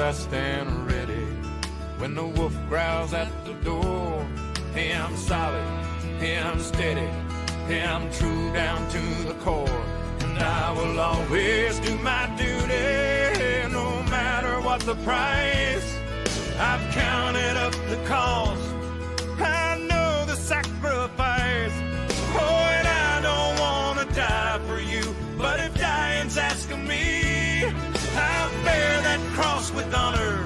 I stand ready when the wolf growls at the door. Hey, I'm solid, hey, I'm steady, hey, I'm true down to the core. And I will always do my duty, no matter what the price. I've counted up the cost, I know the sacrifice. Oh, and I don't want to die for you, but if dying's asking me, I'll bear that cross with honor,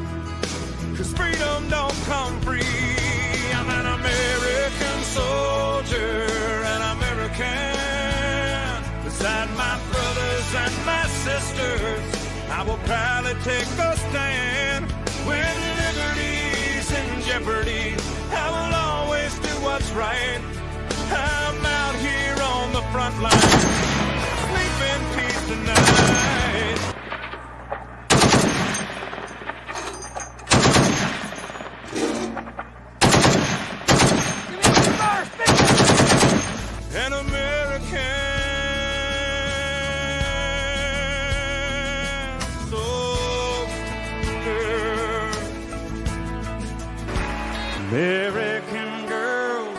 'cause freedom don't come free. I'm an American soldier, an American. Beside my brothers and my sisters, I will proudly take a stand. When liberty's in jeopardy, I will always do what's right. I'm out here on the front line, sleep in peace tonight. An American soldier. American girls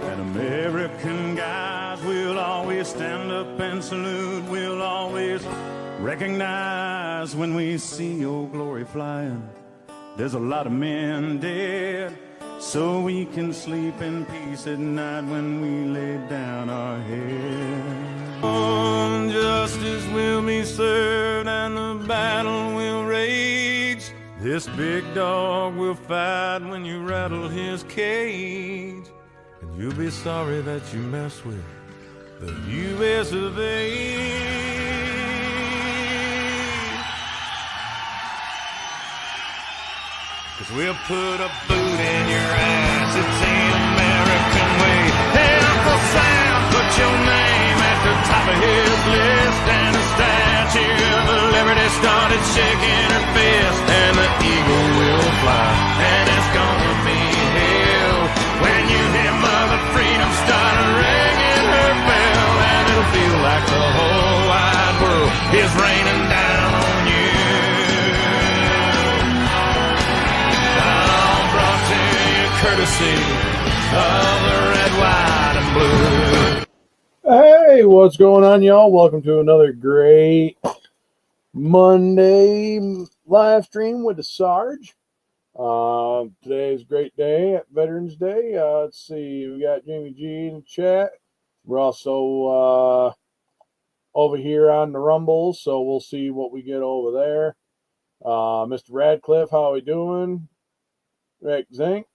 and American guys, we'll always stand up and salute. We'll always recognize when we see your glory flying. There's a lot of men dead, so we can sleep in peace at night when we lay down our head. On justice will be served and the battle will rage. This big dog will fight when you rattle his cage. And you'll be sorry that you mess with the U.S. of A. 'Cause we'll put a boot in your ass, it's the American way. Hey, Uncle Sam, put your name at the top of his list. And the Statue of Liberty started shaking her fist. And the eagle will fly, and it's gonna be hell when you hear Mother Freedom start ringing her bell. And it'll feel like the whole wide world is raining down on you. Courtesy of the red, white, and blue. Hey, what's going on, y'all? Welcome to another great Monday live stream with the Sarge. Today's a great day, Veterans Day. Let's see, we got Jamie G in the chat. We're also over here on the Rumble, so we'll see what we get over there. Mr. Radcliffe, how are we doing? Rick Zink.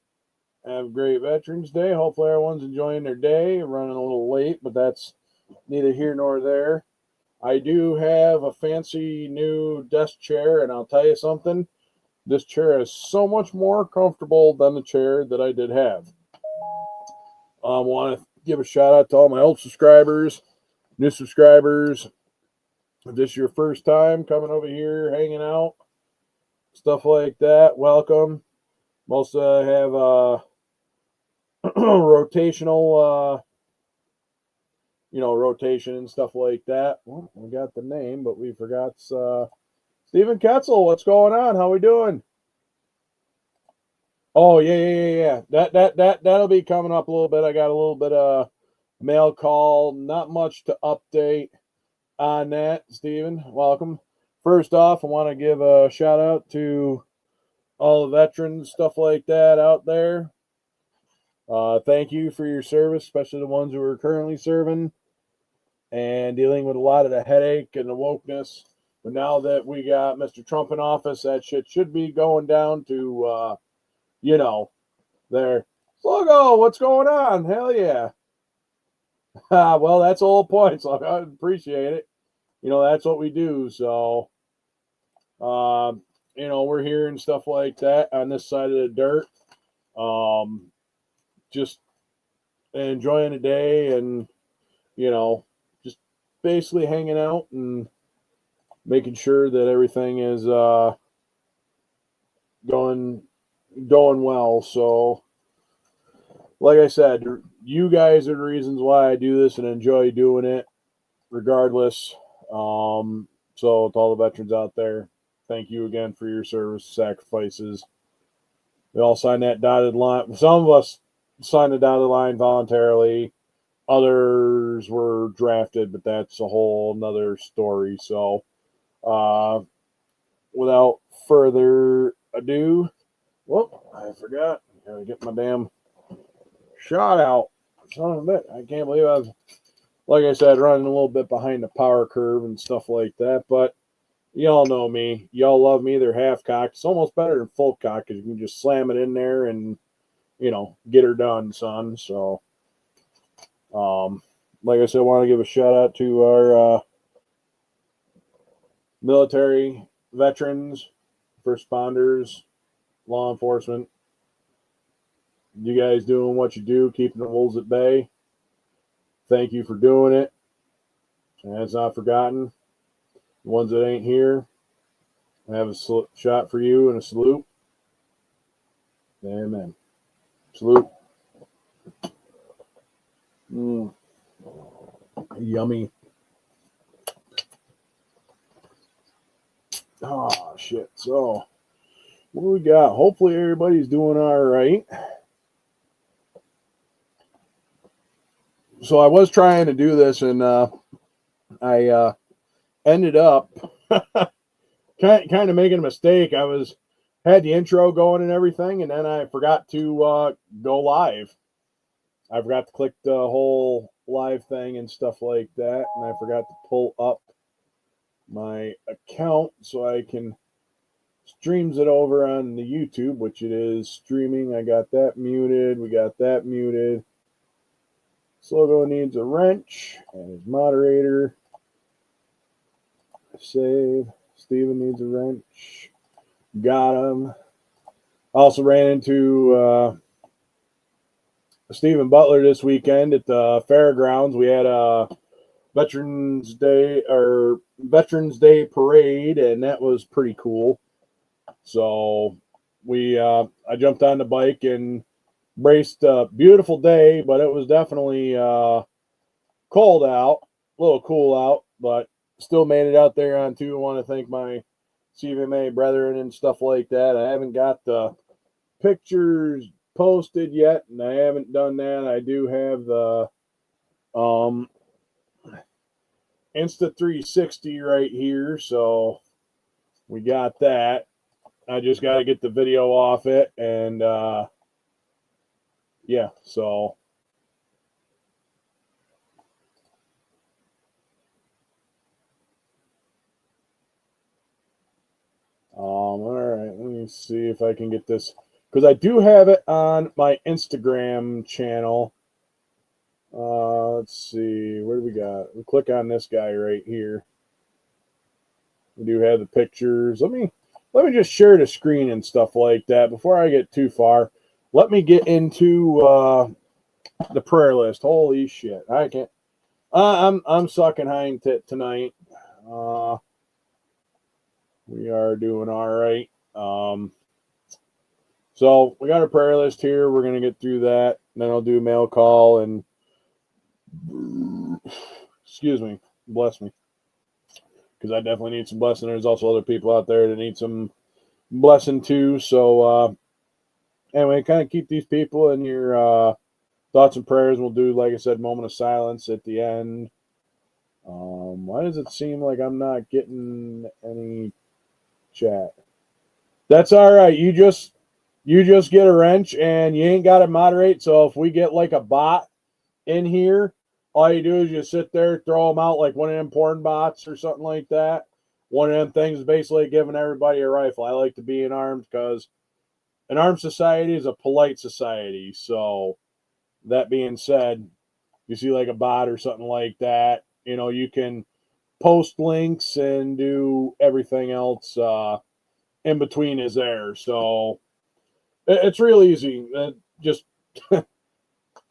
Have a great Veterans Day. Hopefully everyone's enjoying their day. Running a little late, but that's neither here nor there. I do have a fancy new desk chair, and I'll tell you something. This chair is so much more comfortable than the chair that I did have. I want to give a shout out to all my old subscribers, new subscribers. If this is your first time coming over here, hanging out, stuff like that, welcome. Most have rotational, rotation and stuff like that. Well, we got the name, but we forgot Stephen Ketzel. What's going on? How we doing? Oh, yeah. That'll be coming up a little bit. I got a little bit of mail call. Not much to update on that, Stephen. Welcome. First off, I want to give a shout out to all the veterans, stuff like that out there. Thank you for your service, especially the ones who are currently serving and dealing with a lot of the headache and the wokeness. But now that we got Mr. Trump in office, that shit should be going down to, their logo. What's going on? Hell yeah. Well, that's the whole point. So I appreciate it. That's what we do. So, we're hearing stuff like that on this side of the dirt. Just enjoying the day and, just basically hanging out and making sure that everything is going well. So, like I said, you guys are the reasons why I do this and enjoy doing it, regardless. So, to all the veterans out there, thank you again for your service sacrifices. We all signed that dotted line. Some of us signed the dotted line voluntarily. Others were drafted, but that's a whole nother story. So, without further ado, I forgot. I gotta get my damn shot out. Son of a bit. I can't believe I've, like I said, running a little bit behind the power curve and stuff like that. But y'all know me. Y'all love me. They're half cocked. It's almost better than full cocked because you can just slam it in there and, get her done, son. So, like I said, I want to give a shout out to our military veterans, first responders, law enforcement. You guys doing what you do, keeping the wolves at bay. Thank you for doing it. And it's not forgotten. The ones that ain't here, I have a shot for you and a salute. Amen. Salute. Yummy. Oh, shit. So, what do we got? Hopefully everybody's doing all right. So I was trying to do this, and I ended up kind of making a mistake. I had the intro going and everything, and then I forgot to go live. I forgot to click the whole live thing and stuff like that, and I forgot to pull up my account so I can streams it over on the YouTube, which it is streaming. I got that muted. We got that muted. Slogo needs a wrench and his moderator. Save. Steven needs a wrench. Got him. Also ran into Stephen Butler this weekend at the fairgrounds. We had a Veterans Day parade, and that was pretty cool. So I jumped on the bike and braced a beautiful day, but it was definitely cold out, a little cool out, but still made it out there on two. I want to thank my CVMA brethren and stuff like that. I haven't got the pictures posted yet, and I haven't done that. I do have the Insta 360 right here, so we got that. I just got to get the video off it, and yeah, so all right, let me see if I can get this, because I do have it on my Instagram channel. Let's see, where do we got? We click on this guy right here. We do have the pictures. Let me just share the screen and stuff like that before I get too far. Let me get into the prayer list. Holy shit, I can't. I'm sucking hind tit tonight. We are doing all right. So we got a prayer list here. We're gonna get through that. And then I'll do mail call and excuse me, bless me, because I definitely need some blessing. There's also other people out there that need some blessing too. So anyway, kind of keep these people in your thoughts and prayers. We'll do, like I said, moment of silence at the end. Why does it seem like I'm not getting any chat? That's all right. You just You just get a wrench and you ain't got to moderate. So if we get like a bot in here, all you do is you sit there, throw them out like one of them porn bots or something like that. One of them things basically giving everybody a rifle. I like to be in arms because an armed society is a polite society. So that being said, you see like a bot or something like that, you can post links and do everything else in between is there. So it's real easy. Just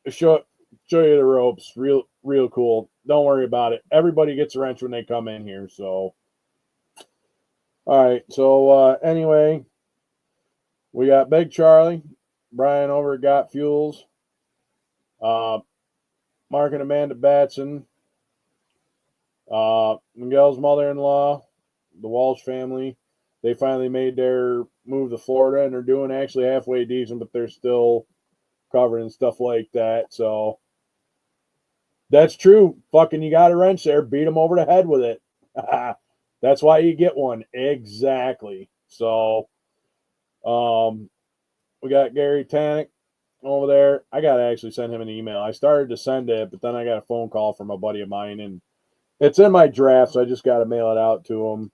show you the ropes. Real cool. Don't worry about it. Everybody gets a wrench when they come in here. So, all right. So anyway, we got Big Charlie, Brian over at Got Fuels, Mark and Amanda Batson, Miguel's mother-in-law, the Walsh family. They finally made their move to Florida, and they're doing actually halfway decent, but they're still covered and stuff like that. So that's true. Fucking, you got a wrench there, beat them over the head with it. That's why you get one. Exactly. So we got Gary Tannick over there. I got to actually send him an email. I started to send it, but then I got a phone call from a buddy of mine, and it's in my draft, so I just got to mail it out to him.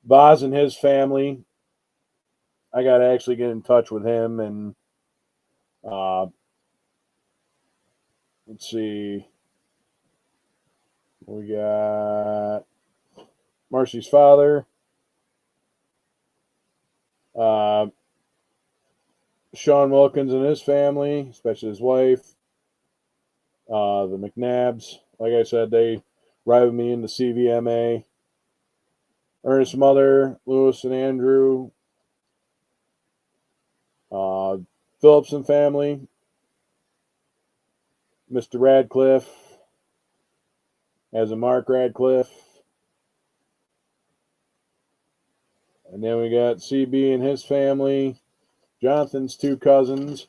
Boz and his family, I got to actually get in touch with him, and let's see. We got Marcy's father, Sean Wilkins and his family, especially his wife, the McNabbs. Like I said, they ride with me in the CVMA. Ernest's mother, Lewis and Andrew, Phillips and family, Mr. Radcliffe, as a Mark Radcliffe. And then we got CB and his family, Jonathan's two cousins.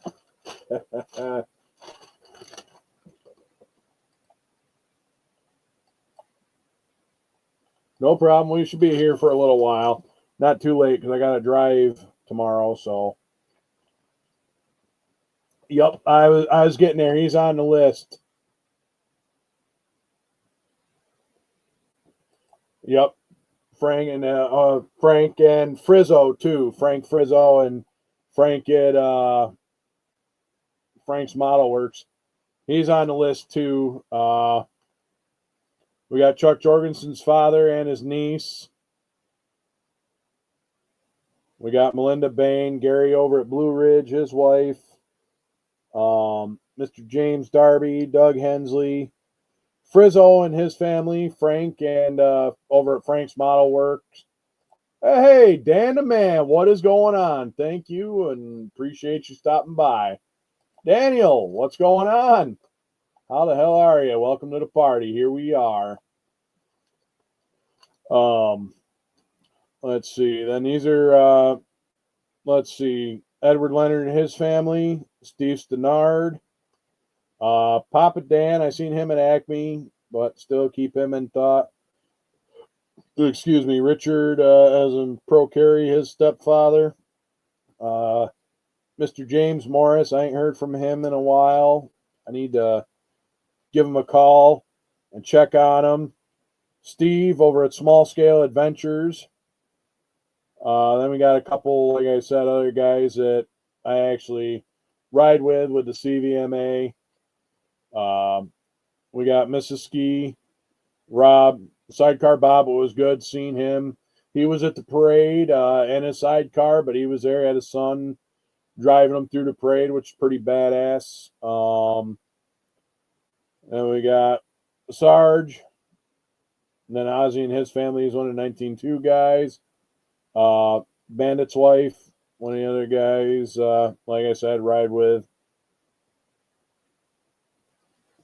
No problem. We should be here for a little while. Not too late because I got to drive tomorrow. So, yep, I was getting there. He's on the list. Yep, Frank and Frizzo too. Frank Frizzo and Frank at Frank's Model Works. He's on the list too. We got Chuck Jorgensen's father and his niece. We got Melinda Bain, Gary over at Blue Ridge, his wife. Mr. James Darby, Doug Hensley, Frizzo and his family, Frank and over at Frank's Model Works. Hey, Dan the man, what is going on? Thank you and appreciate you stopping by. Daniel, what's going on? How the hell are you? Welcome to the party. Here we are. Let's see. Then these are, let's see, Edward Leonard and his family, Steve Stenard, Papa Dan. I seen him at Acme, but still keep him in thought. Excuse me, Richard, as in Pro Carry, his stepfather. Mr. James Morris, I ain't heard from him in a while. I need to give him a call and check on him. Steve over at Small Scale Adventures. Then we got a couple, like I said, other guys that I actually ride with the CVMA. We got Mrs. Ski, Rob, Sidecar Bob. It was good seeing him. He was at the parade in his sidecar, but he was there, had his son driving him through the parade, which is pretty badass. Then we got Sarge. And then Ozzy and his family is one of the 19.2 guys. Bandit's wife, one of the other guys, like I said, ride with.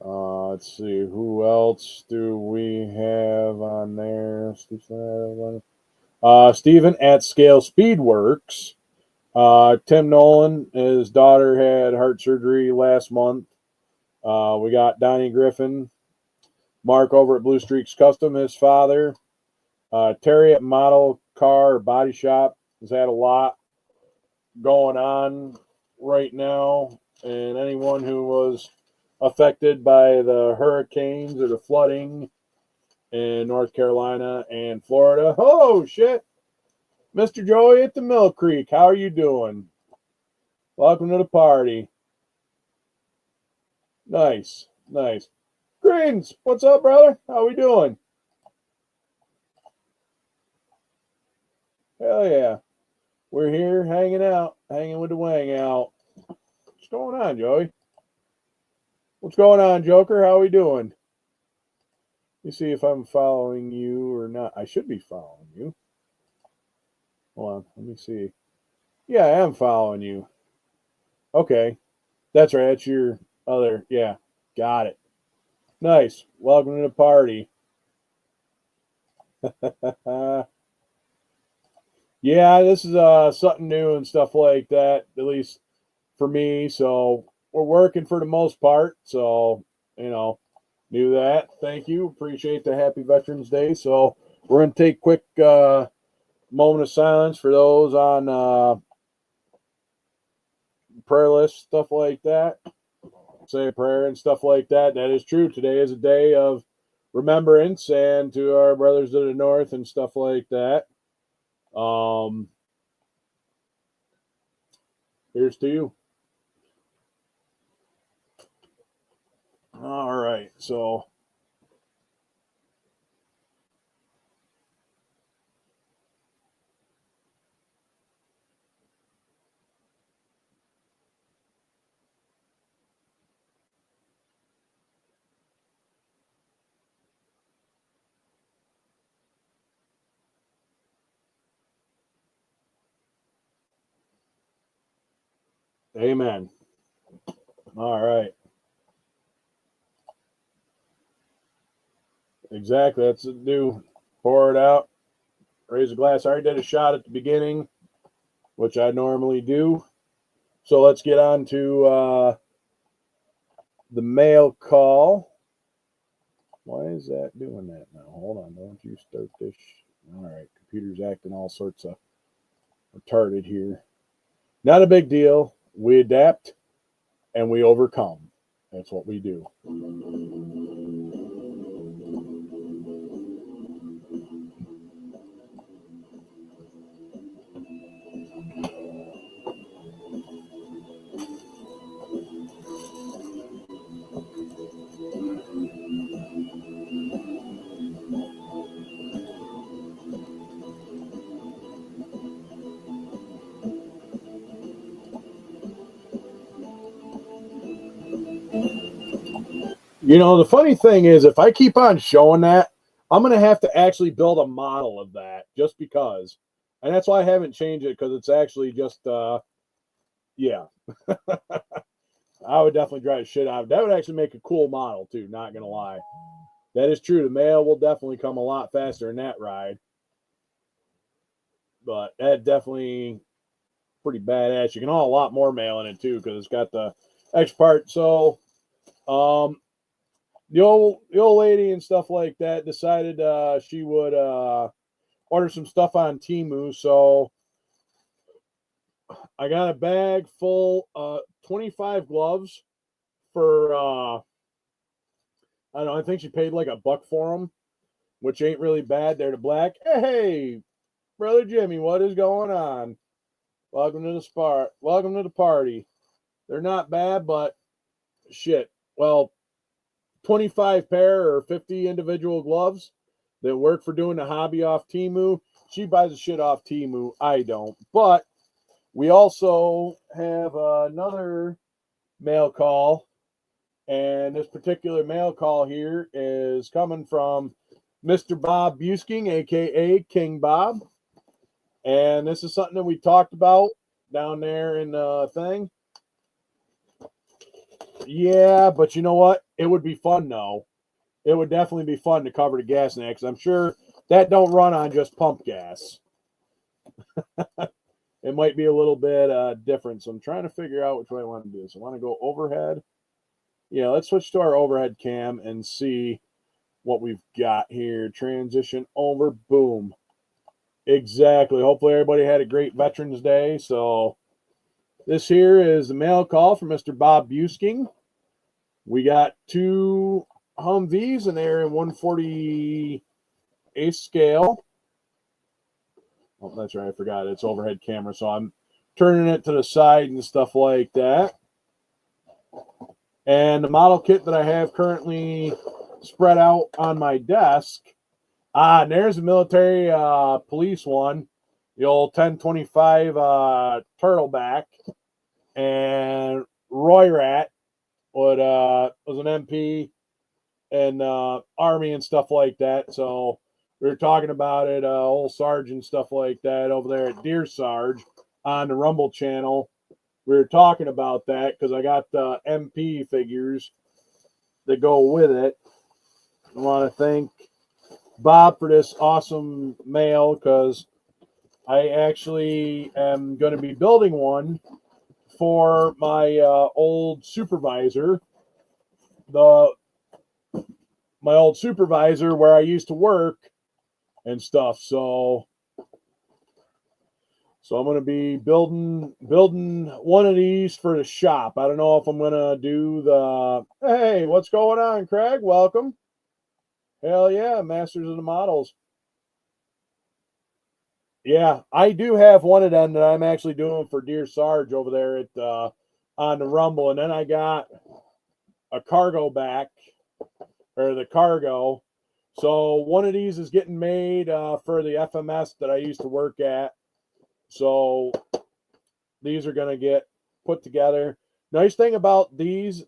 Let's see, who else do we have on there? Stephen at Scale Speedworks. Tim Nolan, his daughter had heart surgery last month. We got Donnie Griffin. Mark over at Blue Streaks Custom, his father. Terry at Model Car Body Shop has had a lot. going on right now, and anyone who was affected by the hurricanes or the flooding in North Carolina and Florida. Oh, shit. Mr. Joey at the Mill Creek, how are you doing? Welcome to the party. Nice, nice. Greens, what's up, brother? How we doing? Hell yeah. We're here hanging out, hanging with the wang out. What's going on, Joey? What's going on, Joker? How we doing? Let me see if I'm following you or not. I should be following you. Hold on, let me see. Yeah, I am following you. Okay. That's right. That's your other. Yeah, got it. Nice. Welcome to the party. Yeah, this is something new and stuff like that, at least for me. So we're working for the most part. So, knew that. Thank you. Appreciate the Happy Veterans Day. So we're going to take a quick moment of silence for those on prayer list, stuff like that. Say a prayer and stuff like that. That is true. Today is a day of remembrance, and to our brothers to the north and stuff like that. Here's to you. All right, so amen. All right. Exactly. That's the do. Pour it out. Raise a glass. I already did a shot at the beginning, which I normally do. So let's get on to the mail call. Why is that doing that now? Hold on. Don't you start this. All right. Computer's acting all sorts of retarded here. Not a big deal. We adapt and we overcome. That's what we do. The funny thing is, if I keep on showing that, I'm going to have to actually build a model of that just because. And that's why I haven't changed it, because it's actually just, yeah. I would definitely drive the shit out of it. That would actually make a cool model, too, not going to lie. That is true. The mail will definitely come a lot faster in that ride. But that definitely pretty badass. You can haul a lot more mail in it, too, because it's got the X part. So, the old lady and stuff like that decided she would order some stuff on Temu. So I got a bag full 25 gloves for I don't know, I think she paid like $1 for them, which ain't really bad. They're the black. Hey, brother Jimmy, what is going on? Welcome to the party. They're not bad, but shit. Well, 25 pair or 50 individual gloves that work for doing the hobby off Temu. She buys the shit off Temu. I don't. But we also have another mail call. And this particular mail call here is coming from Mr. Bob Busking, a.k.a. King Bob. And this is something that we talked about down there in the thing. Yeah, but you know what? It would be fun, though. It would definitely be fun to cover the gas in that, because I'm sure that don't run on just pump gas. It might be a little bit different, so I'm trying to figure out which way I want to do this. I want to go overhead. Yeah, let's switch to our overhead cam and see what we've got here. Transition over. Boom. Exactly. Hopefully everybody had a great Veterans Day, so This here is the mail call from Mr. Bob Busking. We got 2 Humvees, and they're in 1/48 scale. Oh, that's right. I forgot. It's overhead camera, so I'm turning it to the side and stuff like that. And the model kit that I have currently spread out on my desk. And there's a military police one, the old 1025 Turtleback. And Roy Rat was an MP and Army and stuff like that. So we were talking about it, old Sarge and stuff like that over there at Dear Sarge on the Rumble channel. We were talking about that because I got the MP figures that go with it. I want to thank Bob for this awesome mail because I actually am going to be building one for my old supervisor, my old supervisor where I used to work and stuff. So I'm going to be building one of these for the shop. I don't know if I'm going to do the, hey, what's going on, Craig? Welcome. Hell yeah, Masters of the Models. Yeah, I do have one of them that I'm actually doing for Dear Sarge over there at on the Rumble. And then I got a cargo back, or the cargo. So one of these is getting made for the FMS that I used to work at. So these are going to get put together. Nice thing about these,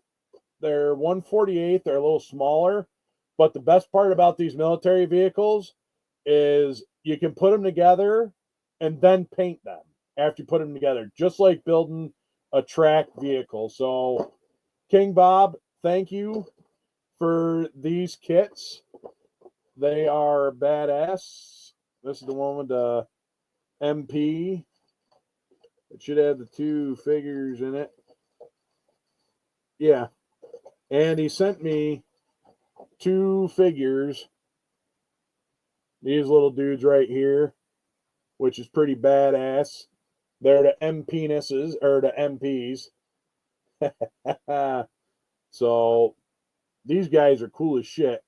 they're 1/48. They're a little smaller. But the best part about these military vehicles is you can put them together and then paint them after you put them together, just like building a track vehicle. So, King Bob, thank you for these kits. They are badass. This is the one with the MP. It should have the 2 figures in it. Yeah. And he sent me 2 figures. These little dudes right here, which is pretty badass. They're the MPnesses, or the MPs. So these guys are cool as shit.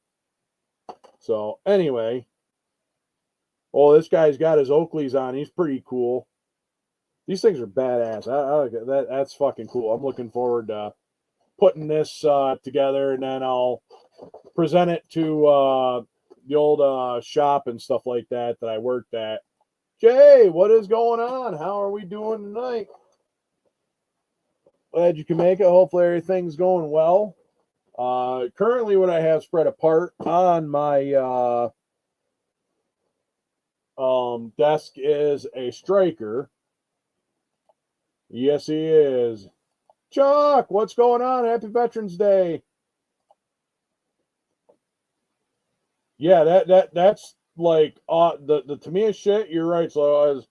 So anyway, oh, this guy's got his Oakleys on. He's pretty cool. These things are badass. I like it. That's fucking cool. I'm looking forward to putting this together, and then I'll present it to the old shop and stuff like that I worked at. Jay, what is going on? How are we doing tonight? Glad you can make it. Hopefully everything's going well. Currently what I have spread apart on my desk is a striker. Yes, he is. Chuck, what's going on? Happy Veterans Day. Yeah, that's like the Tamiya shit. You're right. So it's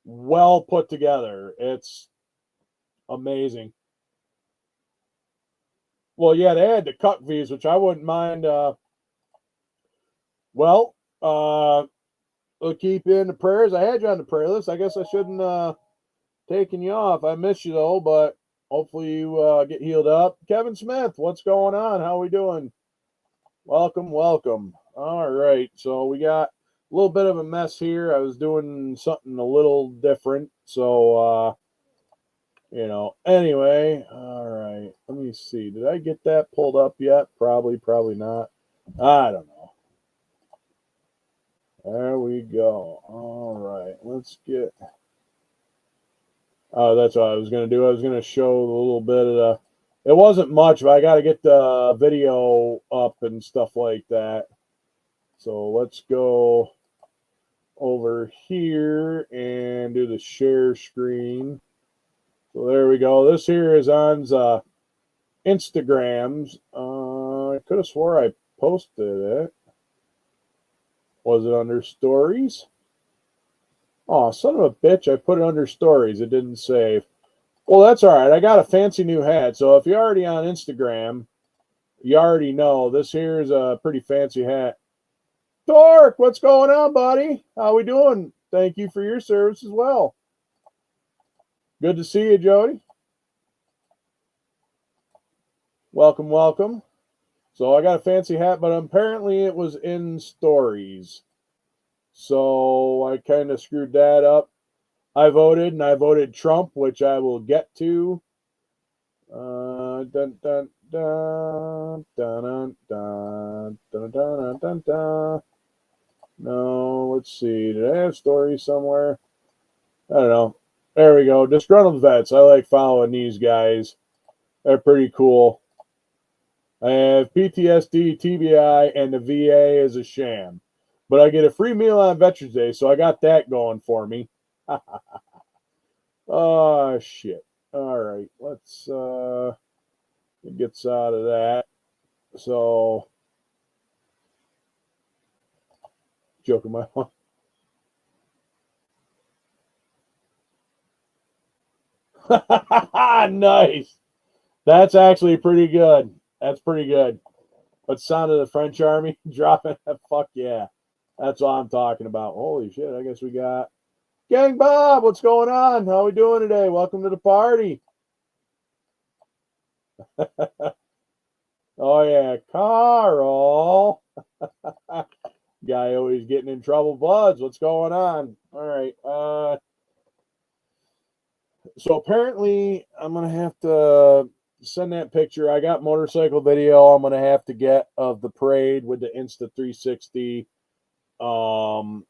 well put together. It's amazing. Well, yeah, they had the cut V's, which I wouldn't mind. Well, we'll keep you in the prayers. I had you on the prayer list. I guess I shouldn't taken you off. I miss you though, but hopefully you get healed up. Kevin Smith, what's going on? How we doing? Welcome, welcome. All right, so we got a little bit of a mess here. I was doing something a little different, so anyway. All right, let me see. Did I get that pulled up yet? Probably not. I don't know. There we go. All right, let's get. Oh, that's what I was going to do. I was going to show a little bit of the. It wasn't much, but I got to get the video up and stuff like that. So let's go over here and do the share screen. So there we go. This here is on Instagrams. I could have swore I posted it. Was it under stories? Oh, son of a bitch. I put it under stories. It didn't save. Well, that's all right. I got a fancy new hat. So if you're already on Instagram, you already know this here is a pretty fancy hat. Dork, what's going on, buddy? How we doing? Thank you for your service as well. Good to see you, Jody. Welcome, welcome. So I got a fancy hat, but apparently it was in stories. So I kind of screwed that up. I voted, and I voted Trump, which I will get to. Dun, dun, dun, dun, dun, dun, dun, dun, dun. No, let's see. Did I have stories somewhere? I don't know. There we go. Disgruntled vets. I like following these guys. They're pretty cool. I have PTSD, TBI, and the VA is a sham. But I get a free meal on Veterans Day, so I got that going for me. Oh, shit. All right. Let's get us out of that. So, joking my one. Nice. That's actually pretty good. That's pretty good. But sound of the French army dropping that, fuck yeah. That's what I'm talking about. Holy shit. I guess we got Gang Bob. What's going on? How we doing today? Welcome to the party. Oh yeah, Carl. Guy always getting in trouble. Buds, what's going on? All right. So apparently I'm gonna have to send that picture. I got motorcycle video I'm gonna have to get of the parade with the Insta 360. What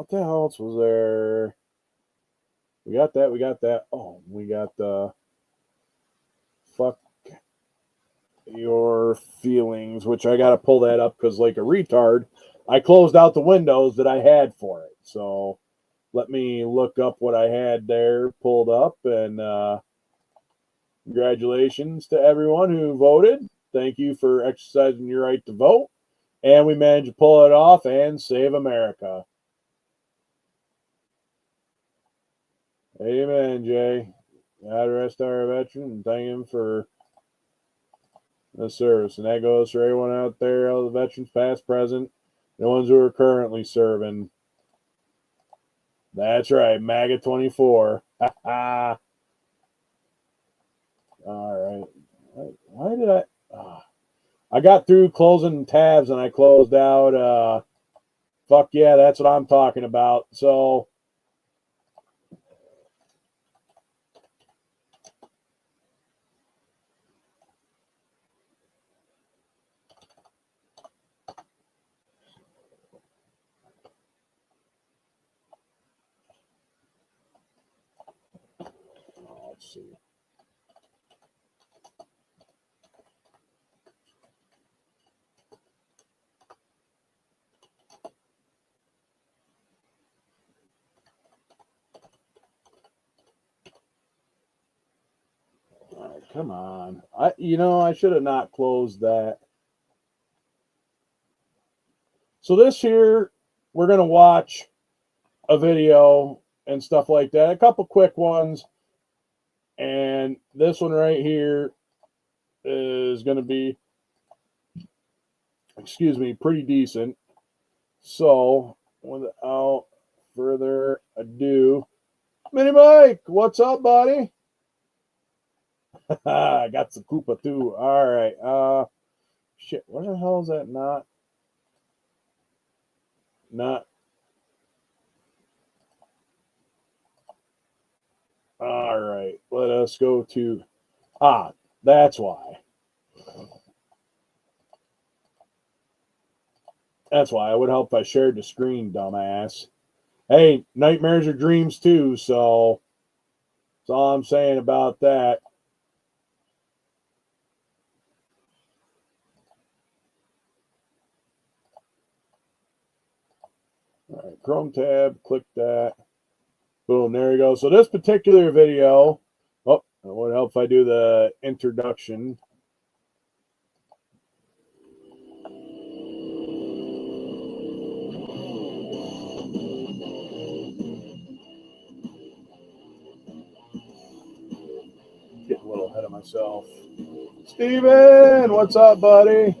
the hell else was there? We got that. We got that. Oh, we got the fuck your feelings, which I got to pull that up because, like a retard, I closed out the windows that I had for it. So let me look up what I had there pulled up. And congratulations to everyone who voted. Thank you for exercising your right to vote. And we managed to pull it off and save America. Amen, Jay. God rest our veteran and thank him for the service. And that goes for everyone out there, all the veterans, past, present, the ones who are currently serving. That's right, MAGA 24. All right. Why did I? I got through closing tabs and I closed out. Fuck yeah, that's what I'm talking about. So. Let's see. All right, come on. I should have not closed that. So this here, we're gonna watch a video and stuff like that. A couple quick ones. And this one right here is going to be, pretty decent. So, without further ado, Mini Mike, what's up, buddy? I got some Koopa too. All right. Shit, where the hell is that? Not. All right. Let us go to. That's why. That's why. It would help if I shared the screen, dumbass. Hey, nightmares are dreams too, so that's all I'm saying about that. All right, Chrome tab, click that. Boom, there you go. So this particular video, it would help if I do the introduction. Getting a little ahead of myself. Steven, what's up, buddy?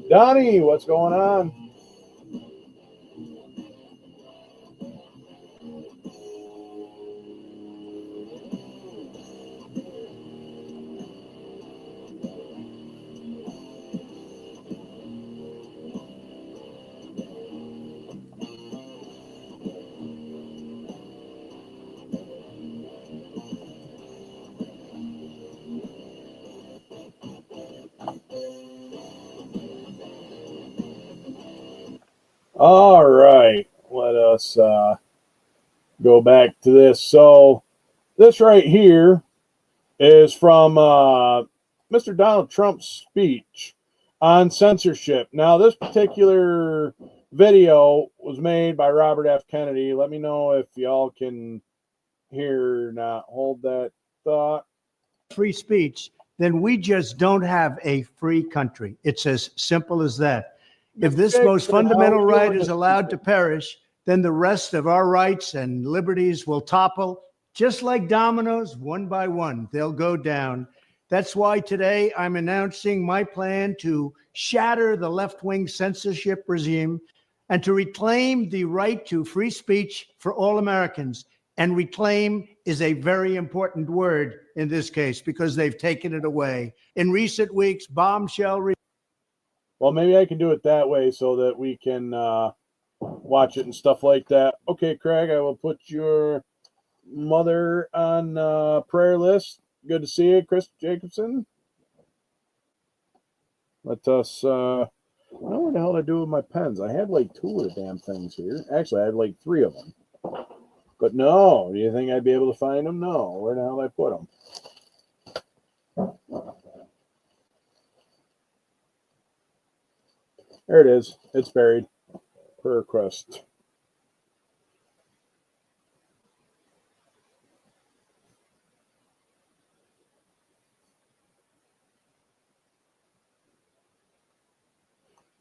Donnie, what's going on? All right, let us go back to this. So this right here is from Mr. Donald Trump's speech on censorship. Now, this particular video was made by Robert F. Kennedy. Let me know if y'all can hear or not. Hold that thought. Free speech, then we just don't have a free country. It's as simple as that. If this most fundamental right is allowed to perish, then the rest of our rights and liberties will topple just like dominoes, one by one. They'll go down. That's why today I'm announcing my plan to shatter the left-wing censorship regime and to reclaim the right to free speech for all Americans. And reclaim is a very important word in this case because they've taken it away. In recent weeks, bombshell. Well, maybe I can do it that way so that we can watch it and stuff like that. Okay, Craig, I will put your mother on prayer list. Good to see you, Chris Jacobson. Let us, I don't know what the hell I do with my pens. I had like 2 of the damn things here. Actually, I had like 3 of them. But no, do you think I'd be able to find them? No. Where the hell did I put them? There it is. It's buried. Per request.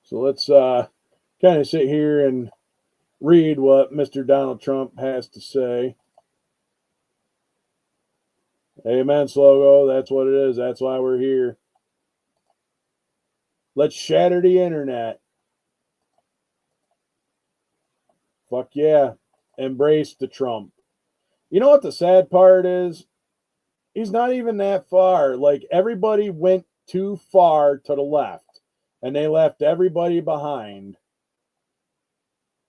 So let's kind of sit here and read what Mr. Donald Trump has to say. Amen, Slogo. That's what it is. That's why we're here. Let's shatter the internet. Fuck yeah. Embrace the Trump. You know what the sad part is? He's not even that far. Like, everybody went too far to the left, and they left everybody behind.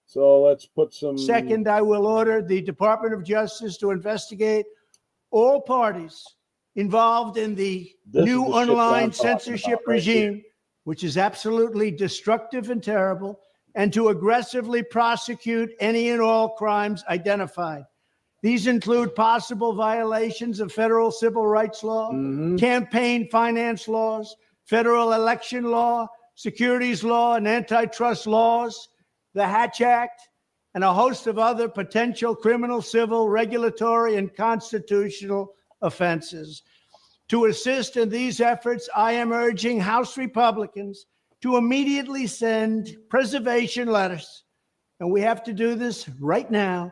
So let's put some... Second, I will order the Department of Justice to investigate all parties involved in the new online censorship regime, which is absolutely destructive and terrible, and to aggressively prosecute any and all crimes identified. These include possible violations of federal civil rights law, campaign finance laws, federal election law, securities law, and antitrust laws, the Hatch Act, and a host of other potential criminal, civil, regulatory, and constitutional offenses. To assist in these efforts, I am urging House Republicans to immediately send preservation letters, and we have to do this right now.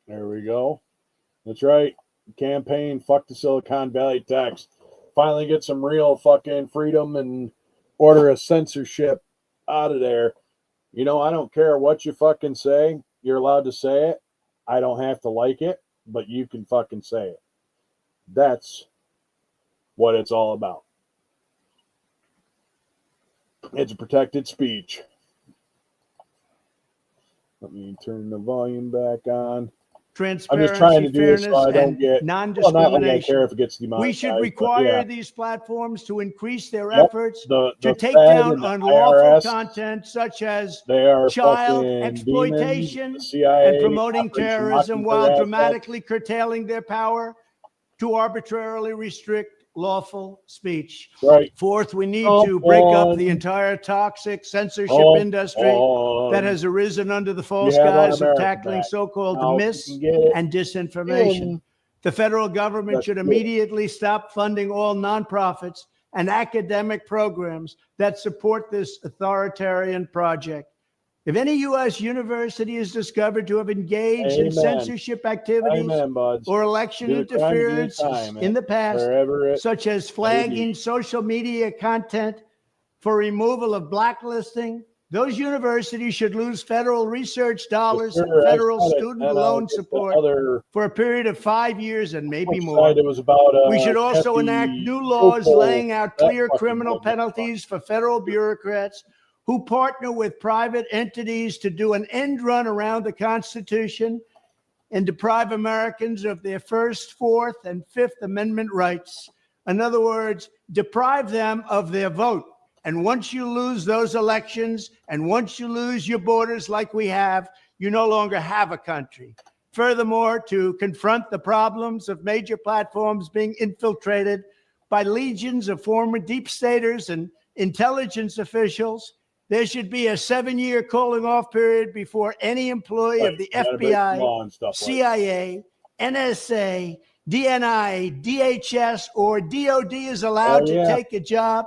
There we go. That's right. Campaign, fuck the Silicon Valley tax. Finally get some real fucking freedom and order of censorship out of there. You know, I don't care what you fucking say. You're allowed to say it. I don't have to like it, but you can fucking say it. That's what it's all about. It's a protected speech. Let me turn the volume back on. I'm just trying to do this so I don't get non-discrimination. Well, not like I care if it gets demonetized. We should require these platforms to increase their efforts to take down unlawful content such as child exploitation and promoting terrorism, while dramatically curtailing their power to arbitrarily restrict lawful speech. Right. Fourth, we need to break up the entire toxic censorship industry that has arisen under the false guise of tackling so-called mis and disinformation. The federal government should immediately stop funding all nonprofits and academic programs that support this authoritarian project. If any U.S. university is discovered to have engaged in censorship activities or election interference in the past, such as flagging social media content for removal of blacklisting, those universities should lose federal research dollars and federal student loan support for a period of 5 years and maybe more. We should also enact new laws laying out clear criminal penalties for federal bureaucrats who partner with private entities to do an end run around the Constitution and deprive Americans of their First, Fourth, and Fifth Amendment rights. In other words, deprive them of their vote. And once you lose those elections, and once you lose your borders like we have, you no longer have a country. Furthermore, to confront the problems of major platforms being infiltrated by legions of former deep staters and intelligence officials, there should be a 7-year calling off period before any employee of the FBI, CIA, NSA, DNI, DHS, or DOD is allowed to take a job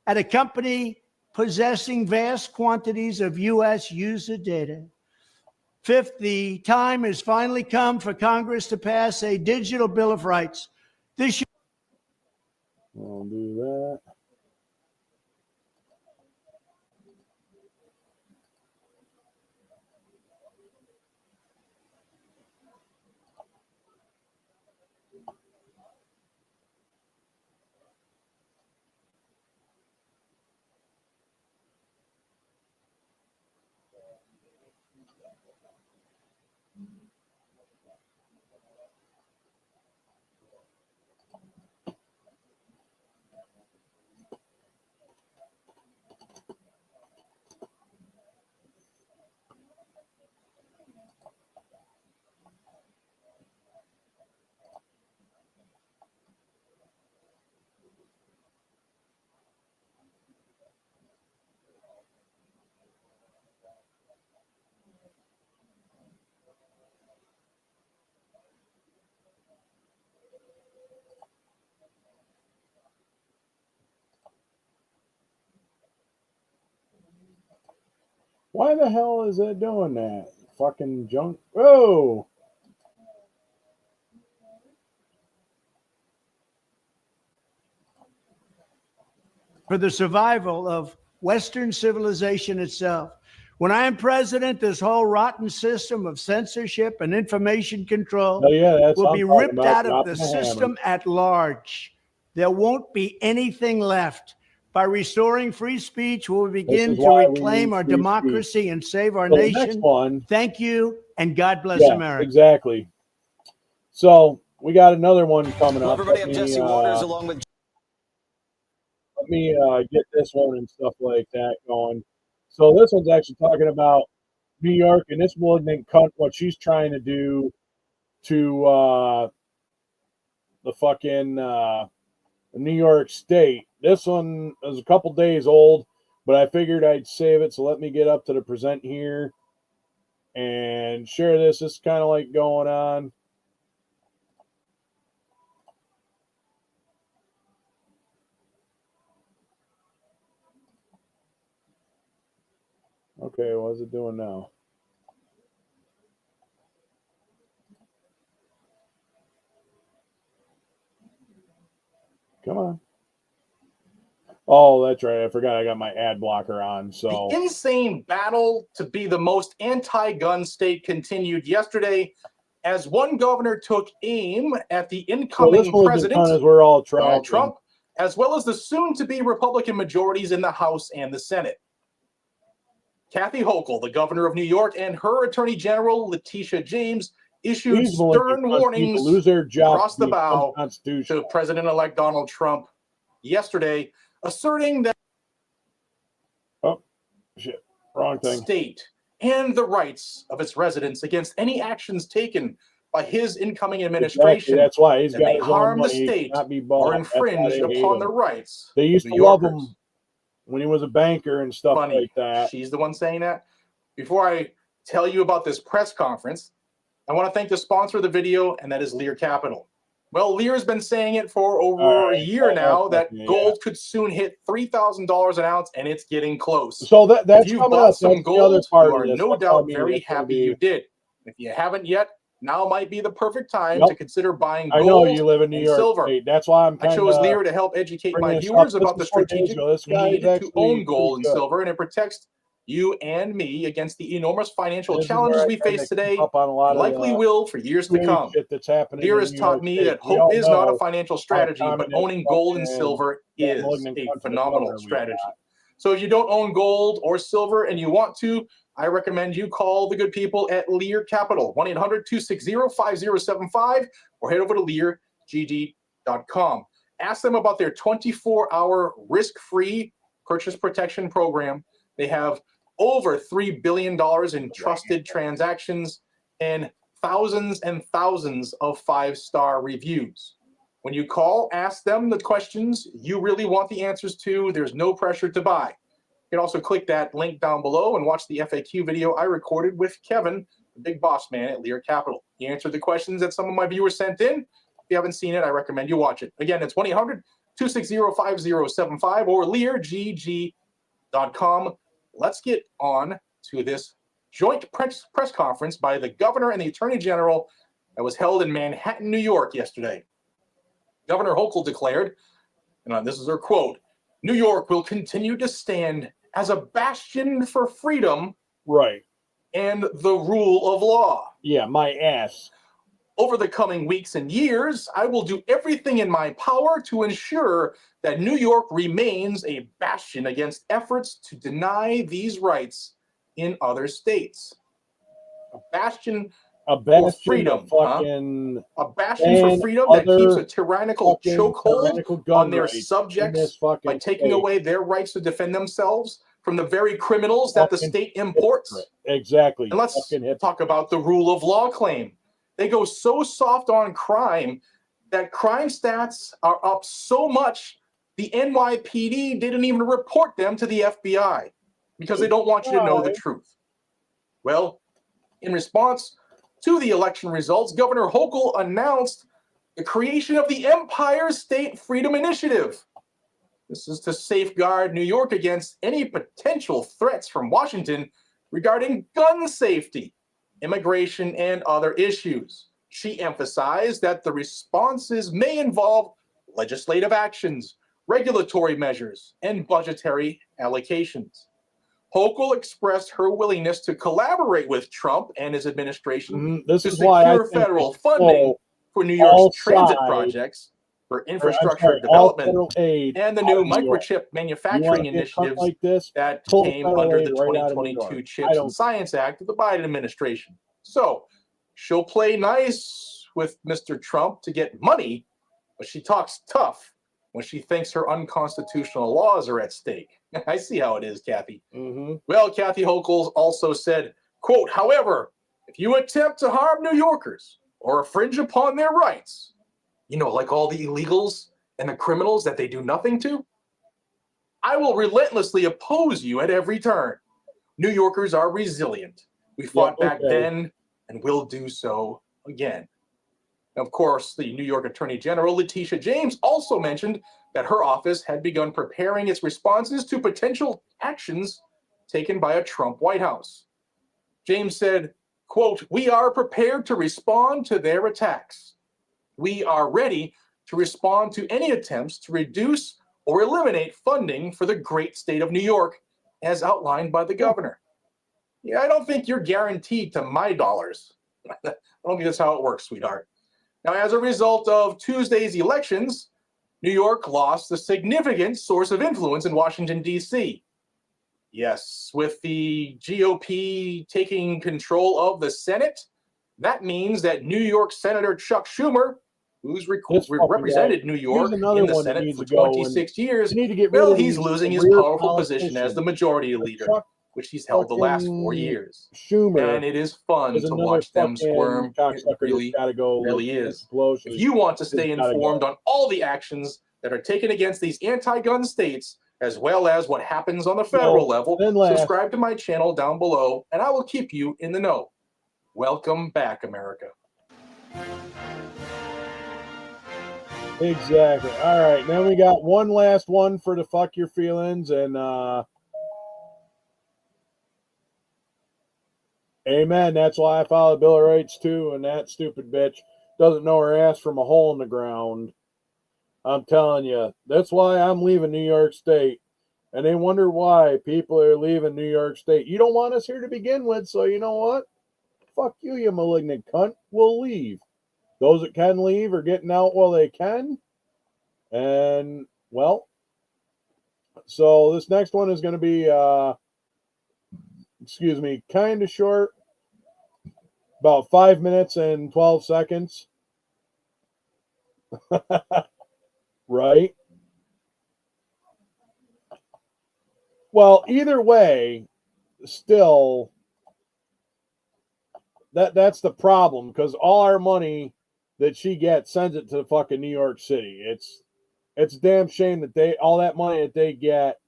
at a company possessing vast quantities of U.S. user data. Fifth, the time has finally come for Congress to pass a digital Bill of Rights. This should I'll do that. Why the hell is it doing that? Fucking junk. Whoa! for the survival of Western civilization itself. When I am president, this whole rotten system of censorship and information control will be ripped out of the system at large. There won't be anything left. By restoring free speech, we'll begin to reclaim our democracy and save our nation. Thank you, and God bless America. Exactly. So we got another one coming up. Everybody have Jesse Waters along with. Let me get this one and stuff like that going. So this one's actually talking about New York, and this woman cunt what she's trying to do to the fucking New York State. This one is a couple days old, but I figured I'd save it. So let me get up to the present here and share this. This is kind of like going on. Okay, what is it doing now? Come on. Oh, that's right. I forgot I got my ad blocker on. So the insane battle to be the most anti-gun state continued yesterday as one governor took aim at the incoming president, Donald Trump, as well as the soon-to-be Republican majorities in the House and the Senate. Kathy Hochul, the governor of New York, and her attorney general, Letitia James, issued stern warnings across the bow to President-elect Donald Trump yesterday, asserting that state and the rights of its residents against any actions taken by his incoming administration. That's why he's got they harm the state or infringe upon the rights. They used to love him when he was a banker and stuff like that. She's the one saying that. Before I tell you about this press conference, I want to thank the sponsor of the video, and that is Lear Capital. Well, Lear has been saying it for over a year now that gold could soon hit $3,000 an ounce, and it's getting close. So that's if you bought some gold, you are no doubt very happy you did. If you haven't yet, now might be the perfect time to consider buying gold. I know you live in New York silver. State. That's why I chose Lear to help educate my viewers about the strategic need to own gold and silver, and it protects you and me against the enormous financial challenges we face today, likely will for years to come. Lear has taught me that hope is not a financial strategy, but owning gold and silver is a phenomenal strategy. So if you don't own gold or silver and you want to, I recommend you call the good people at Lear Capital, 1-800-260-5075, or head over to leargd.com. Ask them about their 24-hour risk-free purchase protection program. They have over $3 billion in trusted transactions and thousands of five-star reviews. When you call, ask them the questions you really want the answers to. There's no pressure to buy. You can also click that link down below and watch the FAQ video I recorded with Kevin, the big boss man at Lear Capital. He answered the questions that some of my viewers sent in. If you haven't seen it, I recommend you watch it. Again, it's 1-800-260-5075 or leargg.com. Let's get on to this joint press conference by the governor and the attorney general that was held in Manhattan, New York yesterday. Governor Hochul declared, and this is her quote, "New York will continue to stand as a bastion for freedom, right, and the rule of law." Yeah, my ass. "Over the coming weeks and years, I will do everything in my power to ensure that New York remains a bastion against efforts to deny these rights in other states." A bastion for freedom, a bastion for freedom that keeps a tyrannical chokehold on their subjects by taking away their rights to defend themselves from the very criminals that the state imports. Exactly. And let's talk about the rule of law claim. They go so soft on crime that crime stats are up so much the NYPD didn't even report them to the FBI because they don't want you to know the truth. Well, in response to the election results, Governor Hochul announced the creation of the Empire State Freedom Initiative. This is to safeguard New York against any potential threats from Washington regarding gun safety, immigration, and other issues. She emphasized that the responses may involve legislative actions, regulatory measures, and budgetary allocations. Hochul expressed her willingness to collaborate with Trump and his administration to secure federal funding for New York's transit projects, for infrastructure development, and the new microchip manufacturing initiatives that came under the 2022 Chips and Science Act of the Biden administration. So she'll play nice with Mr. Trump to get money, but she talks tough when she thinks her unconstitutional laws are at stake. I see how it is, Kathy. Well, Kathy Hochul also said, quote, "However, if you attempt to harm New Yorkers or infringe upon their rights, like all the illegals and the criminals that they do nothing to, I will relentlessly oppose you at every turn. New Yorkers are resilient. We fought back then and will do so again." Of course, the New York Attorney General, Letitia James, also mentioned that her office had begun preparing its responses to potential actions taken by a Trump White House. James said, quote, "We are prepared to respond to their attacks. We are ready to respond to any attempts to reduce or eliminate funding for the great state of New York, as outlined by the governor." Yeah, I don't think you're guaranteed to my dollars. I don't think that's how it works, sweetheart. Now, as a result of Tuesday's elections, New York lost a significant source of influence in Washington, D.C. Yes, with the GOP taking control of the Senate, that means that New York Senator Chuck Schumer, who's represented New York in the Senate for 26 years, well, he's losing his powerful position as the majority leader, which he's held the last 4 years. And it is fun to watch them squirm. It really is. If you want to stay informed on all the actions that are taken against these anti-gun states, as well as what happens on the federal level, subscribe to my channel down below, and I will keep you in the know. Welcome back, America. Exactly. All right, then we got one last one for the fuck your feelings, and amen. That's why I filed a Bill of Rights too, and that stupid bitch doesn't know her ass from a hole in the ground. I'm telling you, that's why I'm leaving New York State. And they wonder why people are leaving New York State. You don't want us here to begin with, so you know what? Fuck you, you malignant cunt. We'll leave. Those that can leave are getting out while they can. And, well, so this next one is going to be, kind of short. About 5 minutes and 12 seconds. Right? Well, either way, still, that's the problem, because all our money that she gets sends it to fucking New York City. It's a damn shame that all that money that they get,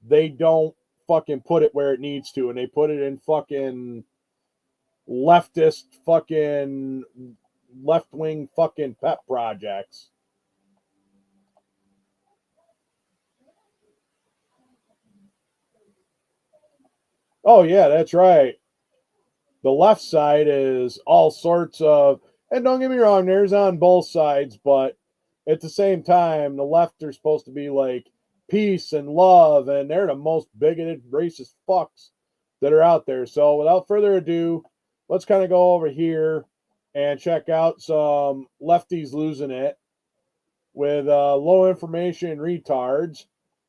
they don't fucking put it where it needs to, and they put it in fucking leftist fucking left-wing fucking pet projects. Oh yeah, that's right. The left side is all sorts of, and don't get me wrong, there's on both sides, but at the same time, the left are supposed to be like peace and love, and they're the most bigoted, racist fucks that are out there. So without further ado, let's kind of go over here and check out some lefties losing it with low information retards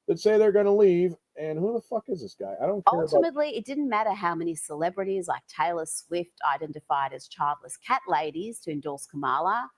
that say they're going to leave. And who the fuck is this guy? I don't care. Ultimately, it didn't matter how many celebrities like Taylor Swift identified as childless cat ladies to endorse Kamala.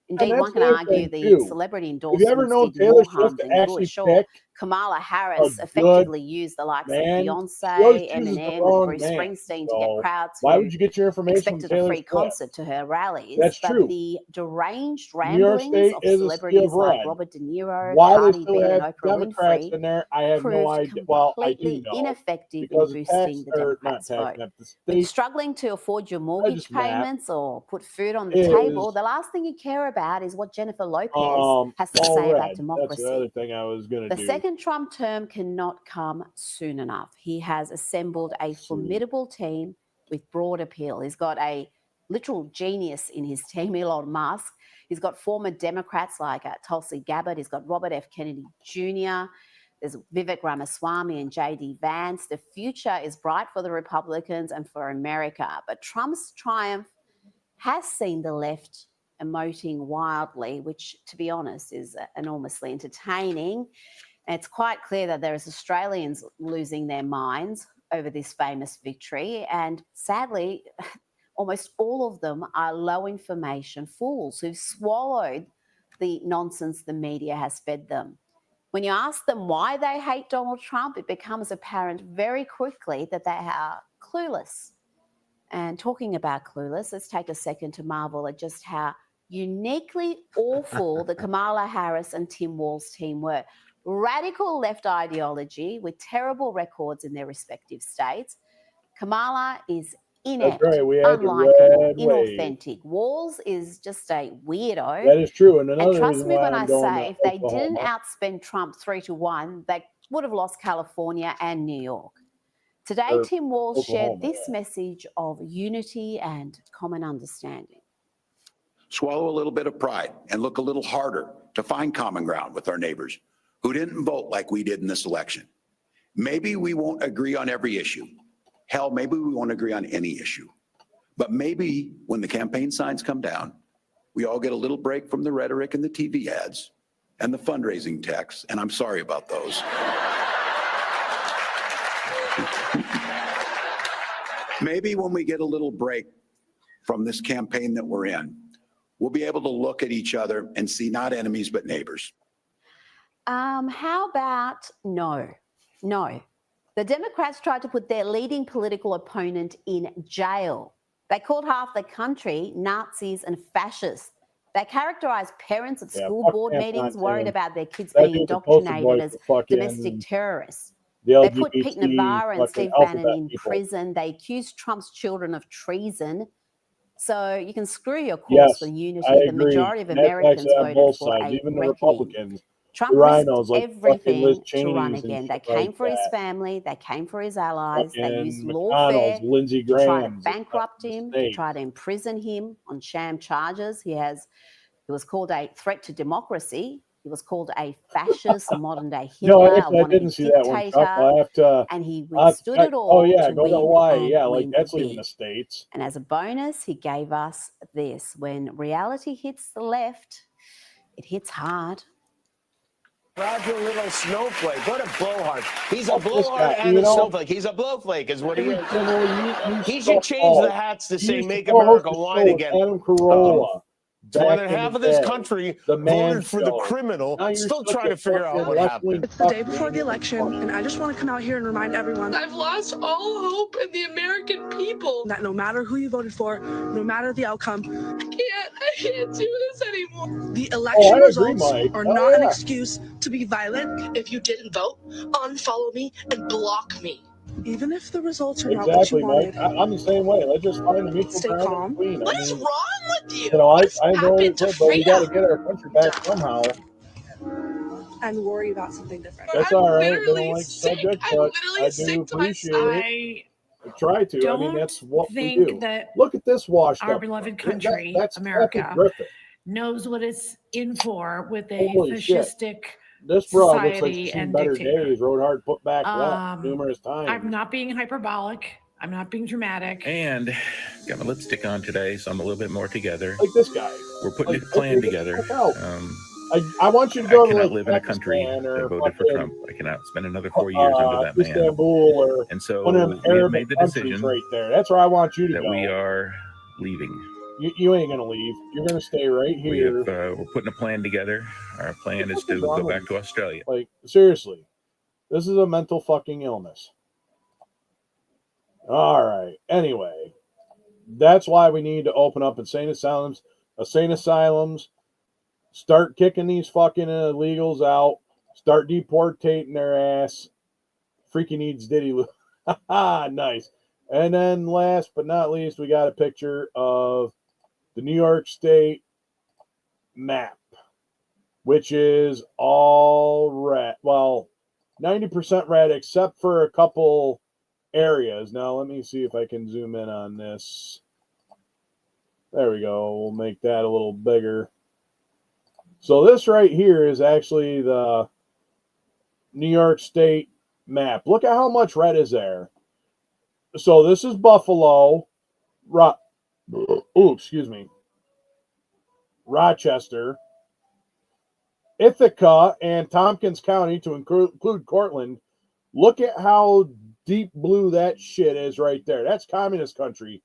Indeed, one can argue the celebrity endorsements did more harm than good. Sure, Kamala Harris effectively used the likes of Beyonce, Eminem, and Bruce Springsteen to get crowds who expected a free concert to her rallies. That's true. But the deranged ramblings of celebrities like Robert De Niro, Cardi B, and Oprah Winfrey proved completely ineffective in boosting the Democrats' vote. When you're struggling to afford your mortgage payments or put food on the table, the last thing you care about is what Jennifer Lopez has to say about democracy. That's the other thing I was going to do. The second Trump term cannot come soon enough. He has assembled a formidable team with broad appeal. He's got a literal genius in his team, Elon Musk. He's got former Democrats like Tulsi Gabbard. He's got Robert F. Kennedy Jr. There's Vivek Ramaswamy and J.D. Vance. The future is bright for the Republicans and for America. But Trump's triumph has seen the left emoting wildly, which, to be honest, is enormously entertaining. And it's quite clear that there is Australians losing their minds over this famous victory. And sadly, almost all of them are low information fools who've swallowed the nonsense the media has fed them. When you ask them why they hate Donald Trump, it becomes apparent very quickly that they are clueless. And talking about clueless, let's take a second to marvel at just how uniquely awful the Kamala Harris and Tim Walz team were. Radical left ideology with terrible records in their respective states. Kamala is inept, unlikable, inauthentic. Walz is just a weirdo. That is true. And trust me when I say, if they didn't outspend Trump 3-1, they would have lost California and New York. Today, Tim Walz shared this message of unity and common understanding. Swallow a little bit of pride and look a little harder to find common ground with our neighbors who didn't vote like we did in this election. Maybe we won't agree on every issue. Hell, maybe we won't agree on any issue. But maybe when the campaign signs come down, we all get a little break from the rhetoric and the TV ads and the fundraising texts, and I'm sorry about those. Maybe when we get a little break from this campaign that we're in, we'll be able to look at each other and see not enemies, but neighbors. How about no? No. The Democrats tried to put their leading political opponent in jail. They called half the country Nazis and fascists. They characterized parents at school board meetings worried about their kids being indoctrinated as domestic terrorists. They put Pete Navarro and Steve Bannon in prison. They accused Trump's children of treason. So you can screw your cause for unity. The majority of Americans voted for a reckoning. Trump risked everything to run again. They came for his family. They came for his allies. They used lawfare to try to bankrupt him, to try to imprison him on sham charges. He was called a threat to democracy. He was called a fascist, a modern-day Hitler, a wannabe dictator, and he withstood it all. Oh yeah, go to Hawaii. Yeah, like that's leaving the States. And as a bonus, he gave us this: when reality hits the left, it hits hard. Fragile little snowflake. What a blowhard. He's a blowhard and a snowflake. He's a blowflake is what he is. He should change the hats to say make America wine again. Adam Carolla. More than half of this country voted for the criminal, still trying to figure out what happened. It's the day before the election, and I just want to come out here and remind everyone I've lost all hope in the American people. That no matter who you voted for, no matter the outcome, I can't do this anymore. The election results are not an excuse to be violent. If you didn't vote, unfollow me and block me. Even if the results are not what you wanted. Mike. I'm the same way. Let's just find a mutual ground. Stay calm. What is wrong with you? You know, I know it, but we got to get our country back somehow. And worry about something different. That's all right. They don't like the subject, but I do appreciate it. I try to. I mean, that's what we do. Look at this washed our up. beloved country, That's America, knows what it's in for with a Holy fascistic shit. This broad looks like society she's seen and better dictator. days. Rode hard, put back left numerous times. I'm not being hyperbolic. I'm not being dramatic. And got my lipstick on today, so I'm a little bit more together. Like this guy. We're putting a plan together. I want you to go I to cannot live in a country that voted for Trump. I cannot spend another 4 years under that man. Istanbul or and so one of them we have Arab made the countries decision right there. That's where I want you to that go. we are leaving. You ain't gonna leave. You're gonna stay right here. We're putting a plan together. Our plan is to go back to Australia. Like, seriously, this is a mental fucking illness. All right. Anyway, that's why we need to open up insane asylums. Start kicking these fucking illegals out. Start deportating their ass. Freaking needs Diddy. Nice. And then last but not least, we got a picture of the New York State map, which is all red. Well, 90% red except for a couple areas. Now, let me see if I can zoom in on this. There we go. We'll make that a little bigger. So this right here is actually the New York State map. Look at how much red is there. So this is Buffalo. Excuse me. Rochester, Ithaca, and Tompkins County to include Cortland. Look at how deep blue that shit is right there. That's communist country.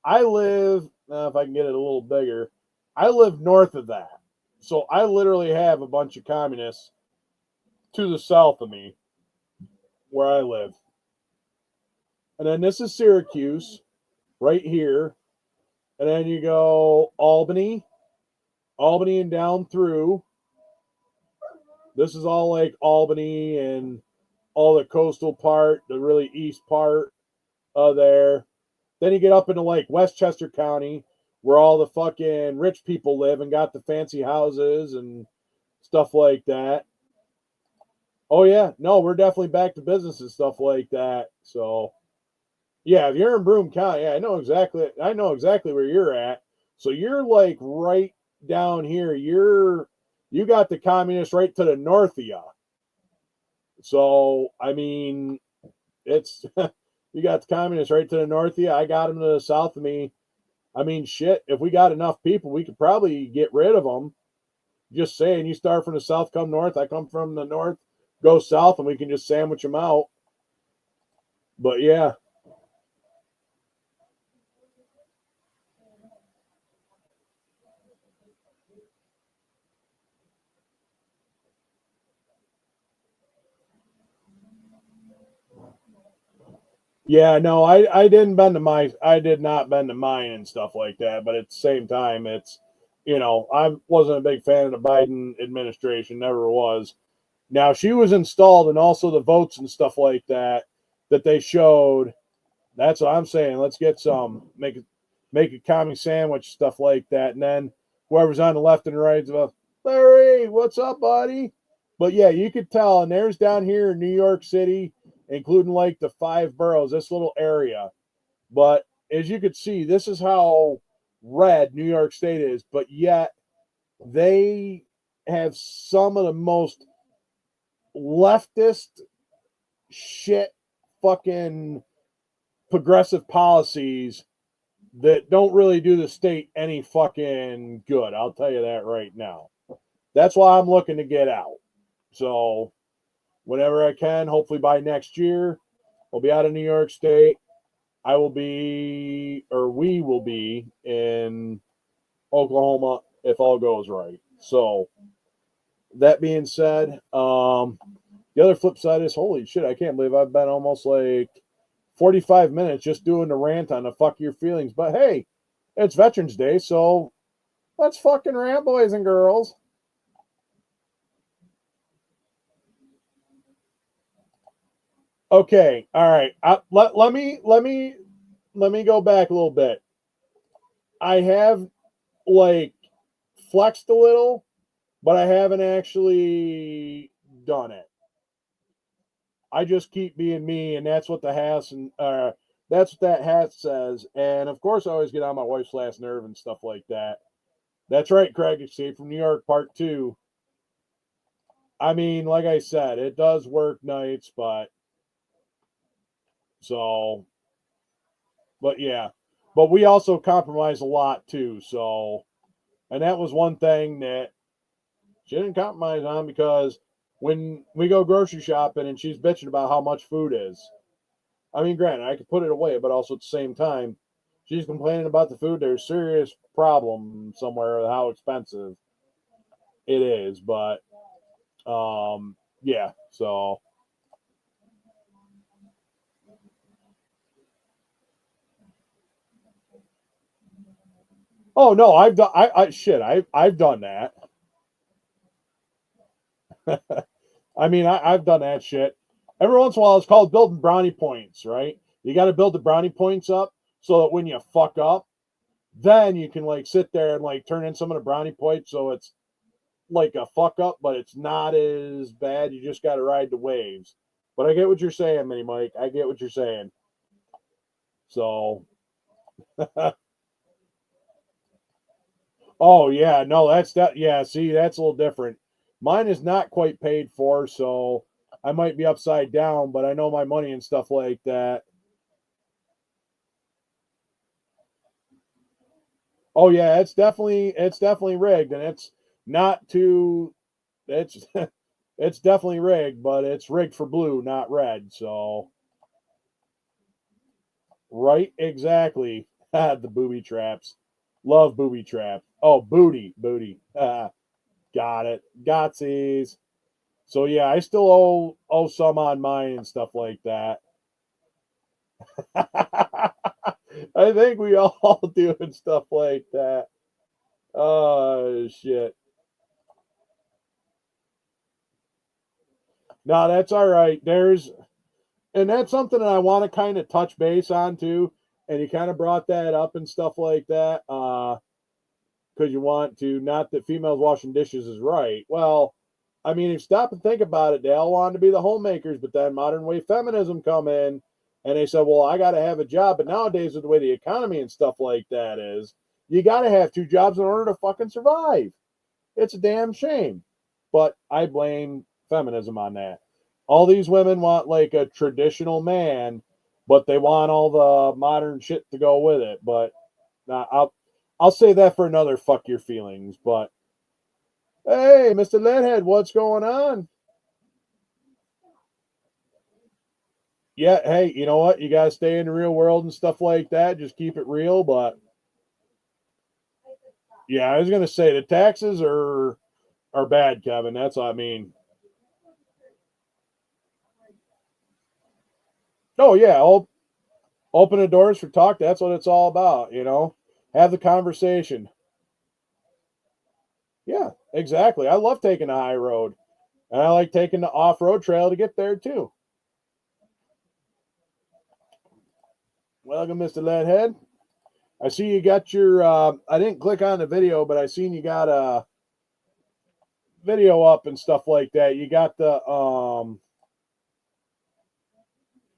I live, if I can get it a little bigger, I live north of that. So I literally have a bunch of communists to the south of me where I live. And then this is Syracuse right here. And then you go Albany and down through. This is all like Albany and all the coastal part, the really east part of there. Then you get up into like Westchester County, where all the fucking rich people live and got the fancy houses and stuff like that. Oh yeah, no, we're definitely back to business and stuff like that. So yeah, if you're in Broome County, yeah, I know exactly where you're at. So you're like right down here. You got the communists right to the north of you. So I mean, it's you got the communists right to the north of you. I got them to the south of me. I mean, shit, if we got enough people, we could probably get rid of them. Just saying, you start from the south, come north. I come from the north, go south, and we can just sandwich them out. But yeah. Yeah, no, I did not bend to mine and stuff like that, but at the same time, it's, you know, I wasn't a big fan of the Biden administration, never was. Now, she was installed, and also the votes and stuff like that they showed. That's what I'm saying. Let's get some, make a commie sandwich, stuff like that, and then whoever's on the left and right is about, Larry, what's up, buddy? But yeah, you could tell, and there's down here in New York City, including like the 5 boroughs, this little area. But as you could see, this is how red New York State is, but yet they have some of the most leftist shit fucking progressive policies that don't really do the state any fucking good. I'll tell you that right now. That's why I'm looking to get out. So whenever I can, hopefully by next year, I'll be out of New York State. We will be in Oklahoma if all goes right. So that being said, the other flip side is, holy shit, I can't believe I've been almost like 45 minutes just doing the rant on the fuck your feelings. But hey, it's Veterans Day, so let's fucking rant, boys and girls. Okay, all right. Let me go back a little bit. I have like flexed a little, but I haven't actually done it. I just keep being me, and that's what the hat and that's what that hat says. And of course, I always get on my wife's last nerve and stuff like that. That's right, Craig. Escape from New York, Part 2. I mean, like I said, it does work nights, but yeah. But we also compromise a lot too. So, and that was one thing that she didn't compromise on, because when we go grocery shopping and she's bitching about how much food is, I mean, granted, I could put it away, but also at the same time, she's complaining about the food. There's a serious problem somewhere with how expensive it is. But, yeah, so. Oh no, I've done I've done that. I mean, I've done that shit. Every once in a while, it's called building brownie points, right? You got to build the brownie points up so that when you fuck up, then you can like sit there and like turn in some of the brownie points, so it's like a fuck up, but it's not as bad. You just got to ride the waves. But I get what you're saying, Mini Mike. I get what you're saying. So. Oh yeah, no, that's that. Yeah, see, that's a little different. Mine is not quite paid for, so I might be upside down, but I know my money and stuff like that. Oh yeah, it's definitely rigged, and it's not too. It's it's definitely rigged, but it's rigged for blue, not red. So right, exactly. The booby traps. Love booby trap. Oh, booty. Got it. Gotsies. So yeah, I still owe some on mine and stuff like that. I think we all do and stuff like that. Oh shit. No, that's all right. And that's something that I want to kind of touch base on too. And you kind of brought that up and stuff like that. Because you want to, not that females washing dishes is right. Well, I mean, if you stop and think about it, they all wanted to be the homemakers, but then modern wave feminism come in and they said, well, I got to have a job. But nowadays, with the way the economy and stuff like that is, you got to have 2 jobs in order to fucking survive. It's a damn shame. But I blame feminism on that. All these women want like a traditional man, but they want all the modern shit to go with it. But I'll say that for another fuck your feelings. But hey, Mr. Leadhead, what's going on? Yeah, hey, you know what? You got to stay in the real world and stuff like that. Just keep it real. But yeah, I was going to say the taxes are bad, Kevin. That's what I mean. Oh, yeah. Open the doors for talk. That's what it's all about, you know? Have the conversation. Yeah, exactly. I love taking the high road. And I like taking the off-road trail to get there, too. Welcome, Mr. Leadhead. I see you got your, I didn't click on the video, but I seen you got a video up and stuff like that. You got the,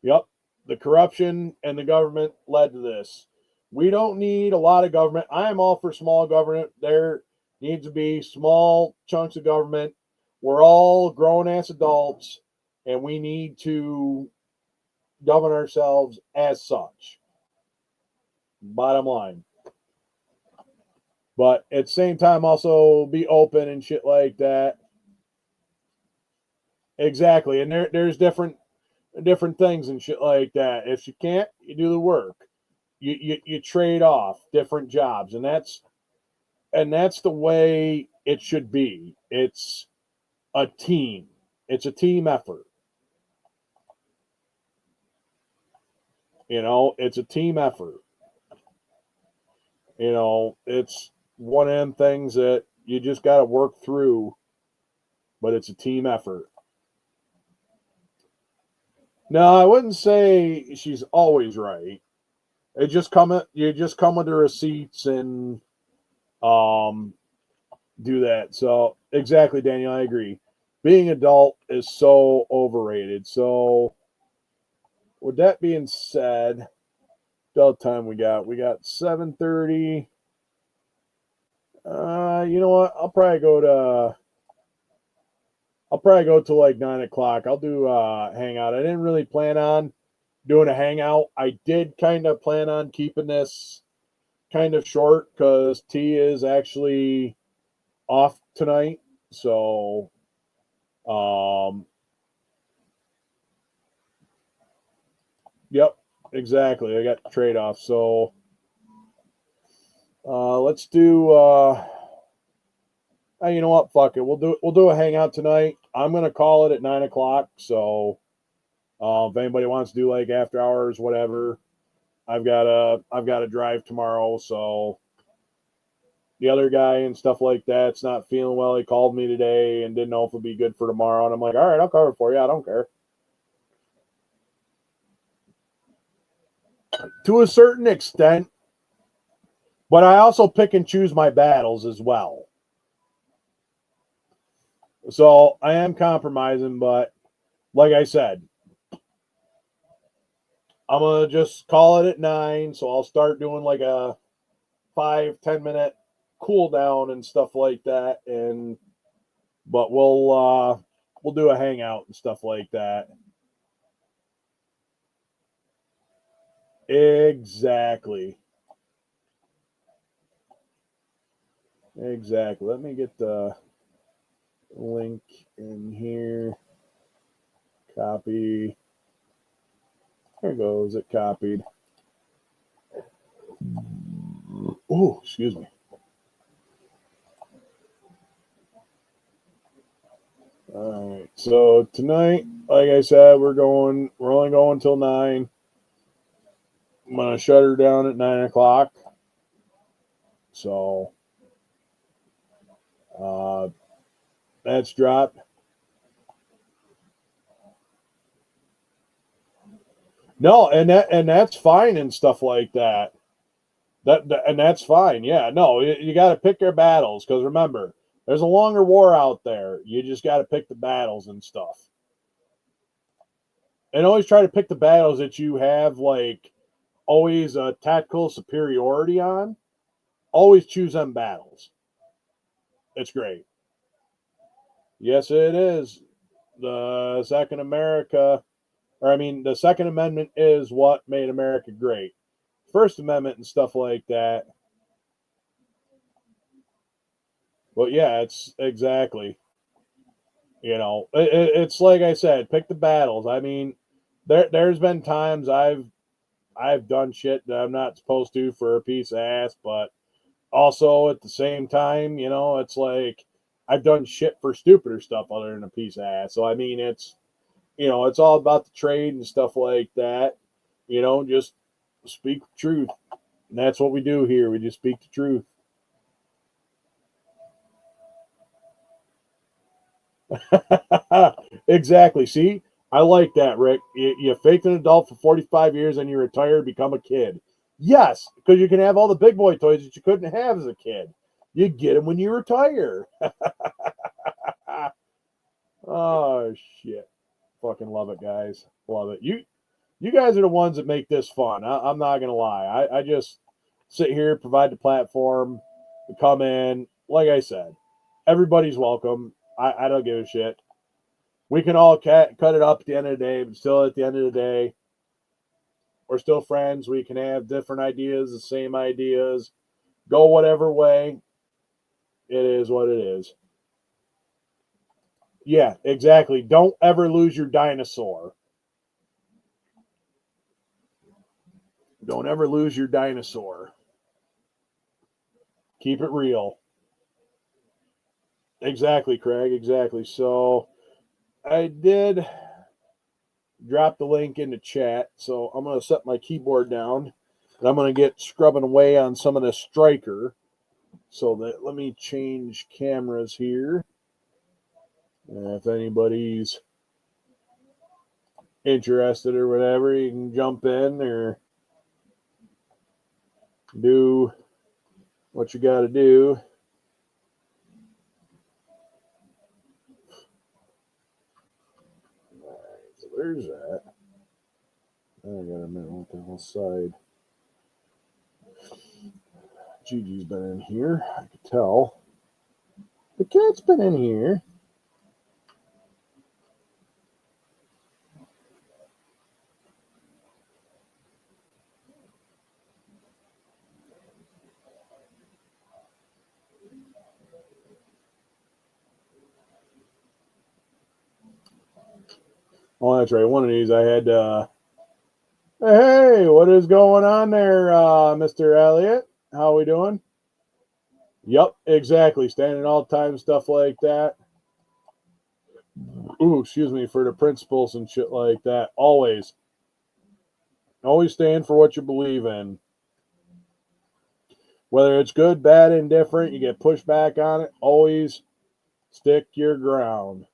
yep, the corruption and the government led to this. We don't need a lot of government. I am all for small government. There needs to be small chunks of government. We're all grown-ass adults, and we need to govern ourselves as such. Bottom line. But at the same time, also be open and shit like that. Exactly. And there's different things and shit like that. If you can't, you do the work. You trade off different jobs. And that's that's the way it should be. It's a team. It's a team effort. You know, it's a team effort. You know, it's one of them things that you just got to work through, but it's a team effort. No, I wouldn't say she's always right. You just come with the receipts and do that. So exactly, Daniel, I agree. Being adult is so overrated. So with that being said, what time we got? We got 7:30. You know what? I'll probably go to like 9 o'clock. I'll do hangout. I didn't really plan on doing a hangout. I did kind of plan on keeping this kind of short because T is actually off tonight. So yep, exactly. I got the trade-off. So let's do you know what? Fuck it. We'll do a hangout tonight. I'm gonna call it at 9 o'clock. So if anybody wants to do like after hours, whatever, I've got a drive tomorrow. So the other guy and stuff like that's not feeling well. He called me today and didn't know if it'd be good for tomorrow. And I'm like, all right, I'll cover it for you. I don't care. To a certain extent, but I also pick and choose my battles as well. So I am compromising, but like I said, I'm going to just call it at 9. So I'll start doing like a 5-10 minute cool down and stuff like that. But we'll do a hangout and stuff like that. Exactly. Let me get the link in here. Copy. There goes it copied. Oh, excuse me. All right. So tonight, like I said, we're only going till 9. I'm gonna shut her down at 9 o'clock. So that's dropped. No, and that's fine and stuff like that. And that's fine. Yeah, no, you got to pick your battles because remember, there's a longer war out there. You just got to pick the battles and stuff. And always try to pick the battles that you have like always a tactical superiority on. Always choose them battles. It's great. Yes, it is. The Second Amendment is what made America great. First Amendment and stuff like that. But yeah, it's exactly. You know, it's like I said, pick the battles. I mean, there's been times I've done shit that I'm not supposed to for a piece of ass, but also at the same time, you know, it's like I've done shit for stupider stuff other than a piece of ass. So I mean, it's, you know, it's all about the trade and stuff like that. You know, just speak the truth. And that's what we do here. We just speak the truth. Exactly. See, I like that, Rick. You faked an adult for 45 years and you retire, become a kid. Yes, because you can have all the big boy toys that you couldn't have as a kid. You get them when you retire. Oh, shit. Fucking love it, guys. Love it. You guys are the ones that make this fun. I'm not going to lie. I just sit here, provide the platform, come in. Like I said, everybody's welcome. I don't give a shit. We can all cut it up at the end of the day, but still at the end of the day, we're still friends. We can have different ideas, the same ideas, go whatever way. It is what it is. Yeah, exactly. Don't ever lose your dinosaur. Don't ever lose your dinosaur. Keep it real. Exactly, Craig. Exactly. So I did drop the link into chat. So I'm going to set my keyboard down and I'm going to get scrubbing away on some of the striker. So that let me change cameras here. And if anybody's interested or whatever, you can jump in or do what you got to do. All right, so there's that. I got a minute. What the hell side? Gigi's been in here. I could tell. The cat's been in here. Oh, that's right. One of these I had hey, what is going on there, Mr. Elliott? How we doing? Yep, exactly. Standing all the time, stuff like that. Ooh, excuse me, for the principles and shit like that. Always. Always stand for what you believe in. Whether it's good, bad, indifferent, you get pushed back on it, always stick your ground.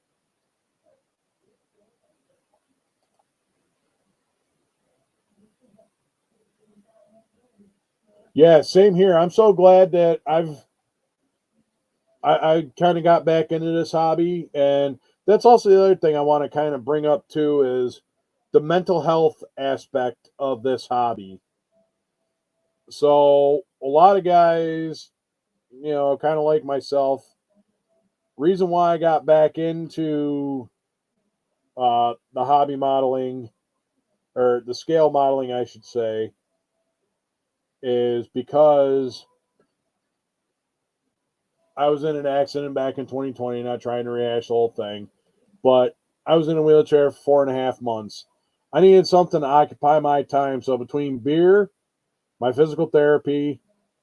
Yeah, same here. I'm so glad that I kind of got back into this hobby, and that's also the other thing I want to kind of bring up too is the mental health aspect of this hobby. So a lot of guys, you know, kind of like myself, reason why I got back into the hobby modeling or the scale modeling, I should say, is because I was in an accident back in 2020, not trying to rehash the whole thing, but I was in a wheelchair for 4.5 months. I needed something to occupy my time. So between beer, my physical therapy,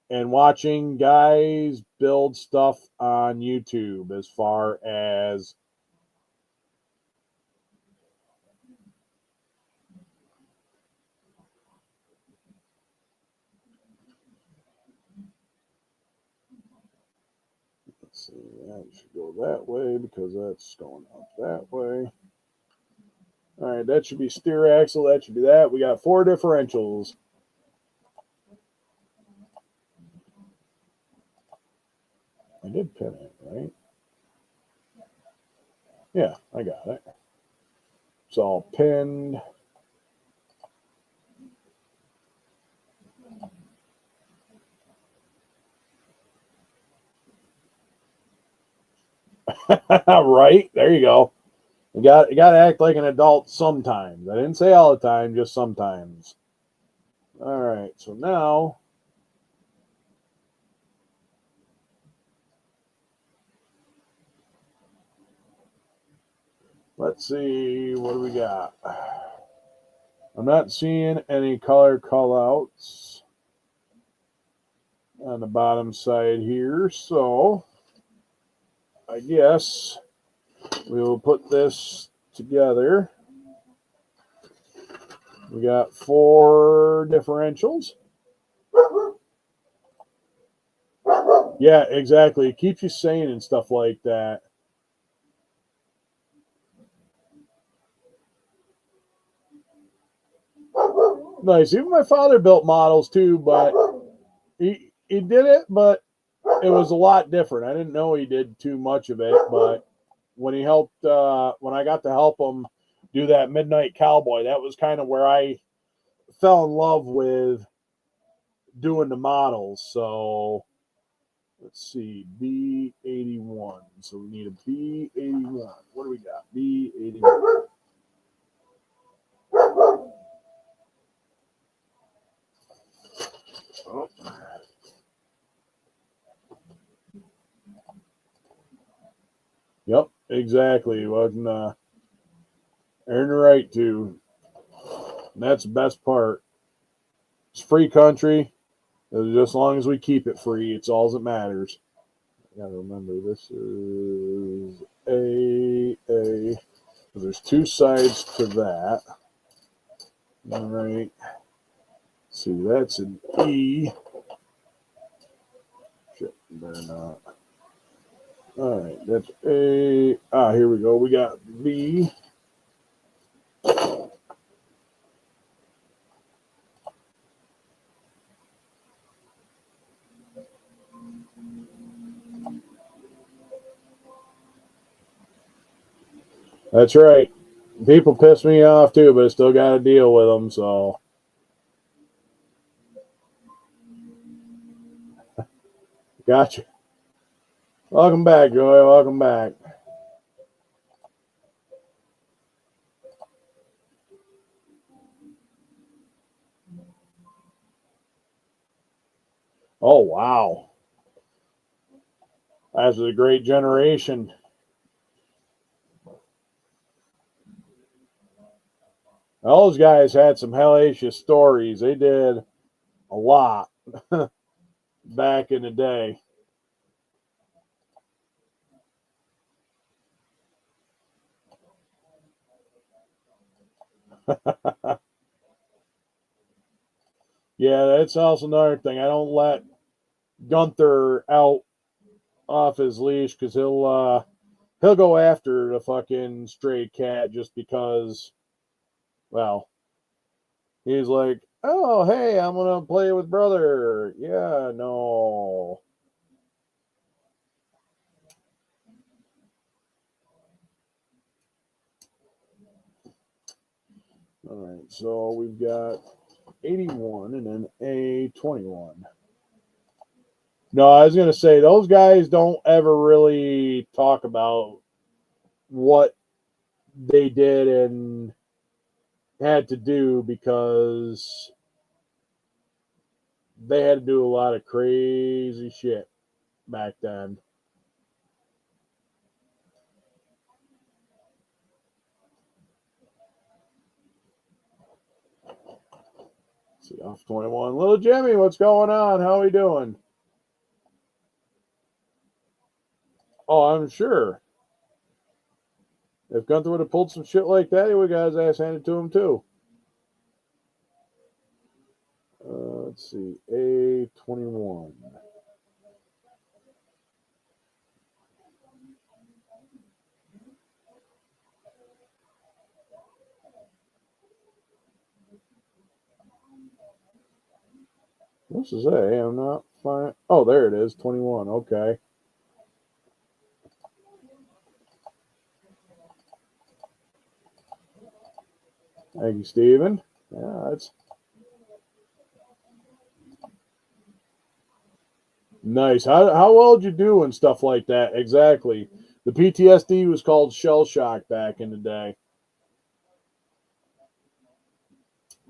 and watching guys build stuff on YouTube as far as let's see, that should go that way because that's going up that way. All right, that should be steer axle. That should be that. We got 4 differentials. I did pin it, right? Yeah, I got it. It's all pinned. Right, there you go. You got to act like an adult sometimes. I didn't say all the time, just sometimes. All right, so now let's see, what do we got? I'm not seeing any color callouts on the bottom side here, so I guess we will put this together. We got 4 differentials. Yeah, exactly. It keeps you sane and stuff like that. Nice. Even my father built models too, but he did it, but it was a lot different. I didn't know he did too much of it, but when he helped, when I got to help him do that Midnight Cowboy, that was kind of where I fell in love with doing the models. So let's see, B81. So we need a B81. What do we got? B81. Oh. Yep, exactly. Wasn't earn the right to. And that's the best part. It's free country. Just as long as we keep it free, it's all that matters. I gotta remember this is there's two sides to that. All right. See, that's an E. Shit, better not. All right, that's A. Here we go. We got B. That's right. People piss me off too, but I still got to deal with them, so. Gotcha. Welcome back, Joy. Welcome back. Oh, wow. That's a great generation. Those guys had some hellacious stories. They did a lot back in the day. Yeah, that's also another thing. I don't let Gunther out off his leash because he'll go after the fucking stray cat just because, well, he's like, oh, hey, I'm going to play with brother. Yeah, no. All right, so we've got 81 and then A21. No, I was going to say, those guys don't ever really talk about what they did and had to do because they had to do a lot of crazy shit back then. Let's see, off 21. Little Jimmy, what's going on? How are we doing? Oh, I'm sure. If Gunther would have pulled some shit like that, he would have got his ass handed to him too. Let's see, A21. This is A. I'm not fine. Oh, there it is. 21. Okay. Thank you, Steven. Yeah, that's nice. How well did you do and stuff like that? Exactly. The PTSD was called shell shock back in the day.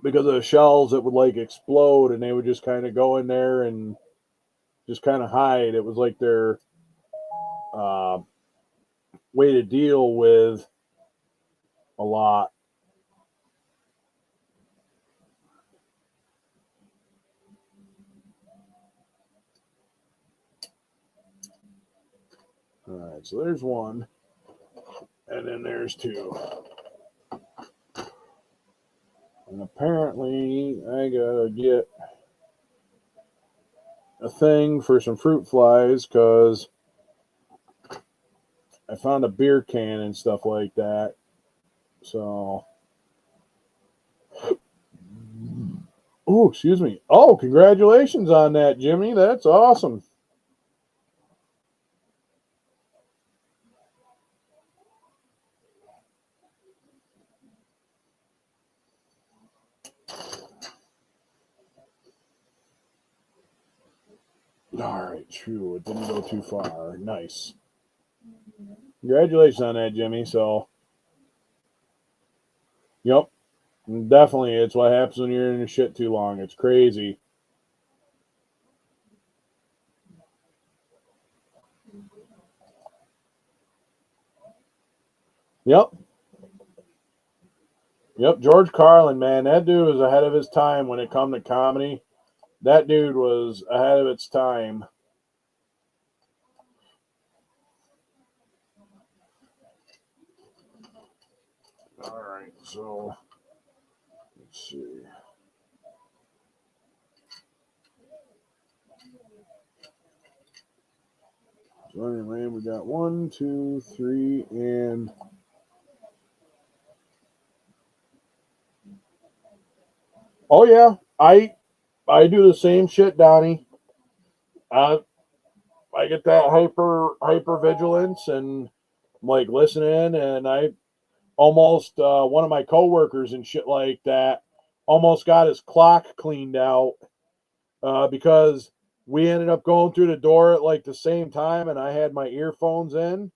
Because of the shells that would like explode and they would just kind of go in there and just kind of hide. It was like their way to deal with a lot. All right, so there's one. And then there's two. And apparently I gotta get a thing for some fruit flies because I found a beer can and stuff like that. So, oh, excuse me. Oh, congratulations on that, Jimmy. That's awesome. All right, true. It didn't go too far. Nice. Congratulations on that, Jimmy. So, yep, definitely. It's what happens when you're in your shit too long. It's crazy. Yep. Yep, George Carlin, man, that dude was ahead of his time when it come to comedy. That dude was ahead of its time. All right, so let's see. So anyway, we got 1, 2, 3, and oh yeah, I do the same shit, Donnie. I get that hyper vigilance and I'm like listening, and I almost one of my coworkers and shit like that almost got his clock cleaned out because we ended up going through the door at like the same time, and I had my earphones in,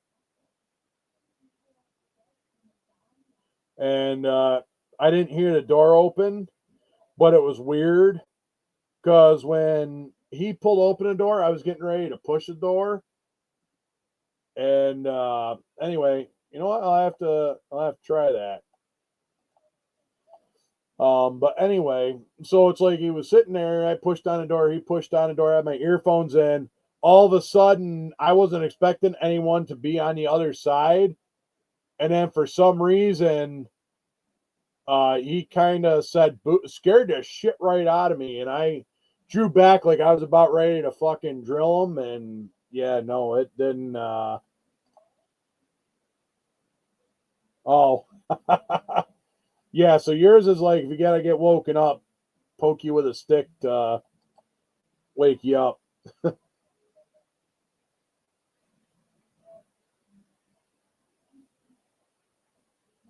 and I didn't hear the door open, but it was weird because when he pulled open the door, I was getting ready to push the door, and anyway, you know what? I'll have to try that. But anyway, so it's like he was sitting there, I pushed on the door, he pushed on the door, I had my earphones in. All of a sudden, I wasn't expecting anyone to be on the other side. And then for some reason, he kind of said, scared the shit right out of me. And I drew back like I was about ready to fucking drill him. And yeah, no, it didn't. Oh, yeah. So yours is like, if you got to get woken up, poke you with a stick to wake you up.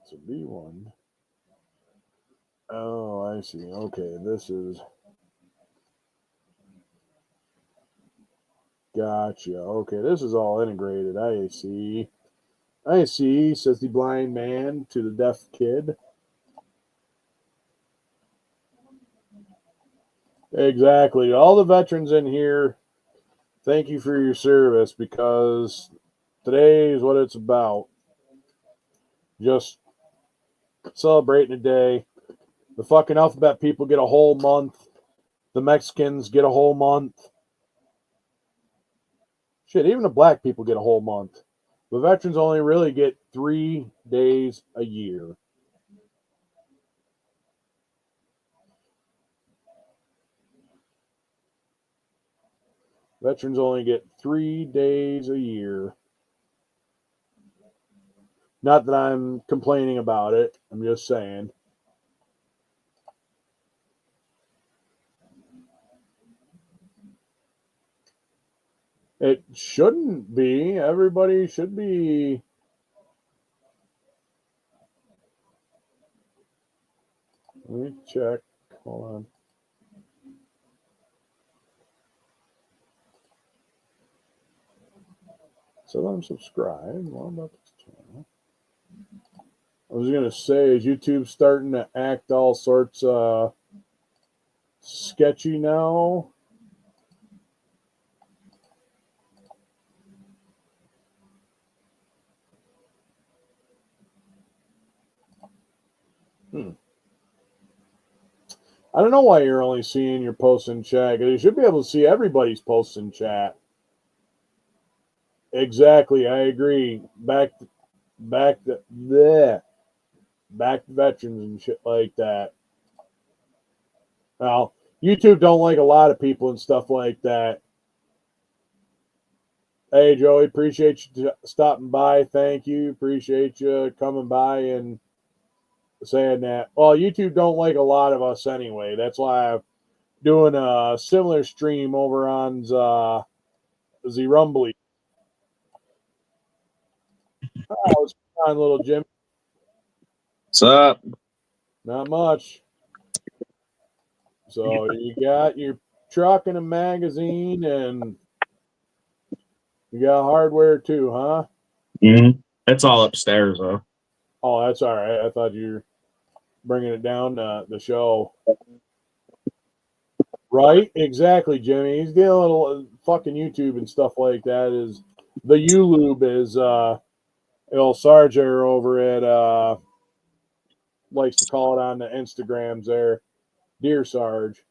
It's a B1. Oh, I see. Okay, this is. Gotcha. Okay, this is all integrated. I see. I see, says the blind man to the deaf kid. Exactly. All the veterans in here, thank you for your service, because today is what it's about. Just celebrating a day. The fucking alphabet people get a whole month. The Mexicans get a whole month. Shit, even the black people get a whole month. The veterans only really get 3 days a year. Veterans only get 3 days a year. Not that I'm complaining about it. I'm just saying. It shouldn't be. Everybody should be. Let me check. Hold on. So I'm subscribed. What about this channel? I was going to say, is YouTube starting to act all sorts sketchy now? I don't know why you're only seeing your posts in chat. You should be able to see everybody's posts in chat. Exactly, I agree. Back to veterans and shit like that. Well, YouTube don't like a lot of people and stuff like that. Hey, Joey, appreciate you stopping by. Thank you. Appreciate you coming by and saying that. Well, YouTube don't like a lot of us anyway. That's why I'm doing a similar stream over on the Rumbly. Oh, what's going on, little Jim? What's up? Not much. So you got your truck and a magazine, and you got hardware too, huh? Mm-hmm. It's all upstairs, though. Oh, that's all right. I thought you were bringing it down the show. Right? Exactly, Jimmy. He's dealing with fucking YouTube and stuff like that. Is the ULube is Sarge'S over at likes to call it on the Instagrams there. Dear Sarge.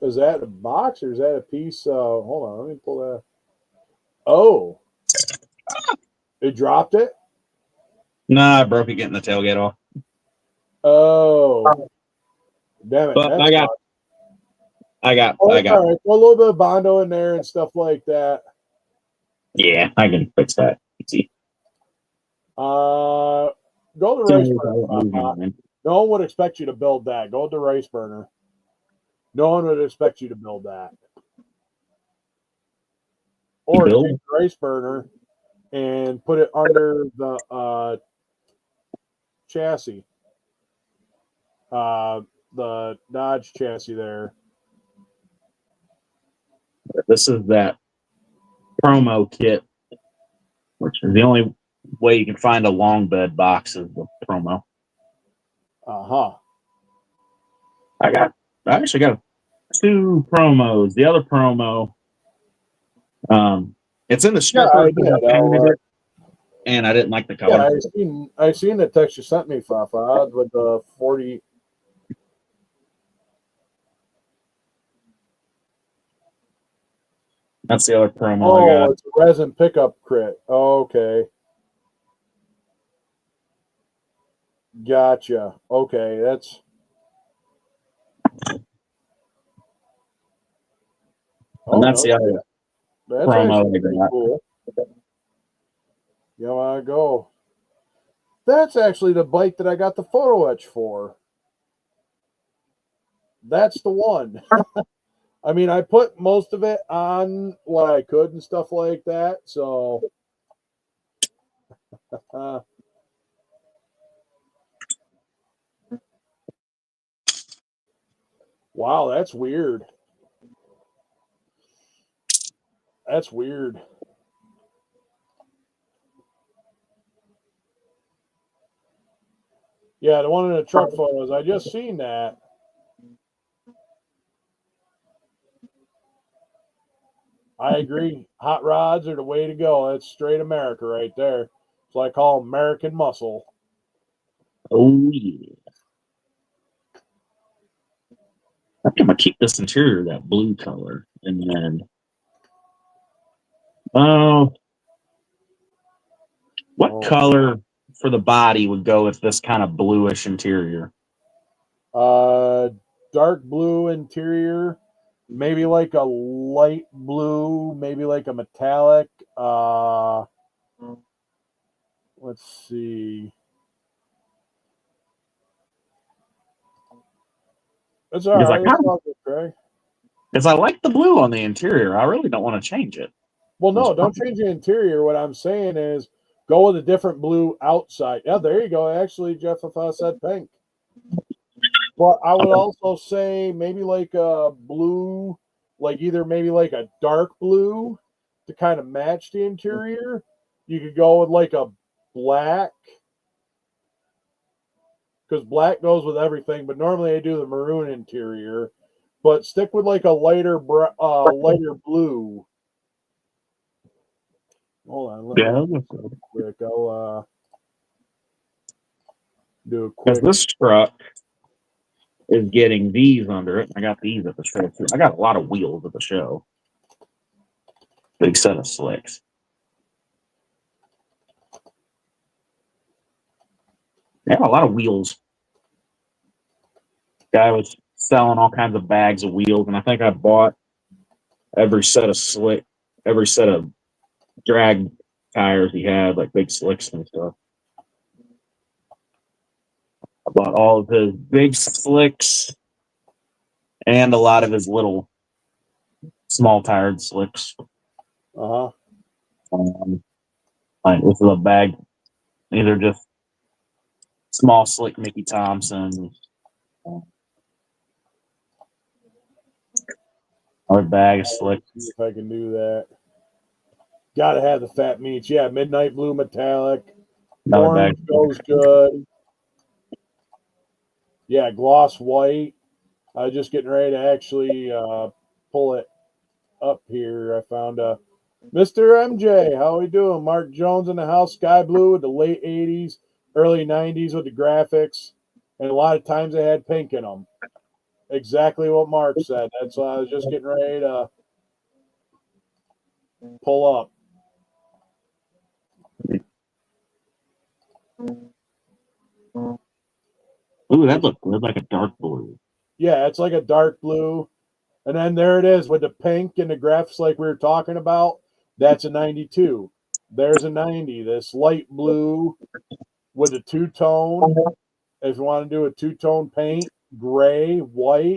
Is that a box or is that a piece? Hold on, let me pull that. Oh. It dropped it? Nah, I broke it getting the tailgate off. Oh. Damn it. But I got. All right. A little bit of Bondo in there and stuff like that. Yeah, I can fix that. Easy. Go to rice burner. No one would expect you to build that. Go to rice burner. No one would expect you to build that. Or take the rice burner and put it under the chassis. The Dodge chassis there. This is that promo kit, which is the only way you can find a long bed box is the promo. I actually got 2 promos. The other promo, it's in the sticker. And I didn't like the color. Yeah, I seen the text you sent me, Fafa, with the 40. That's the other promo I got. It's a resin pickup crit. Okay. Gotcha. Okay, that's. And that's the other promo I got. Cool. You want to go? That's actually the bike that I got the photo etch for. That's the one. I mean, I put most of it on what I could and stuff like that. So, wow, that's weird. That's weird. Yeah, the one in the truck photos. I just seen that. I agree. Hot rods are the way to go. That's straight America right there. It's what I call American muscle. Oh, yeah. I think I'm going to keep this interior that blue color. And then, what color for the body would go with this kind of bluish interior? Dark blue interior. Maybe like a light blue, maybe like a metallic. Let's see. That's all right. Because I like the blue on the interior. I really don't want to change it. Well, no, don't change the interior. What I'm saying is go with a different blue outside. Yeah, there you go. Actually, Jeff, if I said pink. But I would also say maybe like a blue, like either maybe like a dark blue to kind of match the interior. You could go with like a black, because black goes with everything, but normally I do the maroon interior. But stick with like a lighter blue. Hold on. Let me quick. I'll do a quick. Because this truck is getting these under it. I got these at the show too. I got a lot of wheels at the show. Big set of slicks. Yeah, a lot of wheels. Guy was selling all kinds of bags of wheels, and I think I bought every set of drag tires he had, like big slicks and stuff. I bought all of his big slicks and a lot of his little small tired slicks. Like this is a bag. These are just small slick Mickey Thompson. Another bag of slicks. See if I can do that. Gotta have the fat meats. Yeah, midnight blue metallic. Orange goes good. Yeah, gloss white. I was just getting ready to actually pull it up here. I found Mr. MJ. How we doing? Mark Jones in the house. Sky blue with the late 80s, early 90s with the graphics. And a lot of times they had pink in them. Exactly what Mark said. That's why I was just getting ready to pull up. Ooh, that looked good, like a dark blue. Yeah, it's like a dark blue. And then there it is with the pink and the graphics like we were talking about. That's a 92. There's a 90. This light blue with a two-tone. If you want to do a two-tone paint, gray, white.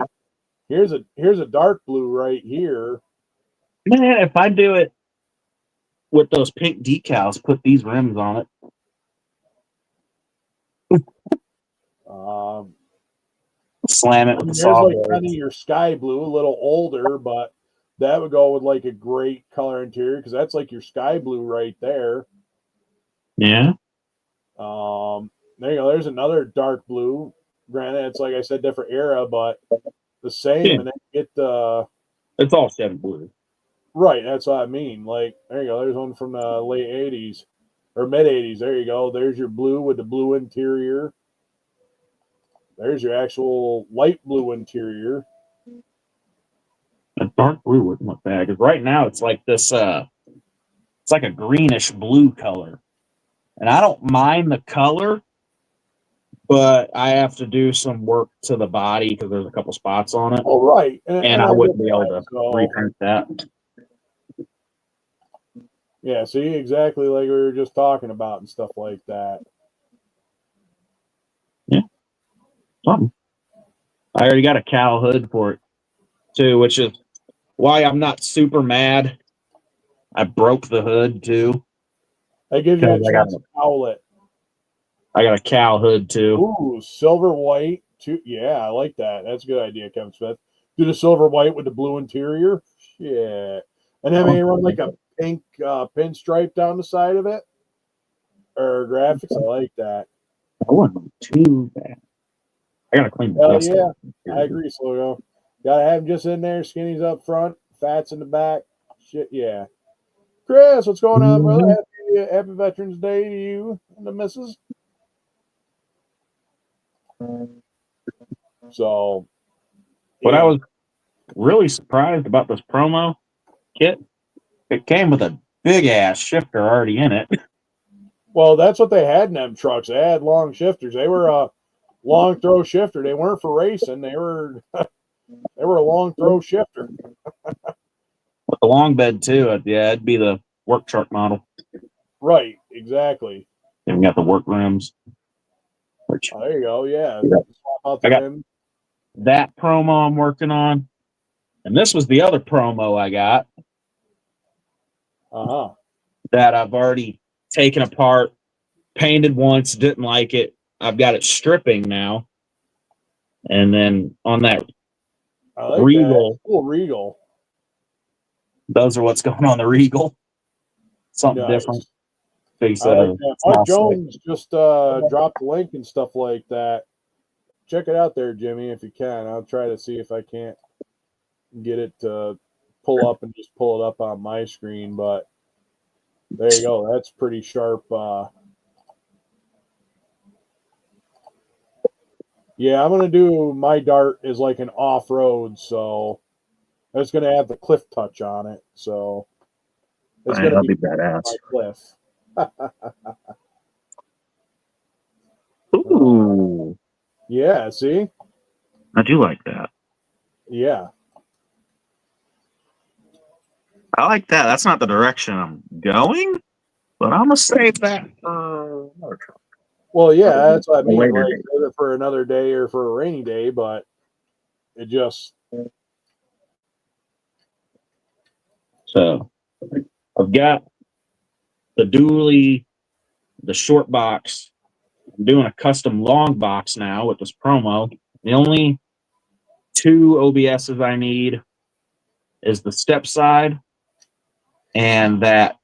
Here's a dark blue right here. Man, if I do it with those pink decals, put these rims on it. Slam it with the saw blades. Kind of your sky blue, a little older, but that would go with like a great color interior because that's like your sky blue right there. Yeah. There you go. There's another dark blue. Granted, it's like I said, different era, but the same. Yeah. And then get the. It's all Chevy blue. Right. That's what I mean. Like, there you go. There's one from the late 80s or mid 80s. There you go. There's your blue with the blue interior. There's your actual light blue interior. A dark blue wouldn't look bad because right now it's like this. It's like a greenish blue color, and I don't mind the color, but I have to do some work to the body because there's a couple spots on it. Oh, right, and I wouldn't be able to reprint that. Yeah, see, exactly like we were just talking about and stuff like that. Yeah. Something. I already got a cowl hood for it too, which is why I'm not super mad. I broke the hood too. I give you a chance to cowl it. I got a cowl hood too. Ooh, silver white. Yeah, I like that. That's a good idea, Kevin Smith. Do the silver white with the blue interior. Yeah. And then maybe run like a pink pinstripe down the side of it. Or graphics. I like that. I wasn't too bad. I gotta clean the dust. Yeah, I agree, Slogo. Gotta have him just in there, skinny's up front, fats in the back. Shit, yeah. Chris, what's going on, brother? Happy Veterans Day to you and the missus. So, what I was really surprised about this promo kit, it came with a big ass shifter already in it. Well, that's what they had in them trucks. They had long shifters. They were long throw shifter. They weren't for racing. They were a long throw shifter. With the long bed too. Yeah, it'd be the work truck model. Right, exactly. And we got the work rims. There you go. Yeah. I got that promo I'm working on. And this was the other promo I got. That I've already taken apart, painted once, didn't like it. I've got it stripping now. And then on that Regal. Cool Regal. Those are what's going on the Regal. Something different. Mark Jones just dropped a link and stuff like that. Check it out there, Jimmy, if you can. I'll try to see if I can't get it to pull up and just pull it up on my screen. But there you go. That's pretty sharp. Yeah, I'm going to do my Dart is like an off-road, so it's going to have the cliff touch on it. So it's going to be badass. My cliff. Ooh. Yeah, see? I do like that. Yeah. I like that. That's not the direction I'm going, but I'm going to save that for another truck. Well, yeah, that's what I mean. Like, either for another day or for a rainy day, but it just. So I've got the dually, the short box. I'm doing a custom long box now with this promo. The only two OBSs I need is the step side and that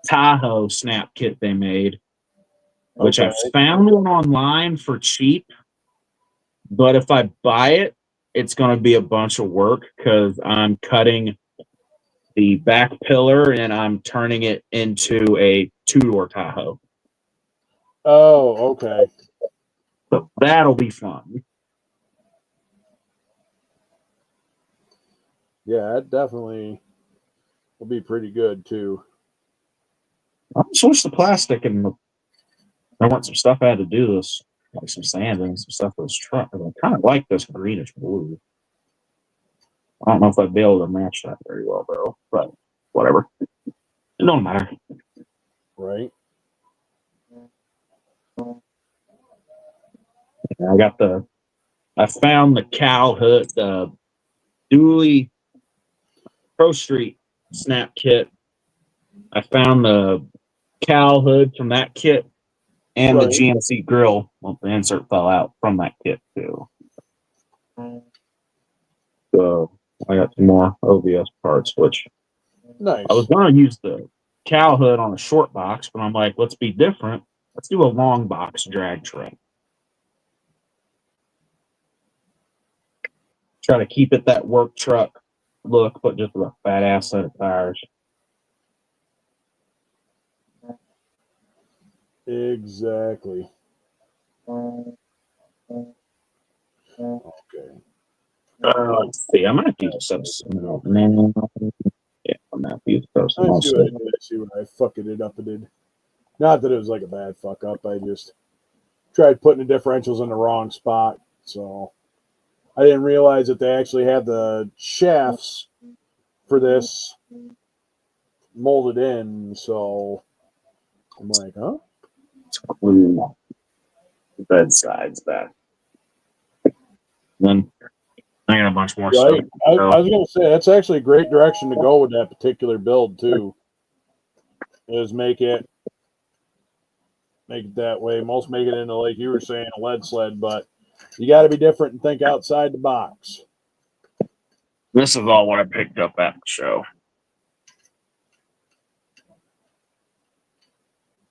Tahoe snap kit they made, which I've found one online for cheap. But if I buy it, it's going to be a bunch of work because I'm cutting the back pillar and I'm turning it into a two-door Tahoe. Oh, okay. So that'll be fun. Yeah, that definitely will be pretty good too. I'll switch the plastic and I want some stuff I had to do this. like some sand and some stuff was truck. I kind of like this greenish blue. I don't know if I'd be able to match that very well though, but whatever. It don't matter. Right. Yeah, I found the cow hood, the Dooley Pro Street snap kit. I found the cow hood from that kit and the GMC grill. Well, the insert fell out from that kit too. So I got some more OVS parts, which nice. I was going to use the cow hood on a short box, but I'm like, let's be different. Let's do a long box drag tray. Try to keep it that work truck look, but just with a fat ass set of tires. Exactly. Okay. Let's see. I might use a substance. Man, yeah, I'm not use a substance. See what I fucking it up and did. Not that it was like a bad fuck up. I just tried putting the differentials in the wrong spot, so I didn't realize that they actually had the shafts for this molded in. So I'm like, huh? Bed sides back. Then I got a bunch more stuff. I was gonna say that's actually a great direction to go with that particular build too. Is make it that way. Most make it into, like you were saying, a lead sled, but you got to be different and think outside the box. This is all what I picked up at the show.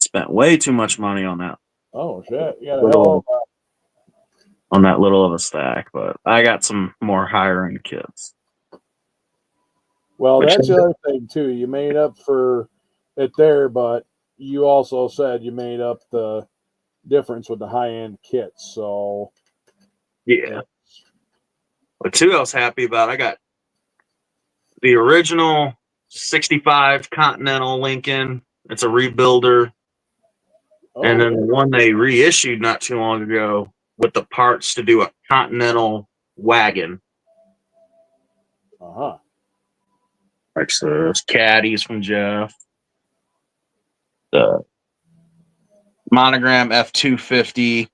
Spent way too much money on that. Oh shit! You got a hell of on that little of a stack, but I got some more higher end kits. Well, that's the other thing too. You made up for it there, but you also said you made up the difference with the high end kits. So yeah. But too, I was happy about. I got the original 65 Continental Lincoln. It's a rebuilder. Oh, and then the one they reissued not too long ago with the parts to do a Continental wagon. Uh-huh. Like those caddies from Jeff. The monogram F250.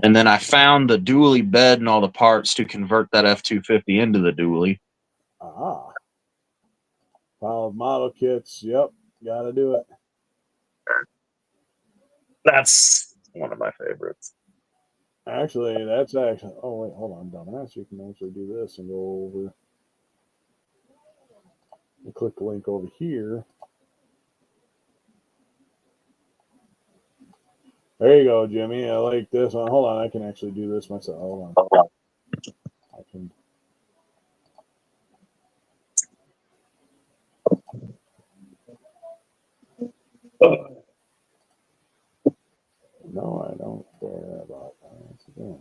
And then I found the dually bed and all the parts to convert that F250 into the dually. Ah. Pile of model kits. Yep. Got to do it. That's one of my favorites. Actually, that's actually. Oh, wait. Hold on, dumbass. You can actually do this and go over. And click the link over here. There you go, Jimmy. I like this one. Hold on. I can actually do this myself. Hold on. I can. No, I don't care about that.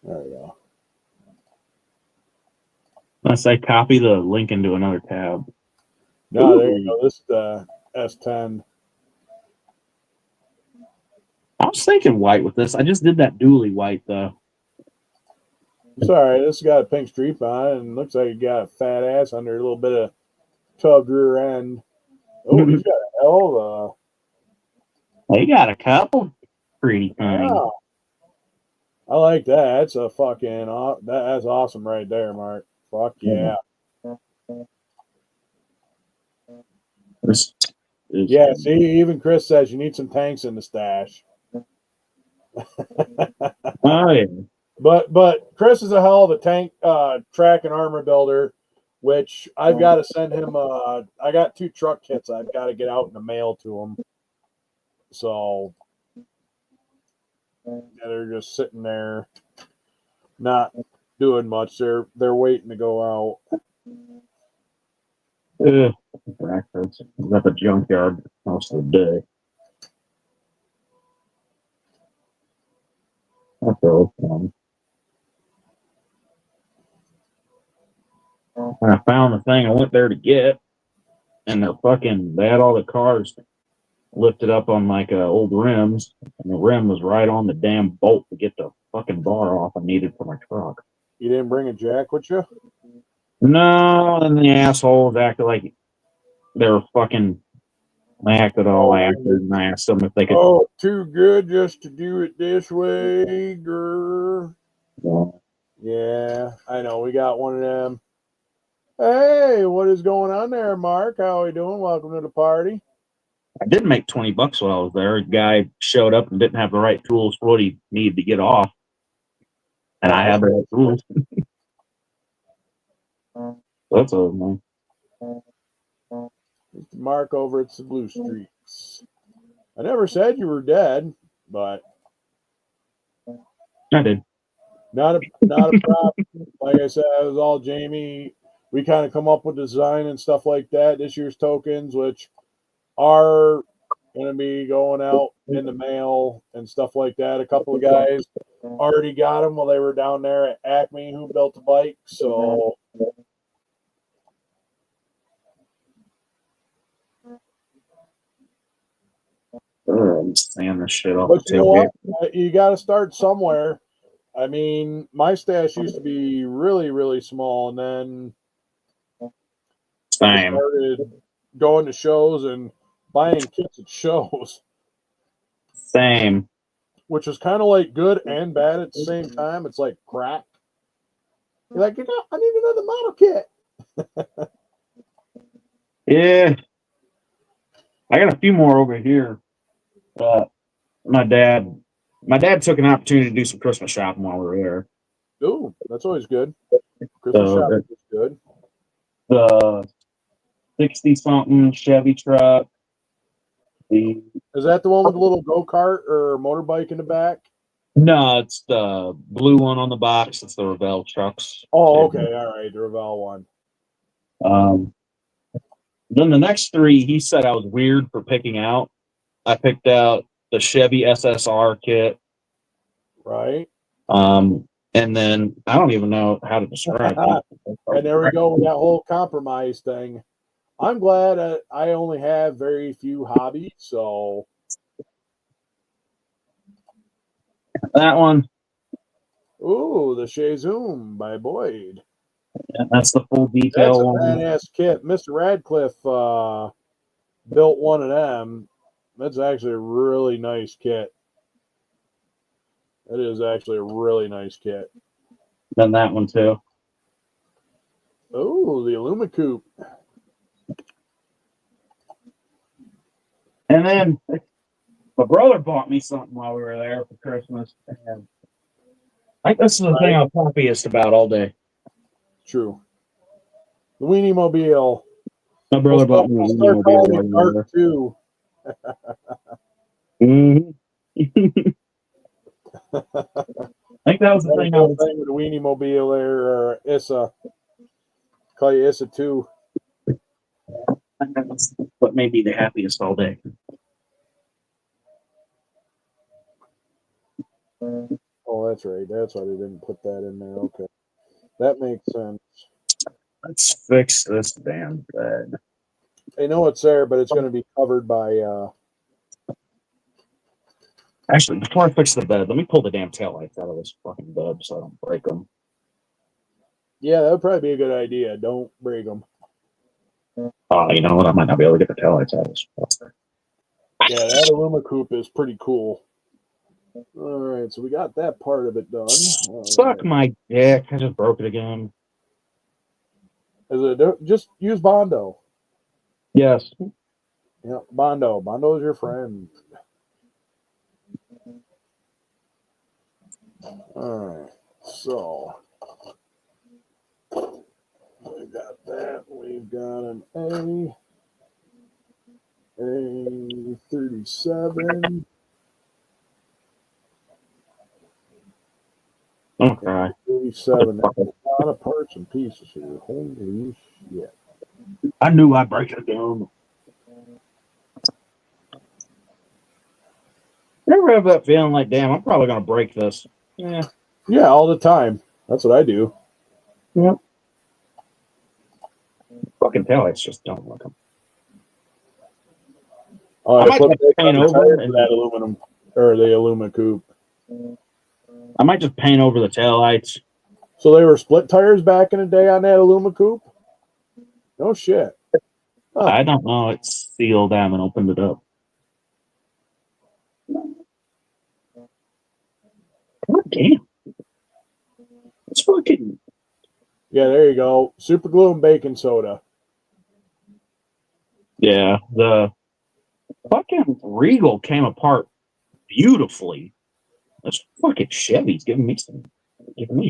There we go. Unless I copy the link into another tab. No, there you go. This is the S10. I was thinking white with this. I just did that dually white though. It's all right. This got a pink streak on it and looks like it got a fat ass under a little bit of tubbed rear end. Oh, he's got a hell of a. He got a couple pretty things. Wow. I like that. That's a fucking that's awesome right there, Mark. Fuck yeah. Yeah, see, even Chris says you need some tanks in the stash. Oh, yeah. But Chris is a hell of a tank track and armor builder, which I've got to send him. I got 2 truck kits I've got to get out in the mail to him. So yeah, they're just sitting there, not doing much. They're waiting to go out. I was at the junkyard most of the day. That's all fun. When I found the thing I went there to get, and they had all the cars lifted up on like old rims, and the rim was right on the damn bolt to get the fucking bar off I needed for my truck. You didn't bring a jack with you? No, and the assholes acted like they were fucking. They acted all acted, and I asked them if they could. Oh, too good just to do it this way, girl. Yeah, I know. We got one of them. Hey, what is going on there, Mark? How are you doing? Welcome to the party. I did make $20 while I was there. A guy showed up and didn't have the right tools for what he needed to get off, and I had the right tools. That's all, man. Mark over at the Blue Streaks. I never said you were dead, but I did. Not a problem. Like I said, it was all Jamie. We kind of come up with design and stuff like that. This year's tokens, which are going to be going out in the mail and stuff like that. A couple of guys already got them while they were down there at Acme who built the bike. So I'm saying this shit off but the you know what? You got to start somewhere. I mean, my stash used to be really, really small, and then I started going to shows and buying kits at shows. Same. Which is kind of like good and bad at the same time. It's like crack. You're like, I need another model kit. Yeah. I got a few more over here. My dad took an opportunity to do some Christmas shopping while we were there. Ooh, that's always good. Christmas shopping is good. The 60-something Chevy truck. Is that the one with the little go-kart or motorbike in the back? No, it's the blue one on the box. It's the Revell trucks. Oh, okay. All right. The Revell one. Then the next three, he said I was weird for picking out. I picked out the Chevy SSR kit. Right. And then I don't even know how to describe it. And there we go with that whole compromise thing. I'm glad I only have very few hobbies, so that one. Ooh, the Shazum by Boyd. Yeah, that's the full detail one. That's a badass kit. Mr. Radcliffe built one of them. That's actually a really nice kit. It is actually a really nice kit. Done that one too. Oh, the Illumicoop. And then my brother bought me something while we were there for Christmas. And I think this is the thing I'm happiest about all day. True. The Weenie Mobile. My brother bought me a Weenie Mobile. Too. I think that was the thing. I was with the Weenie Mobile there, or Issa. Call you Issa too. That's what made me the happiest all day. Oh, that's right. That's why they didn't put that in there. Okay. That makes sense. Let's fix this damn bed. They know it's there, but it's going to be covered by... Actually, before I fix the bed, let me pull the damn taillights out of this fucking bed so I don't break them. Yeah, that would probably be a good idea. Don't break them. Oh, you know what? I might not be able to get the taillights out of this. Yeah, that Illumicoop is pretty cool. All right, so we got that part of it done. Suck my dick. I just broke it again. Is it just use Bondo? Yes. Yeah, Bondo. Bondo is your friend. All right, so we got that. We've got an A37. Okay. 37. That's a lot of parts and pieces here. Holy shit. I knew I'd break it down. You ever have that feeling like, damn, I'm probably going to break this? Yeah. Yeah, all the time. That's what I do. Yep. Fucking taillights just don't look them. Oh, I might just paint over and that aluminum or the aluminum coupe. I might just paint over the taillights. So they were split tires back in the day on that aluminum coupe? No shit. Huh. I don't know. It's sealed. I haven't opened it up. God damn. It's fucking. Yeah, there you go. Super glue and baking soda. Yeah, the fucking Regal came apart beautifully. This fucking Chevy's giving me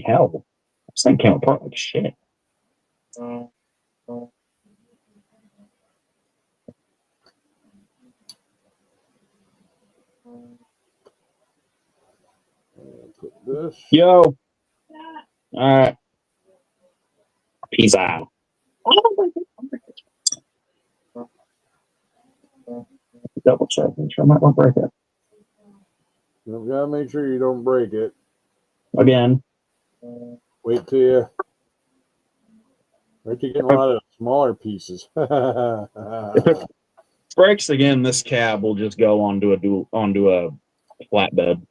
hell. This thing came apart like shit. Put this. Yo. All right. Peace out. Double check. Make sure I might not break it. You gotta make sure you don't break it. Again. Wait till you get a lot of smaller pieces. If it breaks again, this cab will just go onto a flatbed.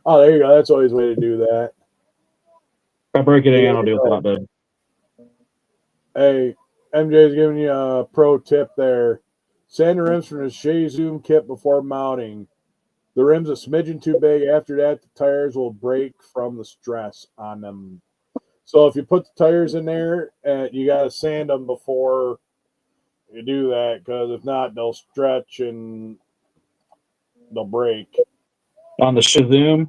Oh, there you go. That's always a way to do that. If I break it again, I'll do a flatbed. Hey, MJ's giving you a pro tip there. Sand the rims from the Shea Zoom kit before mounting. The rim's a smidgen too big. After that, the tires will break from the stress on them. So if you put the tires in there, you got to sand them before you do that, because if not, they'll stretch and they'll break. On the Shazoom?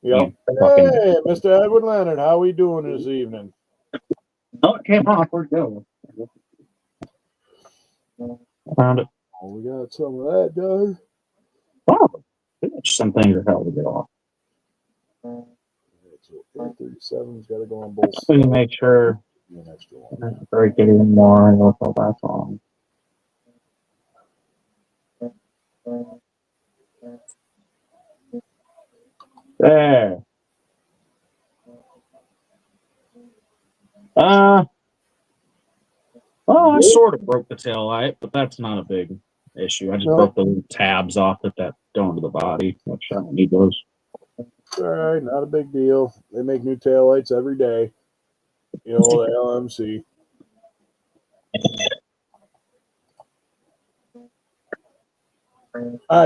Yep. Hey, Mr. Edward Leonard, how we doing this evening? Oh, it came off. Where'd it go? Found it. Oh, we got some of that done. Oh, some things are hell to get off. 37's got to go on both sides. Let me make sure. Break it even more. I know if that's wrong. There. Well, I sort of broke the tail light, but that's not a big issue. I just broke the little tabs off that go into the body, which I don't need those. All right, not a big deal. They make new taillights every day. You know, the LMC.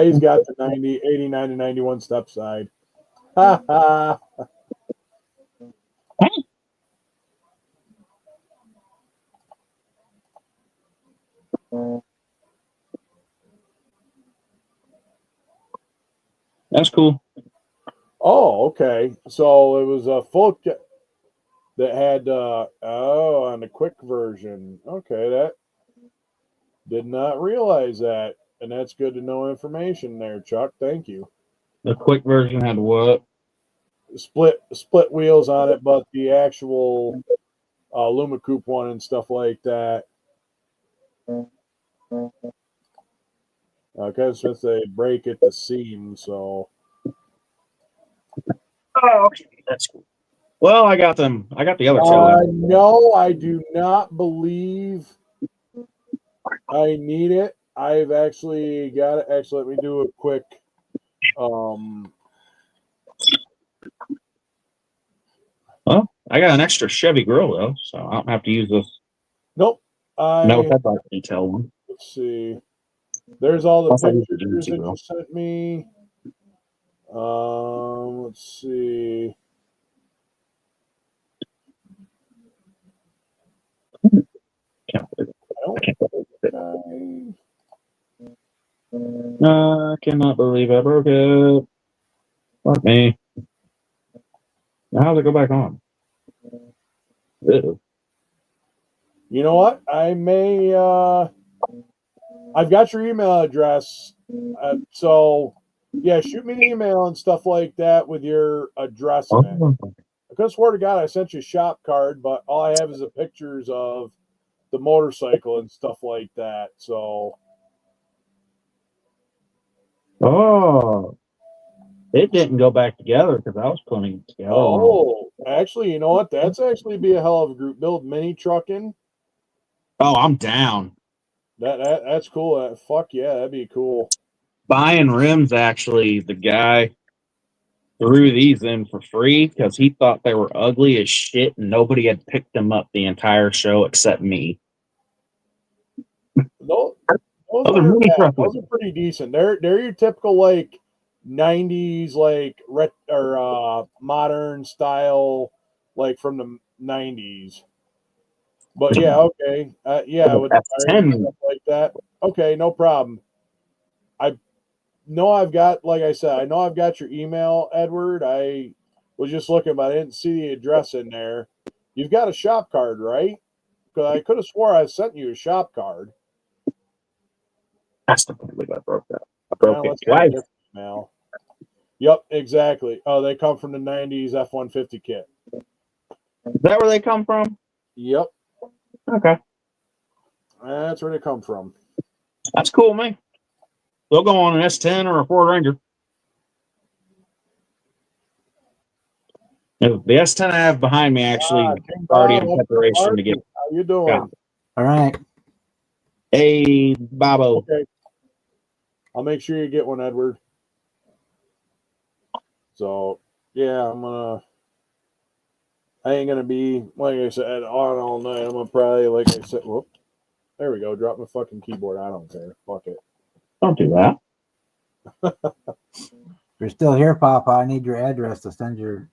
He's got the 89 to 91 step side. Ha ha. That's cool. Oh, okay. So it was a full kit that had on the quick version. Okay, that did not realize that, and that's good to know information there, Chuck. Thank you. The quick version had what? Split wheels on it, but the actual Luma Coupe one and stuff like that. Because since they break at the seam, so. Oh, okay, that's cool. Well, I got them. I got the other two. No, I do not believe I need it. I've actually got it. Actually, let me do a quick. Well, I got an extra Chevy grill though, so I don't have to use this. Nope. No headlight detail one. Let's see. There's all the pictures that you sent me. Let's see. I cannot believe I broke it. Fuck me. Now how's it go back on? Ew. You know what? I may. I've got your email address. So, yeah, shoot me an email and stuff like that with your address in it. I could swear to God I sent you a shop card, but all I have is the pictures of the motorcycle and stuff like that. So. Oh. It didn't go back together because I was putting it together. Oh, actually, you know what? That's actually be a hell of a group build. Mini trucking. Oh, I'm down. That's cool. Fuck yeah, that'd be cool. Buying rims, actually, the guy threw these in for free because he thought they were ugly as shit and nobody had picked them up the entire show except me. Those are pretty decent. They're your typical like 90s like modern style like from the 90s. But yeah, okay. Yeah, with the tires and stuff like that. Okay, no problem. I know I've got, like I said, I know I've got your email, Edward. I was just looking, but I didn't see the address in there. You've got a shop card, right? Because I could have swore I sent you a shop card. That's the believe I broke that. I broke it twice. Now. Yep, exactly. Oh, they come from the 90s F-150 kit. Is that where they come from? Yep. Okay. That's where they come from. That's cool, man. They'll go on an S10 or a Ford Ranger. The S10 I have behind me actually already in preparation to get. How you doing? Got. All right. Hey, Bobo. Okay. I'll make sure you get one, Edward. So, yeah, I ain't going to be, like I said, on all night. I'm going to probably, like I said, whoop. There we go. Drop my fucking keyboard. I don't care. Fuck it. Don't do that. If you're still here, Papa, I need your address to send your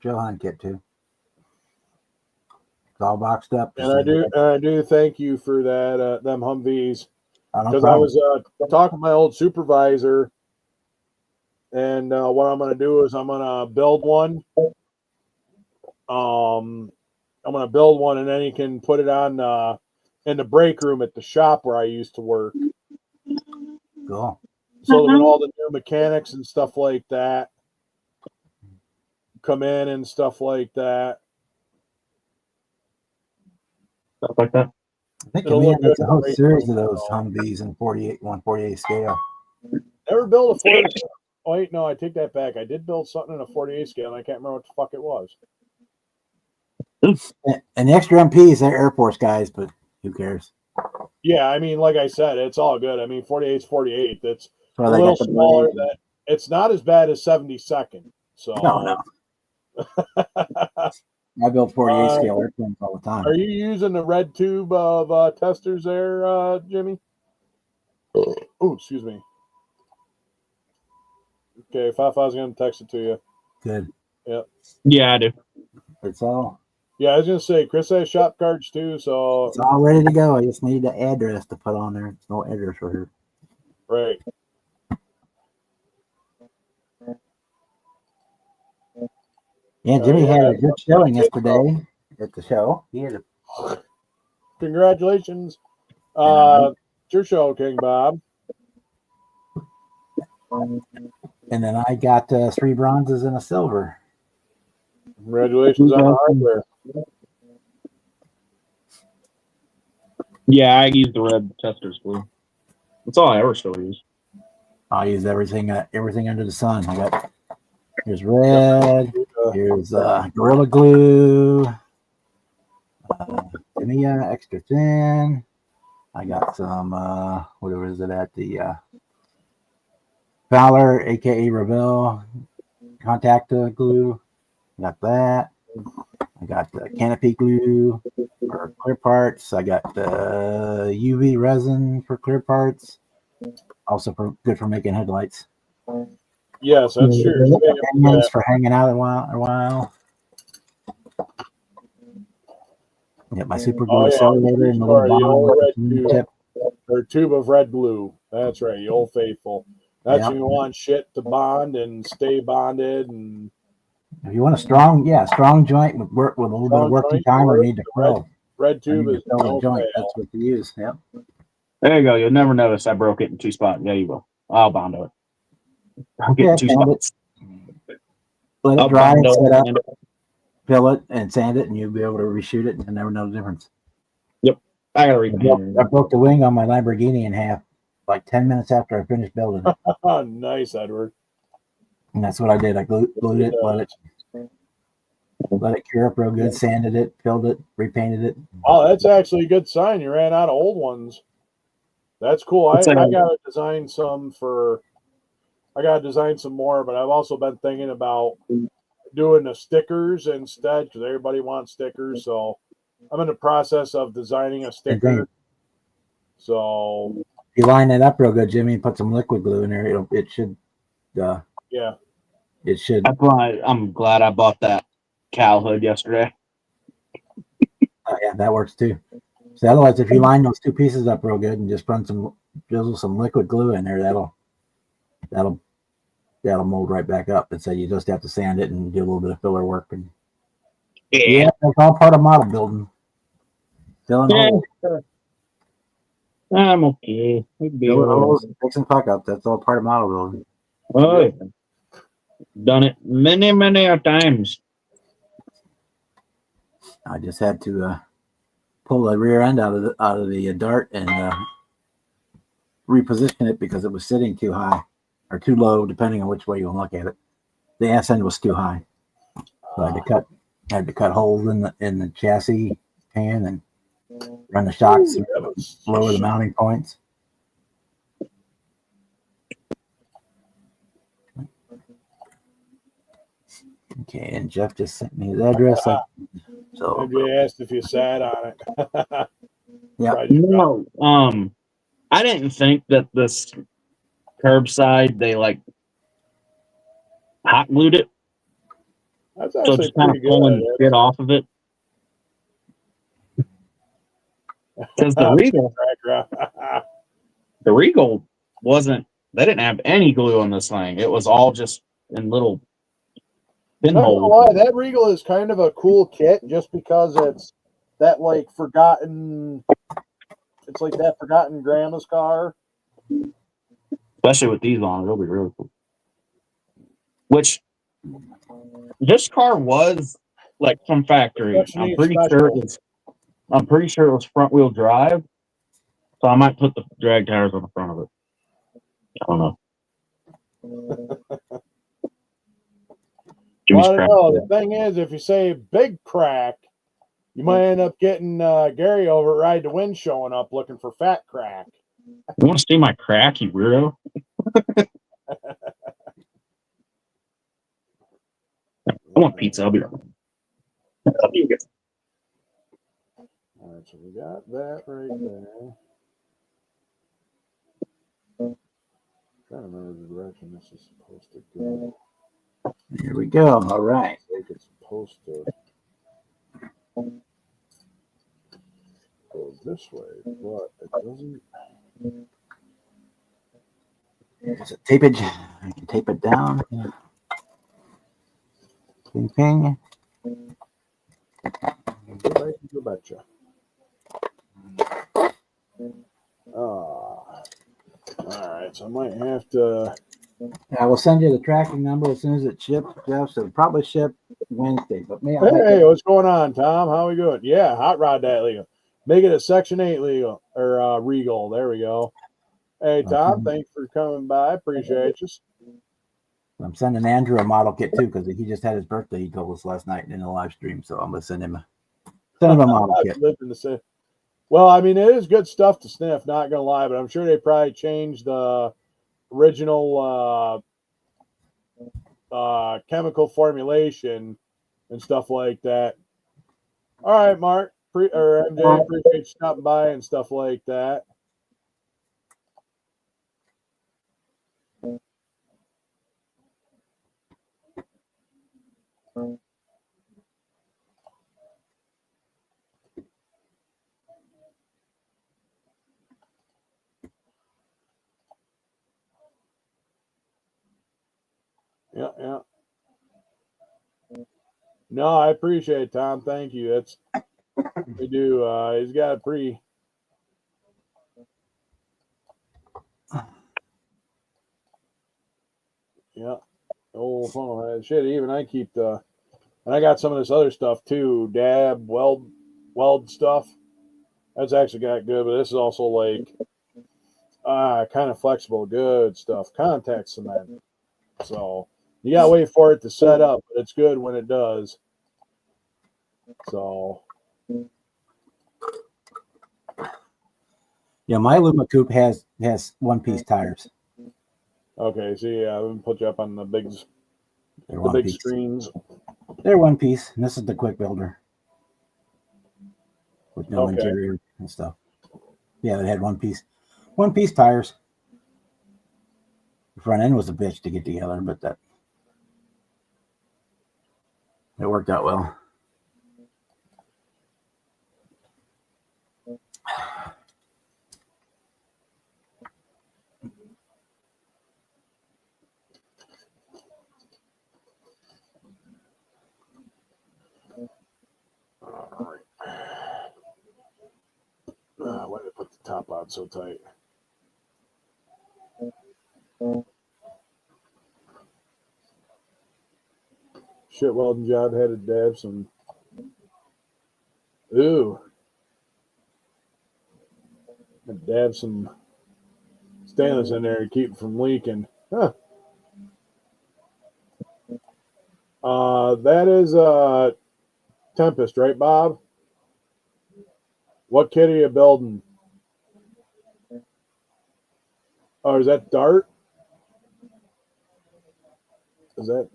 trail hunt kit to. It's all boxed up. And I do thank you for that, them Humvees. Because I was talking to my old supervisor, and what I'm going to do is I'm going to build one. I'm going to build one, and then he can put it on in the break room at the shop where I used to work. Cool. So that when all the new mechanics and stuff like that come in and stuff like that. Stuff like that. I think Command has a whole series of those Humvees in 148 scale. Never built a 48. Oh, wait, no, I take that back. I did build something in a 48 scale, and I can't remember what the fuck it was. And the extra MPs, they're Air Force guys, but who cares? Yeah, I mean, like I said, it's all good. I mean, 48's 48. That's a little smaller. That it's not as bad as 72nd. So no. I build 48 scale airplanes all the time. Are you using the red tube of testers there, Jimmy? Oh, excuse me. Okay, Fafa's going to text it to you. Good. Yep. Yeah, I do. It's all. Yeah, I was going to say, Chris has shop cards too, so. It's all ready to go. I just need the address to put on there. There's no address for her. Right. Yeah, Jimmy had a good showing yesterday at the show. He had a. Congratulations. It's your show, King Bob. And then I got 3 bronzes and a silver. Congratulations on the hardware. Yeah, I use the red testers glue. That's all I ever still use. I use everything under the sun. I got here's red, here's Gorilla Glue, Tamiya extra thin. I got some whatever is it at the Fowler, aka Revell contact glue. Got that. I got the canopy glue for clear parts. I got the UV resin for clear parts. Also good for making headlights. Yes, that's true. Onions for hanging out a while. Got my super glue accelerator and the little red tip. Or tube of red glue. That's right, the Old Faithful. That's when you want shit to bond and stay bonded. And if you want a strong joint with a little bit of working time, or need to fill. Red tube is no joint. That's what you use. Yep. There you go. You'll never notice I broke it in 2 spots. Yeah, you will. I'll bond it. I'll get 2 spots. Let it dry and set up. Fill it and sand it, and you'll be able to reshoot it and never know the difference. Yep. I gotta read. I broke the wing on my Lamborghini in half like 10 minutes after I finished building it. Nice, Edward. And that's what I did. I glued it, let it cure up real good, sanded it, filled it, repainted it. Oh, that's actually a good sign. You ran out of old ones. That's cool. I gotta design some for. I gotta design some more, but I've also been thinking about doing the stickers instead because everybody wants stickers. So I'm in the process of designing a sticker. So if you line it up real good, Jimmy, and put some liquid glue in there, it should. Yeah. It should. That's why I'm glad I bought that cow hood yesterday. Yeah, that works too. So otherwise, if you line those two pieces up real good and just run drizzle some liquid glue in there, that'll mold right back up. And so you just have to sand it and do a little bit of filler work. And yeah, that's all part of model building. Filling holes. I'm okay. Fixing fuck up. That's all part of model building. Oh, yeah. Done it many, many times. I just had to pull the rear end out of the dart and reposition it because it was sitting too high or too low, depending on which way you look at it. The ass end was too high, so I had to cut holes in the chassis pan and run the shocks and lower the mounting points. Okay, and Jeff just sent me his address. So you asked if you sat on it. Yeah. No, I didn't think that this curbside they like hot glued it. That's so actually just kind of pulling shit off of it. Because the Regal wasn't. They didn't have any glue on this thing. It was all just in little pinholes. That Regal is kind of a cool kit, just because it's that like forgotten. It's like that forgotten grandma's car. Especially with these on, it'll be really cool. Which this car was like from factory. I'm pretty sure it was front wheel drive. So I might put the drag tires on the front of it. I don't know. Well, I don't know. The thing is, if you say big crack, you might end up getting Gary over at Ride to Win showing up looking for fat crack. You want to see my crack, you weirdo? I want pizza. I'll be right back. All right, so we got that right there. I'm trying to remember the direction this is supposed to go. Here we go. All right. I think it's supposed to go this way, but it doesn't. There's a tapage. I can tape it down. Ping, ping. You betcha. All right, so I might have to. I will send you the tracking number as soon as it ships, Jeff. So it'll probably ship Wednesday. But Hey, what's going on, Tom? How we doing? Yeah, hot rod that legal. Make it a Section 8 legal or Regal. There we go. Hey, Tom, thanks for coming by. Appreciate you. I'm sending Andrew a model kit too because he just had his birthday. He told us last night in the live stream, so I'm gonna send him a model kit. Well, I mean, it is good stuff to sniff. Not gonna lie, but I'm sure they probably changed the original chemical formulation and stuff like that. All right, Mark or MJ, appreciate you stopping by and stuff like that. Yeah. No, I appreciate it, Tom. Thank you. That's we do. He's got a pretty. Yeah. Oh, funnel head. Shit, even I keep the. And I got some of this other stuff too. Dab, weld stuff. That's actually got good, but this is also like kind of flexible, good stuff. Contact cement. So you gotta wait for it to set up, but it's good when it does. So Yeah, my Luma Coupe has one-piece tires. Okay, so yeah, I'm gonna put you up on the big screens. They're one piece, and this is the quick builder with no interior and stuff. Yeah, it had one piece tires. The front end was a bitch to get together, but it worked out well. All right. Why did I put the top on so tight? Shit welding job had to dab some. Ooh. Dab some stainless in there to keep it from leaking. Huh. That is Tempest, right, Bob? What kit are you building? Oh, is that Dart? Is that?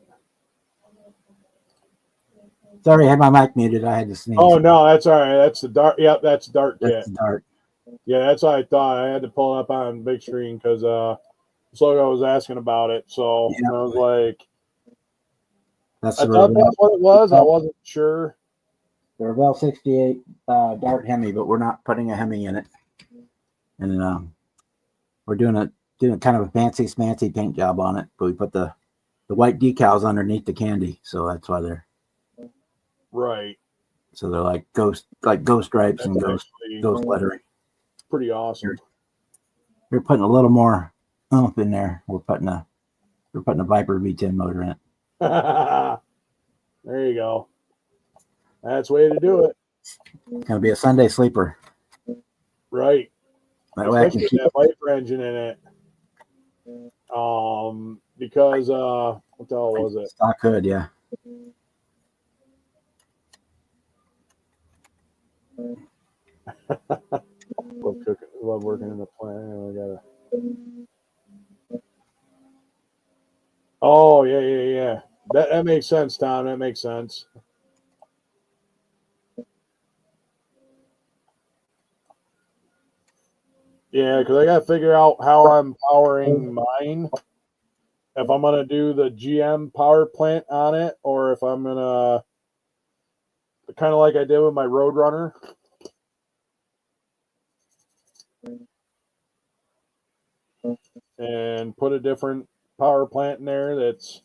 Sorry, I had my mic muted. I had to sneeze. Oh no, that's all right. That's the Dart. Yep, that's Dart kit. That's the Dart. Yeah, that's what I thought. I had to pull it up on big screen because Slogo was asking about it. So I was like, I thought that's what it was. I wasn't sure. The Revell 68 Dart Hemi, but we're not putting a Hemi in it. And we're doing kind of a fancy smancy paint job on it, but we put the white decals underneath the candy, so that's why they're right. So they're like ghost stripes and ghost lettering. Pretty awesome. We're putting a little more oomph in there. We're putting a Viper V10 motor in it. There you go. That's the way to do it. It's gonna be a Sunday sleeper. Right. That way I can keep that Viper engine in it. Because what the hell was it? Stock hood, yeah. Love cooking. Love working in the plant. Oh yeah. That makes sense, Tom. That makes sense. Yeah, because I got to figure out how I'm powering mine. If I'm going to do the GM power plant on it, or if I'm going to, kind of like I did with my Roadrunner. And put a different power plant in there that's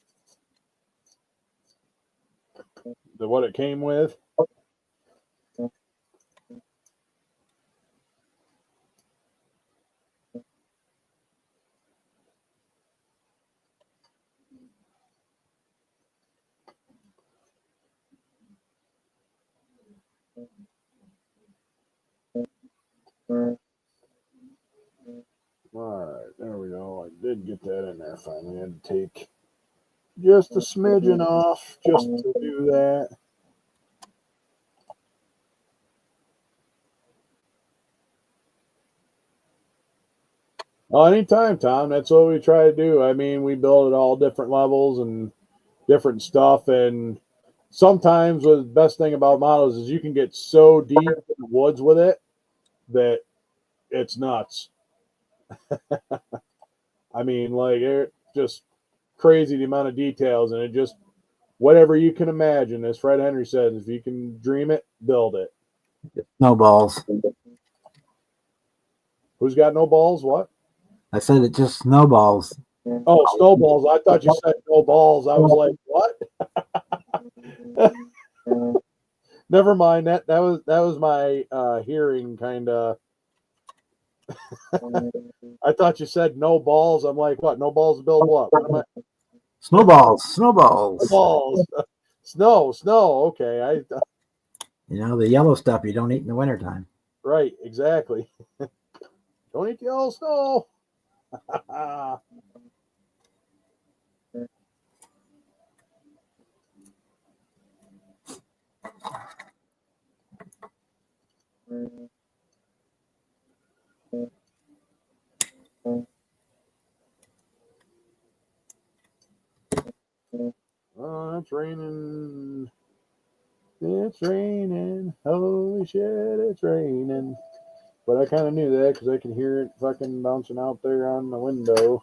what it came with. All right, there we go. I did get that in there finally. I had to take just a smidgen off just to do that. Oh, anytime, Tom. That's what we try to do. I mean, we build at all different levels and different stuff. And sometimes the best thing about models is you can get so deep in the woods with it that it's nuts. I mean, like, it's just crazy the amount of details, and it just whatever you can imagine. As Fred Henry says, if you can dream it, build it. No balls. Who's got no balls? What? I said it just snowballs. Oh, snowballs. I thought you said no balls. I was like, what? Never mind. That was my hearing kind of. I thought you said no balls. I'm like, what? No balls to build what? What am I? Snowballs. Balls. Snow. Okay. The yellow stuff you don't eat in the wintertime. Right. Exactly. Don't eat the yellow snow. Oh, it's raining. It's raining. Holy shit, it's raining. But I kind of knew that because I could hear it fucking bouncing out there on the window.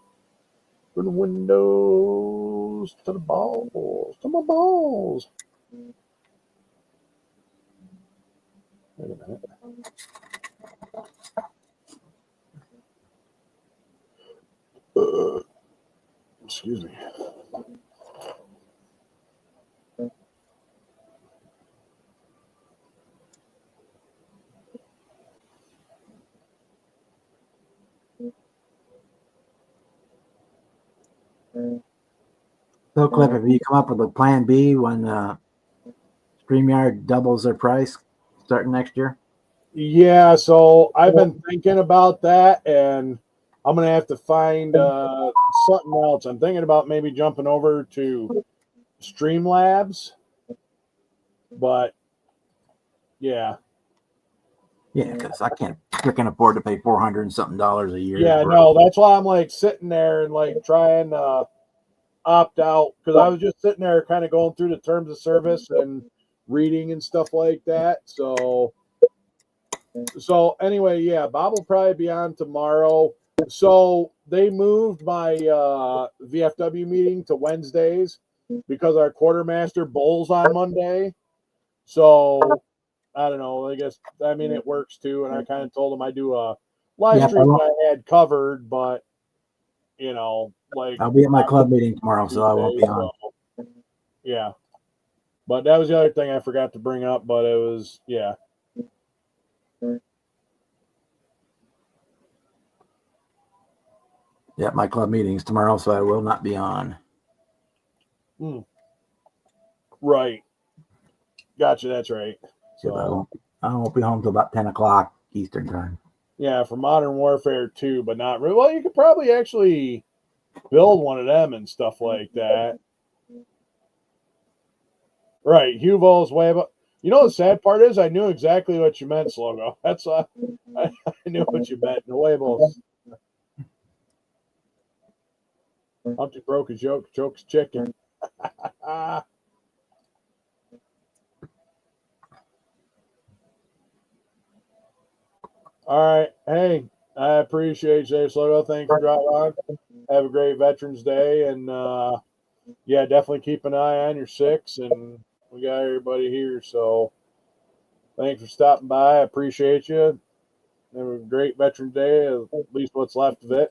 From the windows to the balls. To my balls. Wait a minute. Excuse me. So, Cliff, have you come up with a plan B when StreamYard doubles their price starting next year? Yeah, so I've been thinking about that, and I'm going to have to find something else. I'm thinking about maybe jumping over to Streamlabs, but yeah. Yeah, because I can't freaking afford to pay $400 and something a year. Yeah, no, that's why I'm like sitting there and like trying to opt out, because I was just sitting there kind of going through the terms of service and reading and stuff like that. So anyway, yeah, Bob will probably be on tomorrow. So they moved my VFW meeting to Wednesdays because our quartermaster bowls on Monday. So I don't know. I mean it works too. And I kind of told him I do a live stream that I had covered, but you know, like I'll be at my club meeting tomorrow, so I won't be on. So, yeah. But that was the other thing I forgot to bring up, but it was Yeah, my club meeting's tomorrow, so I will not be on. Right. Gotcha, that's right. So I won't be home till about 10 o'clock Eastern time. Yeah, for Modern Warfare 2, but not really. Well, you could probably actually build one of them and stuff like that. Right, Huvol's way above. You know, the sad part is I knew exactly what you meant, Slogo. That's I knew what you meant. The labels. Humpty broke his yoke, chokes chicken. All right. Hey, I appreciate you, Slogo. Thanks for dropping on. Have a great Veterans Day. And yeah, definitely keep an eye on your six. And we got everybody here. So thanks for stopping by. I appreciate you. Have a great Veterans Day, at least what's left of it.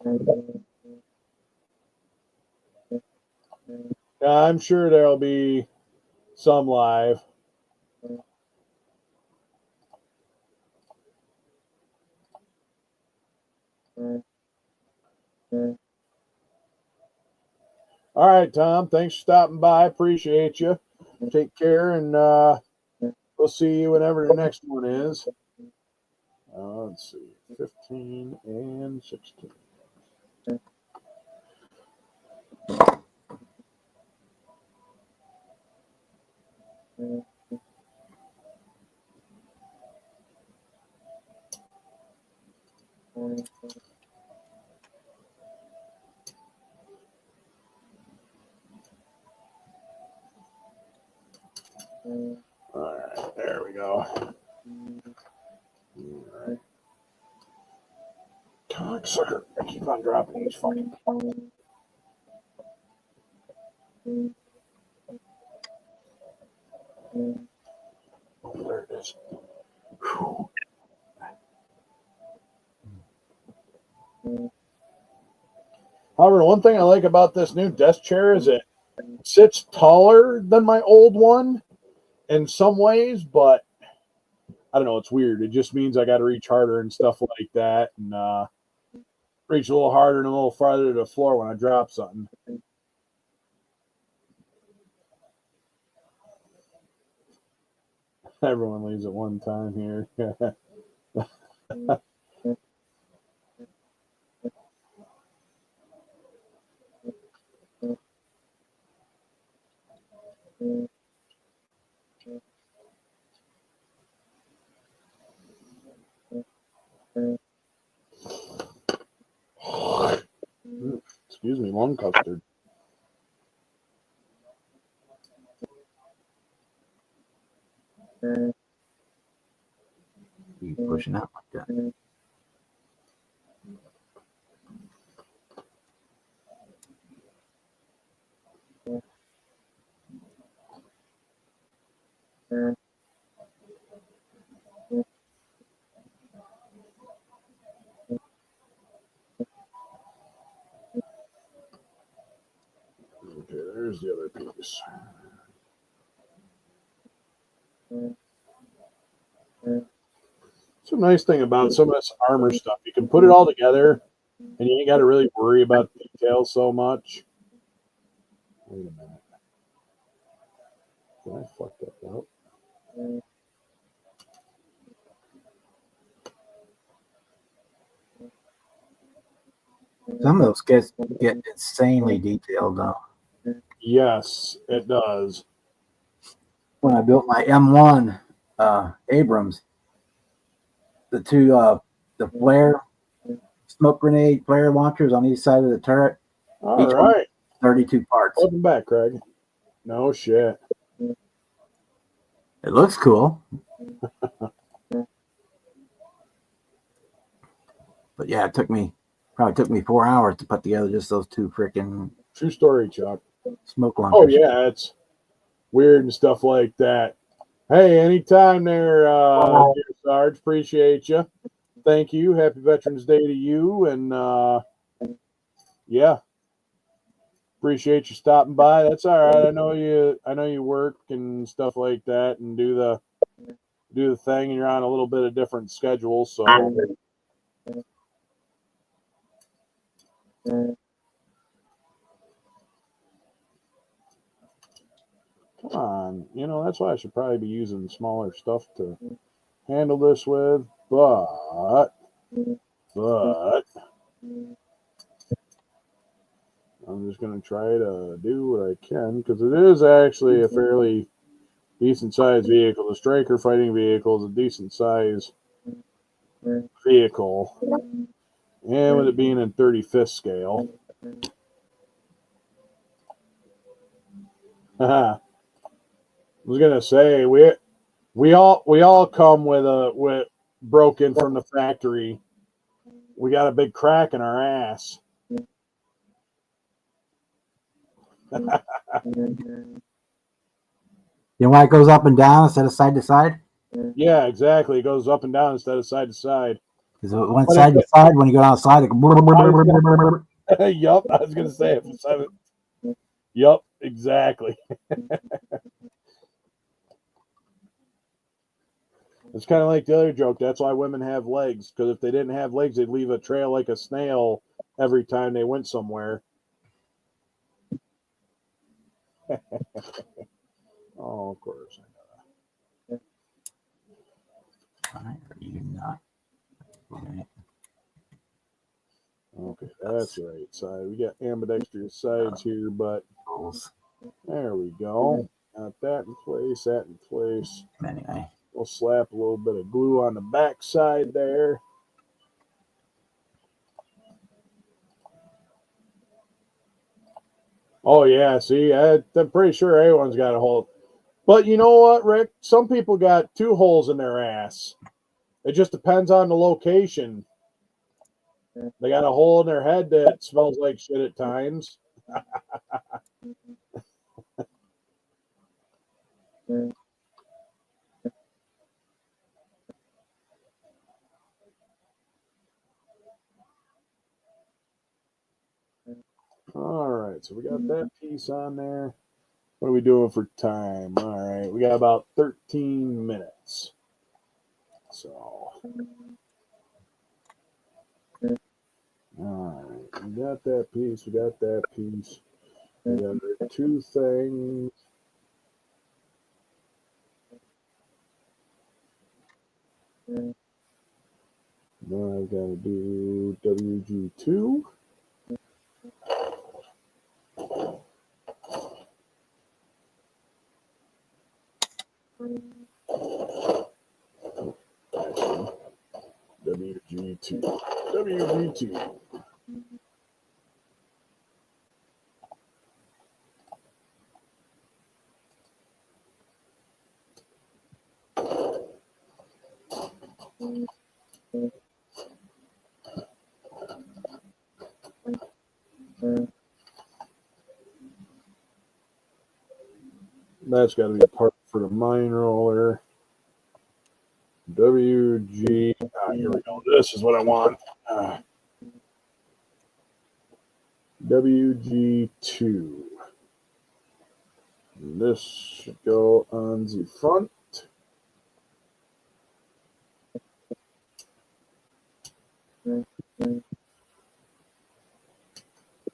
I'm sure there'll be some live. All right, Tom. Thanks for stopping by. Appreciate you. Take care, and we'll see you whenever the next one is. Let's see, 15 and 16. All right, there we go. All right. Cocksucker. I keep on dropping these fucking. Oh, there it is. Whew. However, one thing I like about this new desk chair is it sits taller than my old one in some ways, but I don't know. It's weird. It just means I got to reach harder and stuff like that, and reach a little harder and a little farther to the floor when I drop something. Everyone leaves at one time here. excuse me, lung custard. Keep pushing out like that. Okay, there's the other piece. It's a nice thing about some of this armor stuff. You can put it all together, and you ain't got to really worry about details so much. Wait a minute. Did I fuck that up? Some of those kits get insanely detailed, though. Yes, it does. When I built my M1 Abrams, the two the flare smoke grenade flare launchers on each side of the turret. All right. 32 parts. Welcome back, Craig. No shit. It looks cool. But yeah, it probably took me 4 hours to put together just those two freaking true story, Chuck. Smoke launchers. Oh yeah, it's weird and stuff like that. Hey, anytime there, dear Sarge, appreciate you. Thank you. Happy Veterans Day to you, and yeah, appreciate you stopping by. That's all right. I know you work and stuff like that, and do the thing, and you're on a little bit of different schedule, so. Come on, that's why I should probably be using smaller stuff to handle this with, but I'm just going to try to do what I can, because it is actually a fairly decent sized vehicle. The Striker fighting vehicle is a decent sized vehicle, and with it being in 35th scale. I was gonna say we all come with broken from the factory. We got a big crack in our ass. You know why it goes up and down instead of side to side? Yeah, exactly. It goes up and down instead of side to side. Because it went side to side, when you go outside, it goes. Yup, I was gonna say it. Yup, exactly. It's kind of like the other joke. That's why women have legs, because if they didn't have legs, they'd leave a trail like a snail every time they went somewhere. Oh, of course. Are you not? Okay, that's right. So we got ambidextrous sides here, but there we go. Got that in place, that in place. Anyway. We'll slap a little bit of glue on the back side there. Oh, yeah. See, I'm pretty sure everyone's got a hole. But you know what, Rick? Some people got 2 holes in their ass. It just depends on the location. They got a hole in their head that smells like shit at times. All right, so we got that piece on there. What are we doing for time? All right, we got about 13 minutes. So, all right, we got that piece. We got that piece. We got the 2 things. Now I've got to do WG2. WG2. WG2. That's got to be a part for the mine roller. WG. Here we go. This is what I want. WG2. And this should go on the front.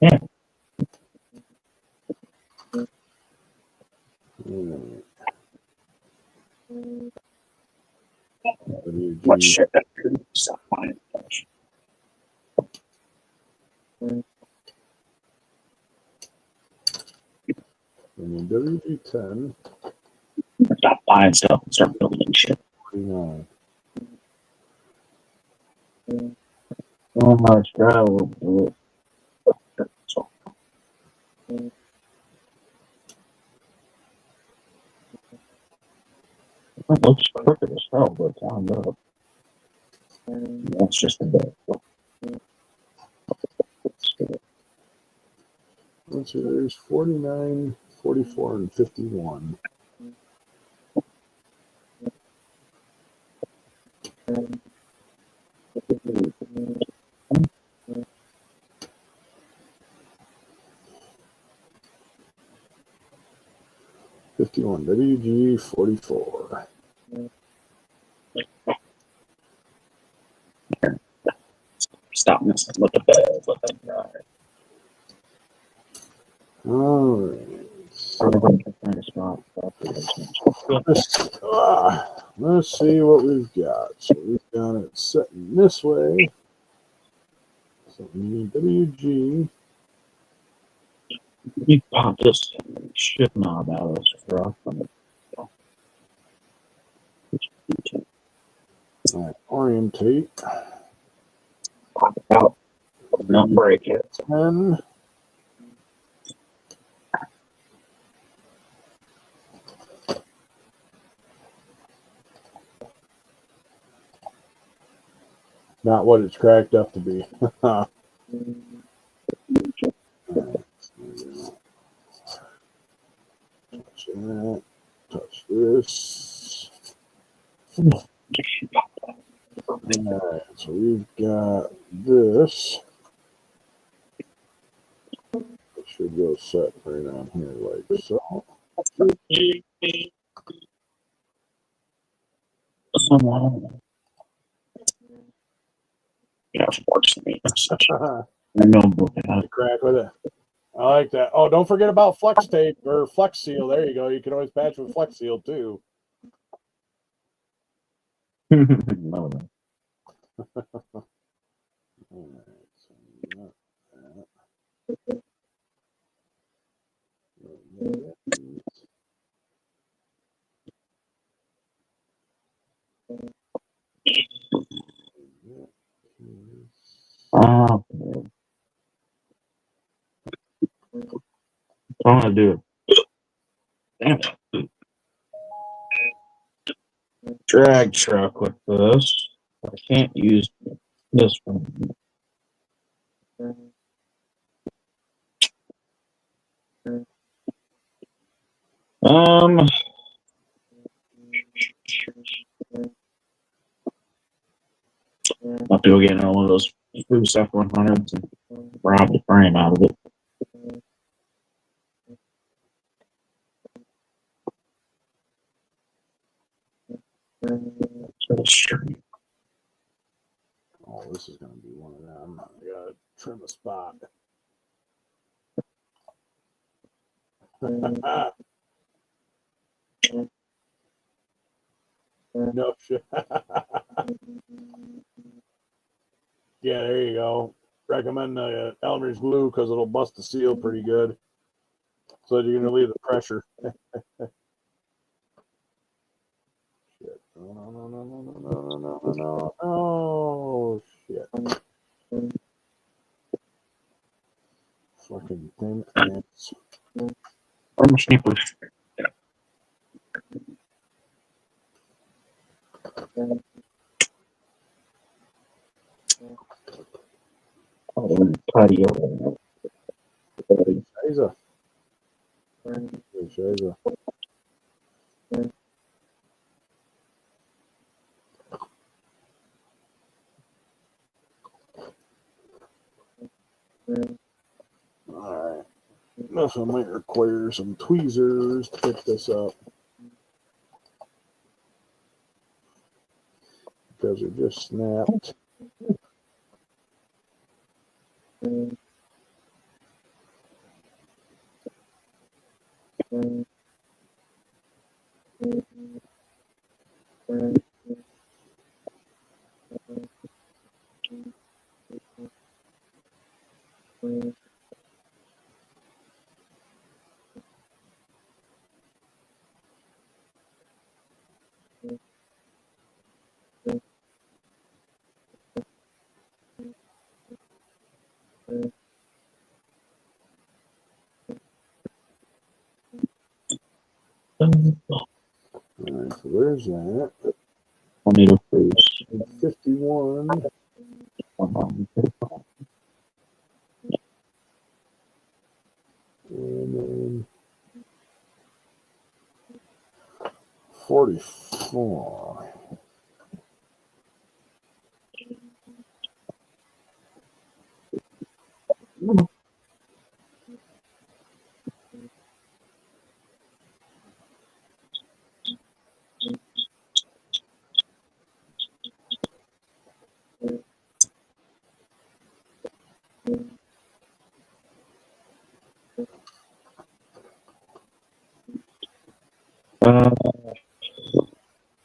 Yeah. What shit? Stop buying it. And then WG10. Stop buying stuff and start building shit. 49. So much gravel. It looks crooked as hell, but it's on up. That's just a bit. Let's see, there's 49, 44, and 51. WG 44. Stop messing with the bed. Let them dry. All right. So, let's see what we've got. So we've got it setting this way. So we need WG. You pop this shit knob out of this truck. All right, orientate. Pop it out. Don't break it. 10. Not what it's cracked up to be. Touch that. Touch this. Alright, so we've got this. It should go set right on here like so. Yeah, fortunately, such a noble crack with it. I like that. Oh, don't forget about flex tape or flex seal. There you go. You can always patch with flex seal too. No. All right, so we got that. I'm gonna do it. Damn it. Drag truck with this. I can't use this one. I'll have to go get one of those Spruce F100s and rob the frame out of it. Oh, this is going to be one of them. I got to trim a spot. No shit. Yeah, there you go. Recommend the Elmer's glue because it'll bust the seal pretty good. So you're going to leave the pressure. Shit. No. Oh, shit. Fucking thin ants. Patio. Scheiße. Scheiße. Alright. This one might require some tweezers to pick this up. Because it just snapped. Alright, so there's that. 51. And then 44.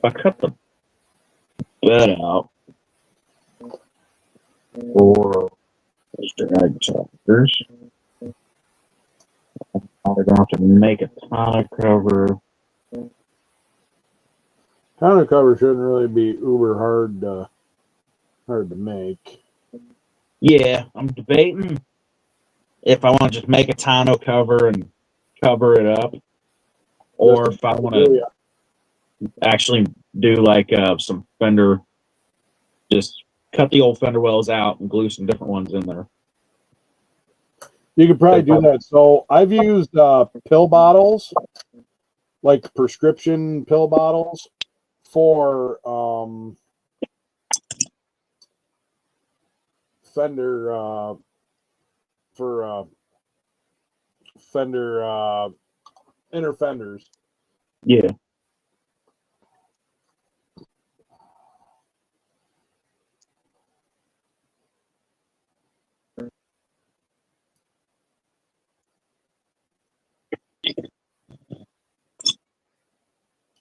I cut the bed out for Mr. Agricultures. They're going to have to make a tonneau cover. Tonneau cover shouldn't really be uber hard to make. Yeah, I'm debating if I want to just make a tonneau cover and cover it up, or if I want to actually do like some fender, just cut the old fender wells out and glue some different ones in there. You could probably do that. So I've used pill bottles, like prescription pill bottles, for fender inner fenders. Yeah.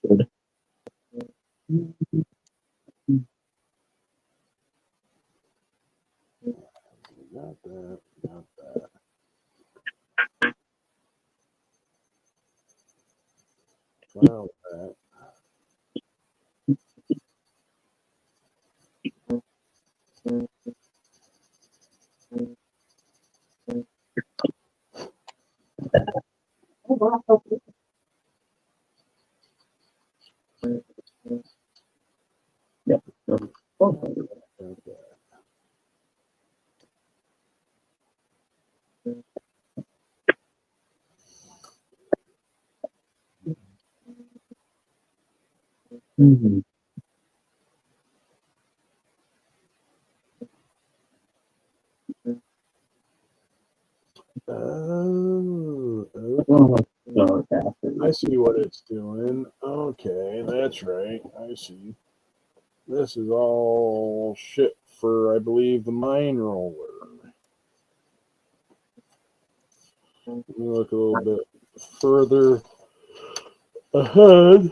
Good. Got that. Got that. File that. Yep. Mm-hmm. Oh, I see what it's doing. Okay, that's right. I see. This is all shit for, I believe, the mine roller. Let me look a little bit further ahead.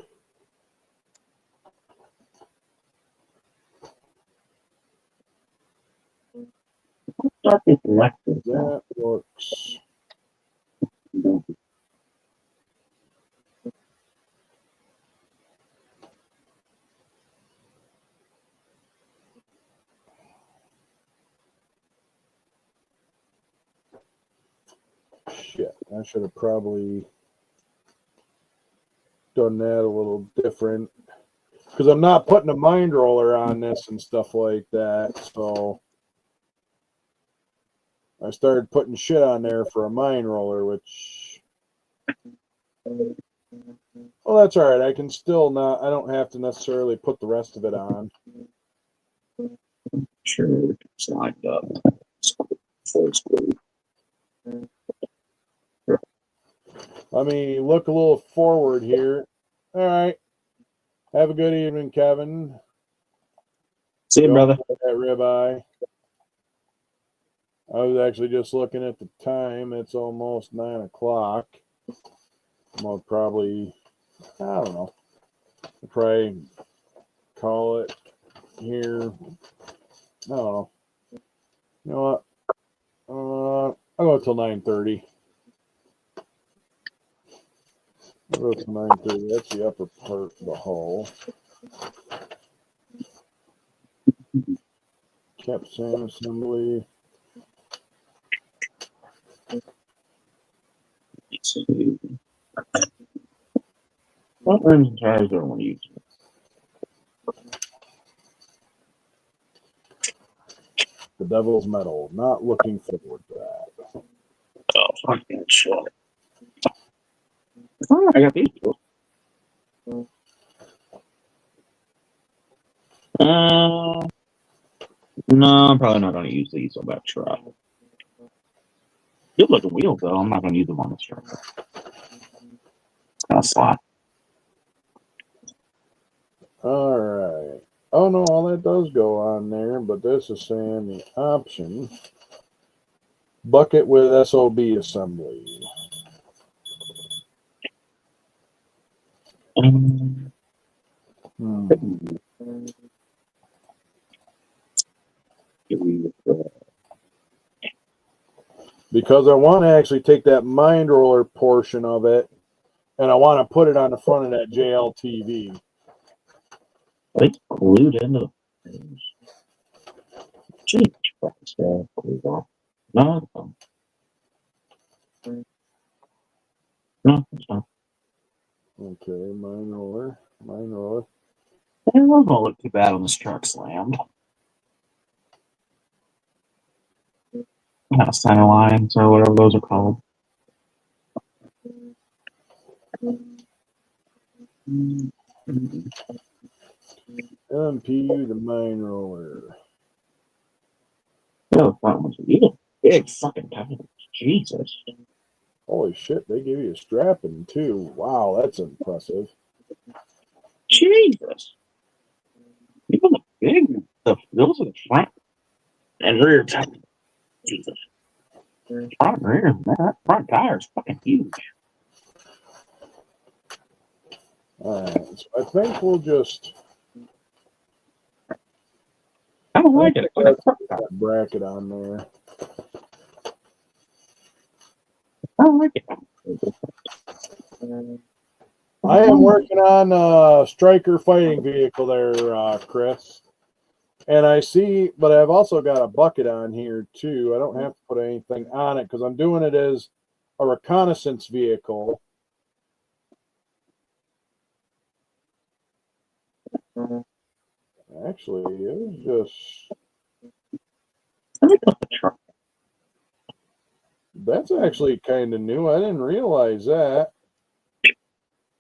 That looks. Shit, I should have probably done that a little different, because I'm not putting a mind roller on this and stuff like that. So I started putting shit on there for a mine roller, which, well, that's all right. I can still not, I don't have to necessarily put the rest of it on. Sure, it's lined up. Let me look a little forward here. All right. Have a good evening, Kevin. See you, brother. That ribeye. I was actually just looking at the time. It's almost 9 o'clock. I'll probably, I don't know. I'll probably call it here. I don't know. You know what? I'll go till 9:30. I'll go till 9:30. That's the upper part of the hull. Capstan assembly. What rims and tires do I want to use? The Devil's Metal. Not looking forward to that. Oh, fucking shit. Oh, I got these. No, I'm probably not going to use these on that truck. Good looking wheels, though. I'm not going to use them on this truck. It's kind of slot. All right. Oh, no, all that does go on there, but this is saying the option. Bucket with SOB assembly. Because I want to actually take that mind roller portion of it and I want to put it on the front of that JLTV. They glued into the gee, no. No, it's not. Okay, mind roller. It won't look too bad on this truck slammed. Center lines or whatever those are called. MPU the mine roller. Yeah, these are big fucking tires. Jesus. Holy shit, they give you a strapping too. Wow, that's impressive. Jesus. Even the big stuff, those are the front and rear tires. Jesus. Front and rear, man, that front tire is fucking huge. Alright, so I think we'll just. I don't like it. That bracket on there. I don't like it. I am working on a striker fighting vehicle there, Chris. And I see, but I've also got a bucket on here too. I don't have to put anything on it because I'm doing it as a reconnaissance vehicle. Actually, it was just. That's actually kind of new. I didn't realize that.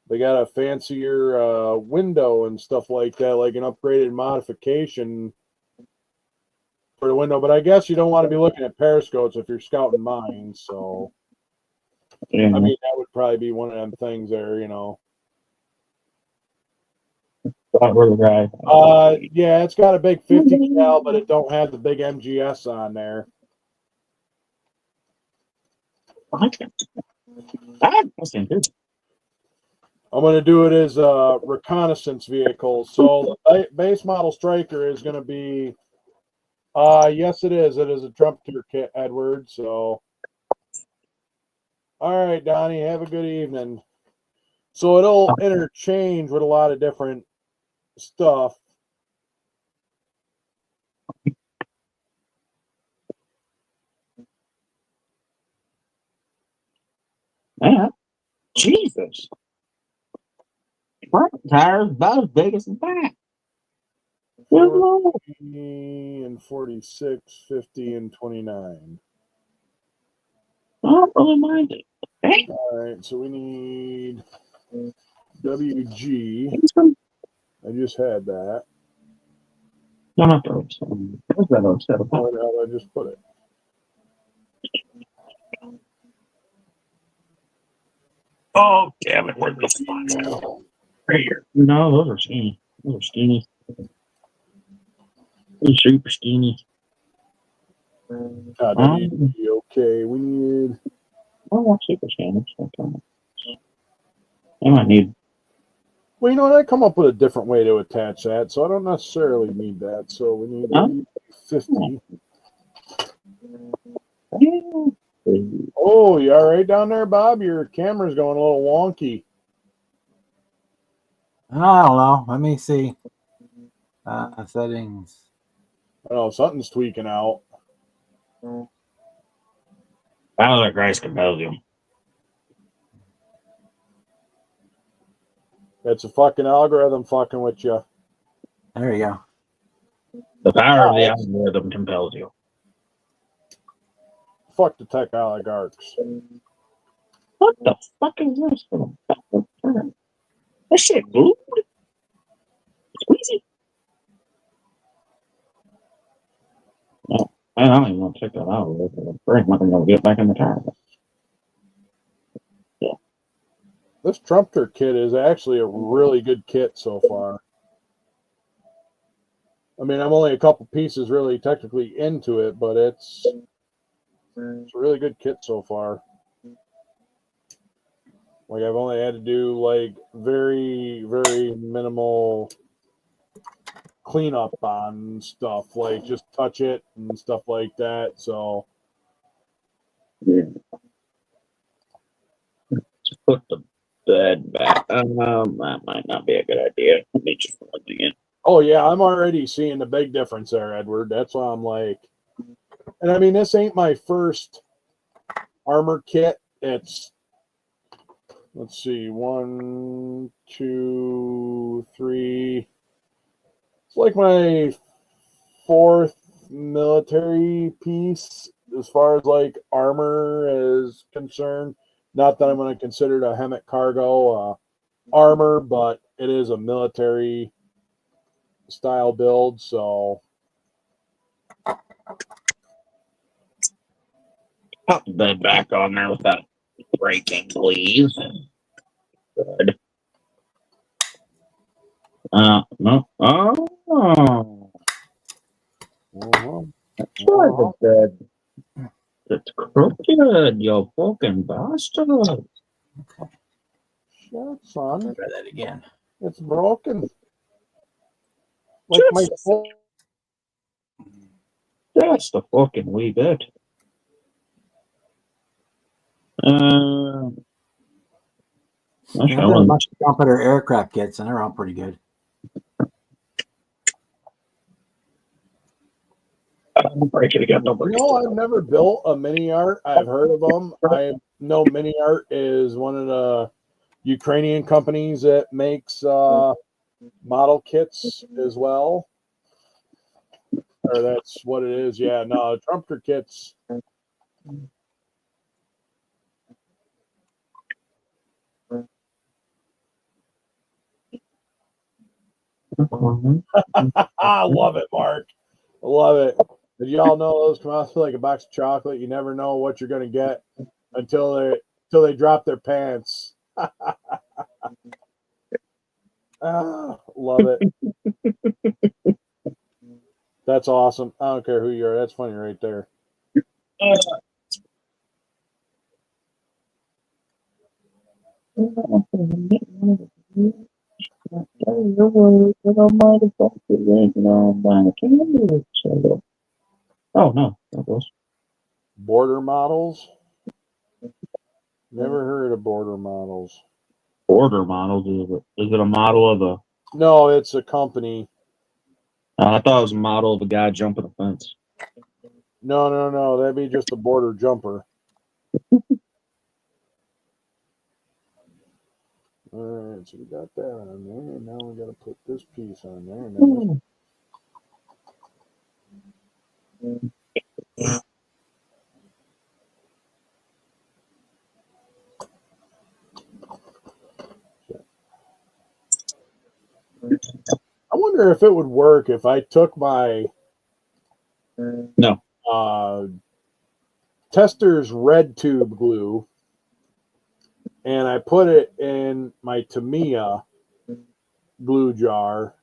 They got a fancier window and stuff like that, like an upgraded modification for the window. But I guess you don't want to be looking at periscopes if you're scouting mines. So, yeah. I mean, that would probably be one of them things there, you know. Yeah, it's got a big 50 cal, but it don't have the big MGS on there. I'm going to do it as a reconnaissance vehicle. So the base model Striker is going to be, yes, it is. It is a trumpeter kit, Edward. So, all right, Donnie, have a good evening. So it'll interchange with a lot of different stuff. Man, Jesus. Front tires about as big as the back. 40 and 46, 50 and 29. don't really mind it. Okay. All right, so we need WG. I just had that. No, not those. Where's that upset about? Where the hell did I just put it? Oh, damn it. Where's the fuck? Right here. No, those are skinny. Those are skinny. They're super skinny. Okay, we need. I don't want super skinny. I might need. Well, you know what? I come up with a different way to attach that, so I don't necessarily need that. So we need 50. Oh, you all right down there, Bob? Your camera's going a little wonky. I don't know. Let me see. Settings. Oh, something's tweaking out. That Christ Belgium. It's a fucking algorithm fucking with you. There you go. The power of the algorithm compels you. Fuck the tech oligarchs. What the fuck is this? That shit glued? Squeezy. No, I don't even want to check that out. I'm going to get back in the car. Yeah. This Trumpter kit is actually a really good kit so far. I mean, I'm only a couple pieces really technically into it, but it's a really good kit so far. Like, I've only had to do like very, very minimal cleanup on stuff, like just touch it and stuff like that. So, yeah. Let's put the bed back. That might not be a good idea. Let me just plug it in. Oh yeah, I'm already seeing the big difference there, Edward. That's why I'm like, and I mean, this ain't my first armor kit. It's, let's see, 1, 2, 3. It's like my 4th military piece as far as like armor is concerned. Not that I'm going to consider it a Hemet cargo armor, but it is a military style build. So pop the bed back on there without breaking, please. Good. No. Oh. That's why the bed. It's crooked, you fucking bastard. Okay. Shut, son. Try that again. It's broken. Like my phone. Just a fucking wee bit. There's a bunch of trumpeter aircraft kits, and they're all pretty good. No, I've never built a mini art. I've heard of them. I know Mini Art is one of the Ukrainian companies that makes model kits as well. Or that's what it is. Yeah, no, Trumpeter kits. I love it, Mark. I love it. Did y'all know those come out like a box of chocolate? You never know what you're going to get until they drop their pants. Love it. That's awesome. I don't care who you are. That's funny right there. Oh no, that was border models. Never heard of border models. Border models? Is it a model of a? No, it's a company. I thought it was a model of a guy jumping a fence. No. That'd be just a border jumper. All right, so we got that on there, and now we got to put this piece on there. And then wonder if it would work if I took my Tester's red tube glue and I put it in my Tamiya glue jar.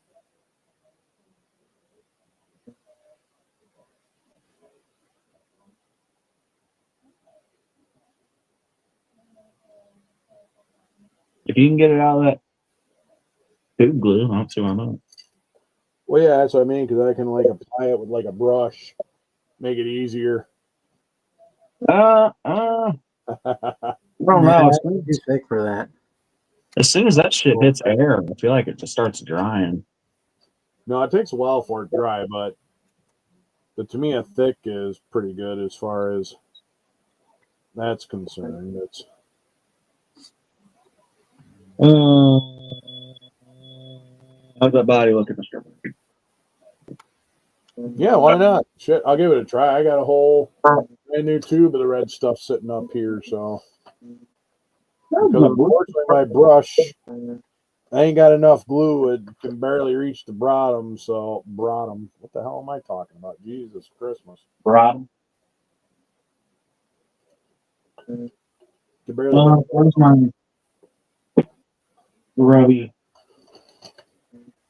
If you can get it out of that tube glue, I don't see why not. Well, yeah, that's what I mean, because I can like apply it with like a brush, make it easier. I don't know. It's too thick for that. As soon as that shit hits air, I feel like it just starts drying. No, it takes a while for it to dry, but the Tamiya thick is pretty good as far as that's concerned. It's how's that body looking, Mr. Yeah, why not? Shit, I'll give it a try. I got a whole brand new tube of the red stuff sitting up here, so because unfortunately my brush, I ain't got enough glue. It can barely reach the bottom. So bottom. What the hell am I talking about? Jesus Christmas. Bottom. Where's my grubby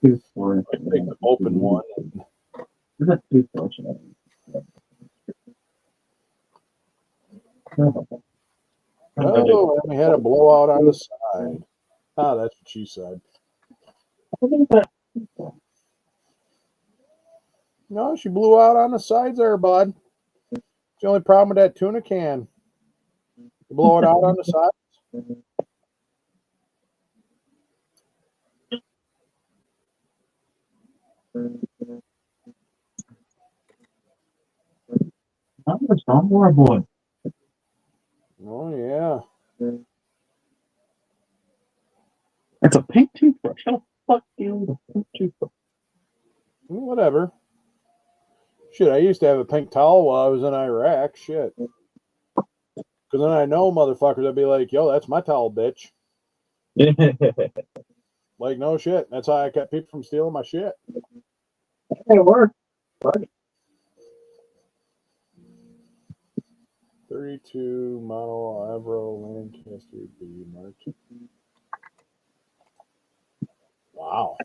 toothbrush? I take the open one. Is that toothbrush? Oh, and we had a blowout on the side. Ah, that's what she said. No, she blew out on the sides there, bud. It's the only problem with that tuna can. You blow it out on the sides. Boy. Oh, yeah. It's a pink toothbrush. How the fuck do you use a pink toothbrush? Whatever. Shit, I used to have a pink towel while I was in Iraq. Shit. Because then I know motherfuckers would be like, yo, that's my towel, bitch. Like, no shit. That's how I kept people from stealing my shit. It worked. 32 model Avro Lancaster B Mark. Wow.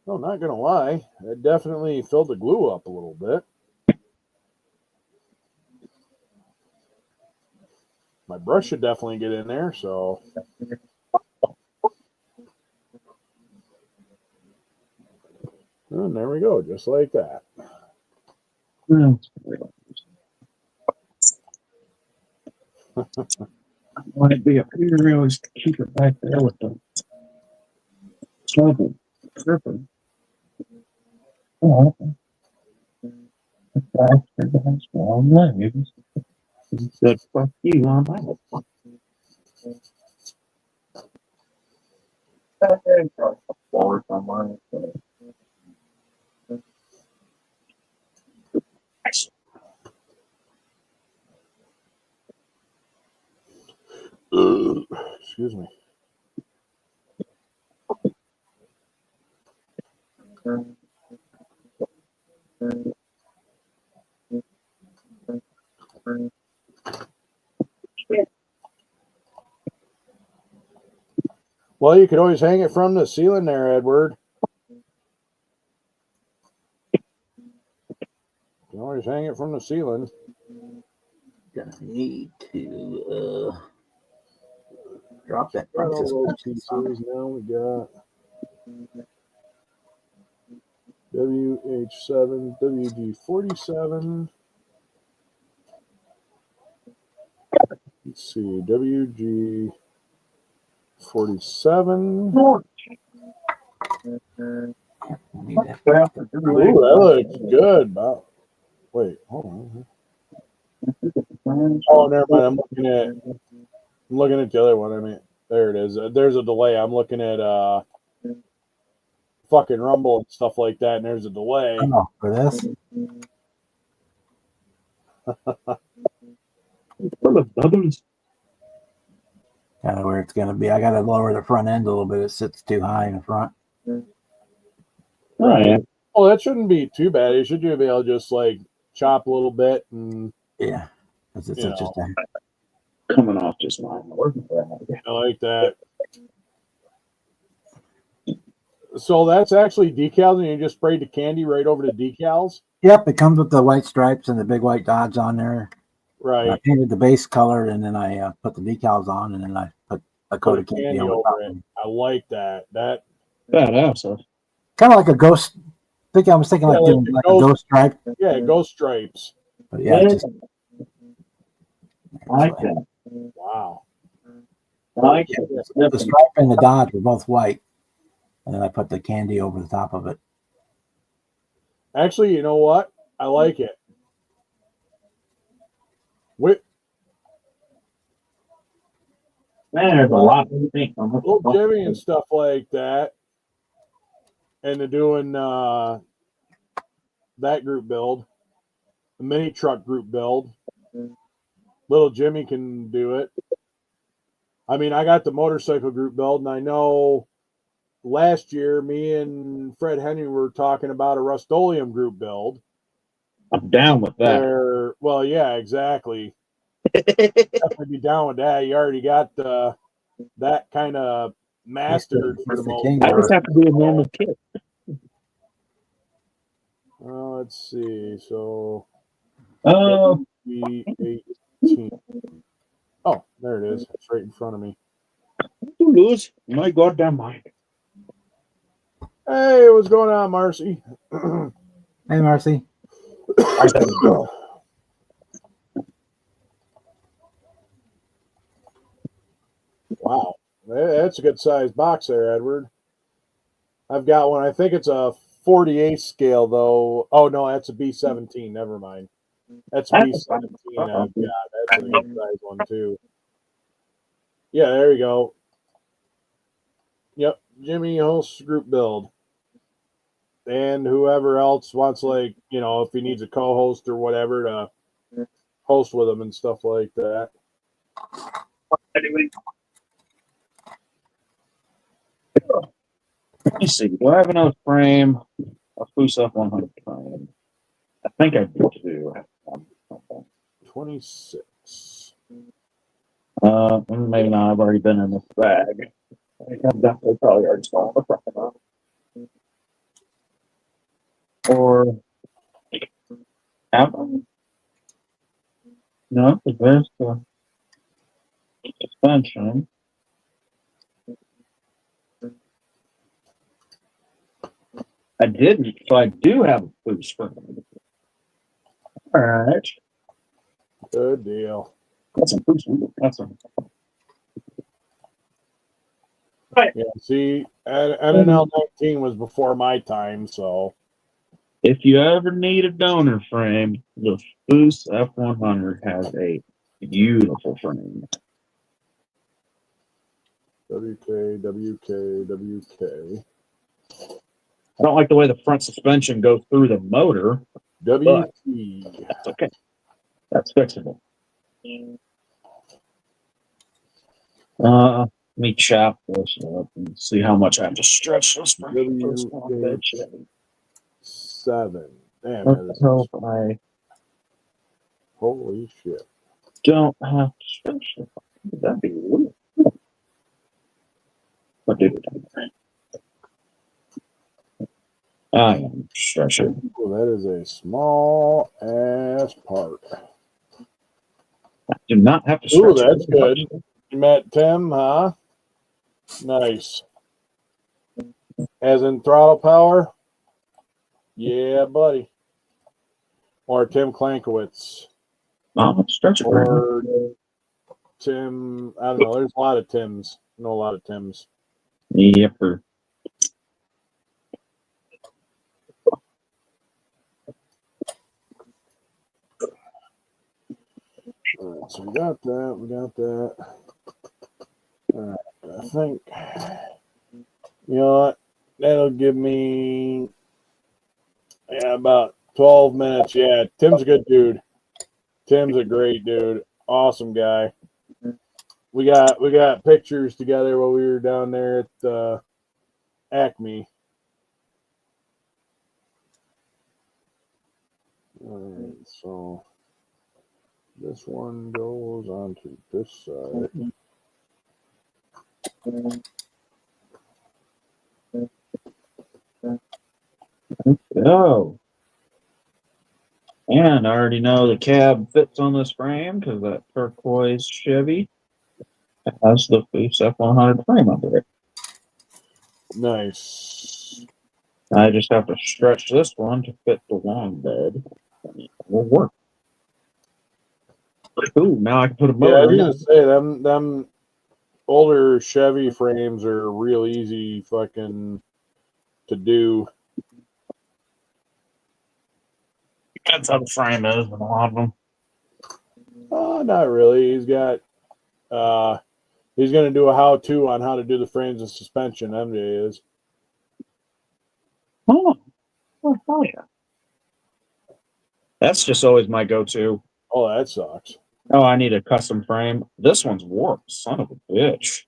No, not gonna lie. It definitely filled the glue up a little bit. My brush should definitely get in there, so. And there we go, just like that. Want it to be up here, really, to keep it back there with the shovel. Oh, that's long legs. Good, fuck you, I'm out. Forward somewhere. Excuse me. Well, you could always hang it from the ceiling there, Edward. You can always hang it from the ceiling. Gonna need to drop that. Series now we got WH7, WG47. Let's see, WG47. Ooh, that looks good. Wow. Wait, hold on. Oh, never mind. I'm looking at the other one. I mean, there it is. There's a delay. I'm looking at fucking rumble and stuff like that, and there's a delay. Oh, for this? Full of bubbles. Kind of where it's going to be. I got to lower the front end a little bit. It sits too high in the front. Right. Oh, that shouldn't be too bad. You should be able to just like chop a little bit and yeah, it's just coming off just fine. I like that. So that's actually decals, and you just sprayed the candy right over the decals. Yep, it comes with the white stripes and the big white dots on there. Right. And I painted the base color, and then I put the decals on, and then I put a coat of candy over it. I like that. That badass. Kind of like a ghost. I was thinking like doing like a ghost stripe. Yeah, ghost stripes. But yeah, I like that. Wow. I like the stripe and the dodge were both white, and then I put the candy over the top of it. Actually, you know what? I like it. Man, there's a lot of things. Little Jimmy and stuff like that. And they're doing that group build, the mini truck group build. Little Jimmy can do it. I mean, I got the motorcycle group build, and I know last year me and Fred Henry were talking about a Rust-Oleum group build. I'm down with that. Well, yeah, exactly. Definitely be down with that. You already got that kind of mastered for the most part. I just have to be a normal kid. Let's see. So, 18. Oh, there it is. It's right in front of me. You lose my goddamn mind. Hey, what's going on, Marcy? Hey, Marcy. Wow, that's a good sized box there, Edward. I've got one. I think it's a 48 scale, though. Oh, no, that's a B17. Never mind. That's B17 I've got. That's a good size one, too. Yeah, there you go. Yep, Jimmy hosts group build. And whoever else wants, like, you know, if he needs a co-host or whatever to host with him and stuff like that. Let me see. Do I have another frame? A Foose Up 100 frame. I think I do too. 26. Maybe not. I've already been in this bag. I think I've definitely probably already stolen the frame. Or have I? No, because there's the suspension. I didn't, so I do have a food frame. All right. Good deal. That's some food. That's some. Right. Yeah, see, NL19 was before my time, so. If you ever need a donor frame, the Foose F100 has a beautiful frame. WK. I don't like the way the front suspension goes through the motor. WT. That's okay. That's fixable. Let me chop this up and see how much I have to stretch this. WH7. Damn, holy shit. Don't have to stretch it. That'd be weird. What did it? I am stretching. Well, that is a small ass part. I do not have to stretch. Ooh, that's good. You met Tim, huh? Nice. As in throttle power? Yeah, buddy. Or Tim Klankowitz. Stretch it. Or Tim, I don't know. There's a lot of Tims. I know a lot of Tims. Yep. All right, so we got that. All right, I think, you know what? that'll give me about 12 minutes. Yeah, Tim's a good dude. Tim's a great dude. Awesome guy. We got pictures together while we were down there at Acme. All right, so this one goes onto this side. Oh. And I already know the cab fits on this frame because that turquoise Chevy has the Boost F100 frame under it. Nice. I just have to stretch this one to fit the long bed. It will work. Ooh, now I can put a motor I was in. gonna say them older Chevy frames are real easy fucking to do. That's how the frame is in a lot of them. Not really. He's got he's gonna do a how-to on how to do the frames and suspension. MJ is. Oh yeah. That's just always my go-to. Oh, that sucks. Oh, I need a custom frame. This one's warped, son of a bitch.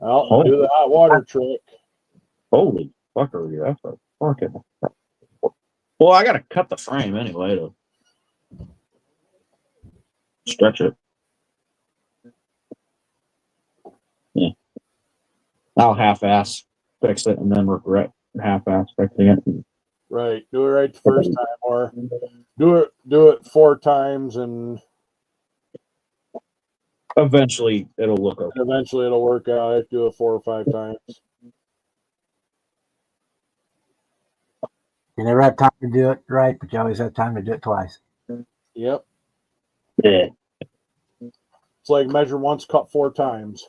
I'll do the hot water trick. Holy fuckery, that's a fucking. Well, I gotta cut the frame anyway to stretch it. Yeah. I'll half-ass fix it and then regret half-ass fixing it. Right. Do it right the first time, or do it 4 times, and eventually it'll look okay. Eventually it'll work out. I have to do it 4 or 5 times. You never have time to do it right, but you always have time to do it twice. Yep. Yeah. It's like measure once, cut 4 times.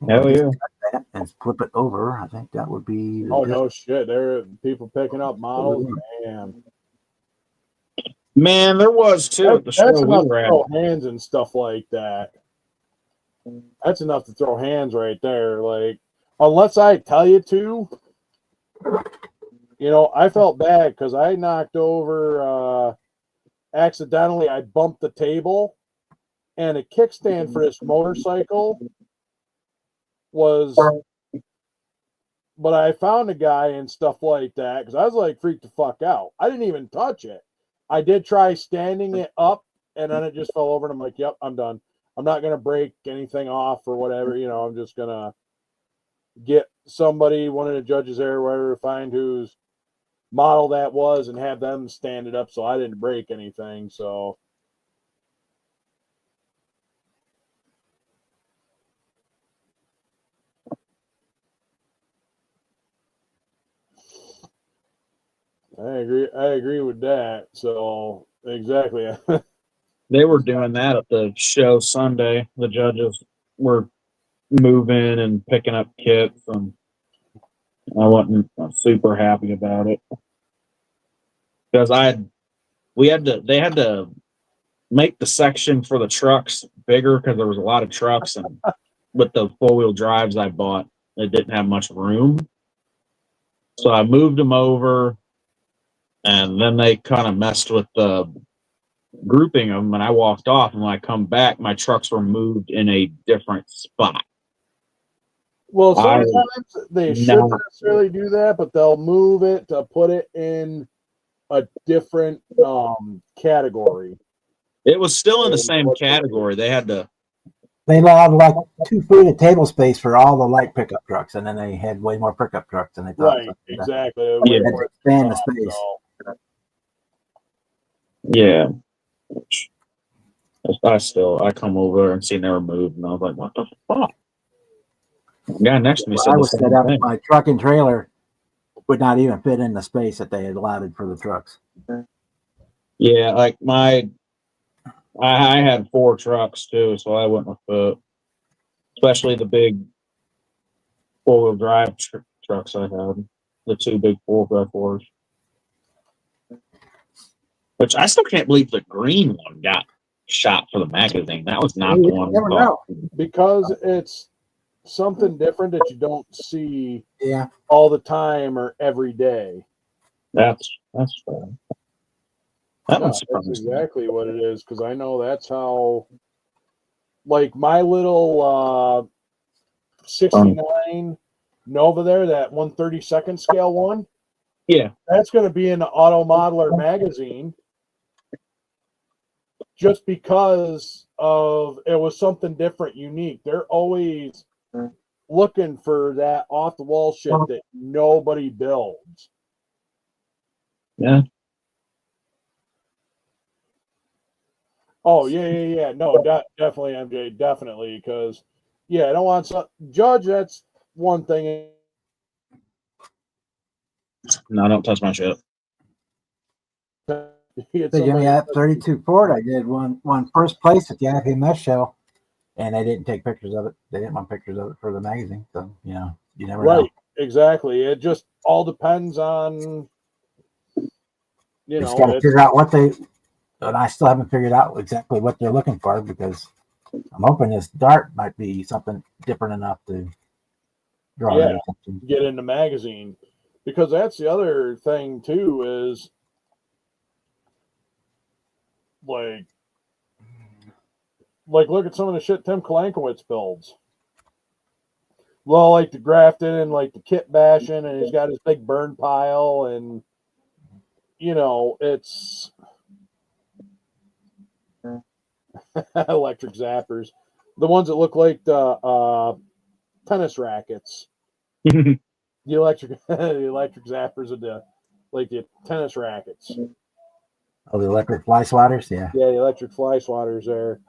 Hell yeah. And flip it over. I think that would be. Oh, no shit. There are people picking up models. Man, there was too at the show That's enough we were to at. throw hands and stuff like that. That's enough to throw hands right there. Like, unless I tell you to, I felt bad because I knocked over, accidentally, I bumped the table, and a kickstand for this motorcycle was, but I found a guy and stuff like that because I was like freaked the fuck out. I didn't even touch it. I did try standing it up, and then it just fell over, and I'm like, yep, I'm done. I'm not going to break anything off or whatever. I'm just going to get somebody, one of the judges there, or whatever, find whose model that was and have them stand it up so I didn't break anything. So I agree with that. So exactly. They were doing that at the show Sunday. The judges were moving and picking up kits, and I wasn't super happy about it because they had to make the section for the trucks bigger because there was a lot of trucks, and with the 4-wheel drives I bought, it didn't have much room. So I moved them over, and then they kind of messed with the grouping them, and I walked off, and when I come back, my trucks were moved in a different spot. Well, sometimes they shouldn't necessarily do that, but they'll move it to put it in a different category. It was still in the same category. They allowed like 2 feet of table space for all the light pickup trucks, and then they had way more pickup trucks than they thought. Right, exactly. Yeah, had to expand the space. Yeah. I come over and see they were moved, and I was like, what the fuck? The guy next to me said I was set up, my truck and trailer would not even fit in the space that they had allotted for the trucks. Yeah, like I had 4 trucks too, so I wouldn't have fit. Especially the big 4-wheel drive trucks I had. The 2 big 4x4s. Which I still can't believe the green one got shot for the magazine. That was not the one. Never know. Because it's something different that you don't see all the time or every day. That's fair. That's exactly what it is, because I know that's how, like, my little 69 Nova there, that 1/32 scale one. Yeah. That's going to be in the Auto Modeler magazine just because of it was something different, unique. They're always looking for that off-the-wall shit that nobody builds. Yeah. Oh, yeah. No, definitely, MJ, definitely, because, yeah, I don't want some... Judge, that's one thing. No, don't touch my shit. Jimmy, at 32 Ford, I did one first place at the IPMS show, and they didn't take pictures of it. They didn't want pictures of it for the magazine, so you never know. Right, exactly. It just all depends on Just got to figure out what they. And I still haven't figured out exactly what they're looking for, because I'm hoping this dart might be something different enough to draw their attention. Get in the magazine, because that's the other thing too is like look at some of the shit Tim Kalankowitz builds. Well, like the grafted and like the kit bashing, and he's got his big burn pile, and it's electric zappers, the ones that look like the tennis rackets. the electric zappers of the tennis rackets. Oh, the electric fly swatters, yeah. Yeah, the electric fly swatters there.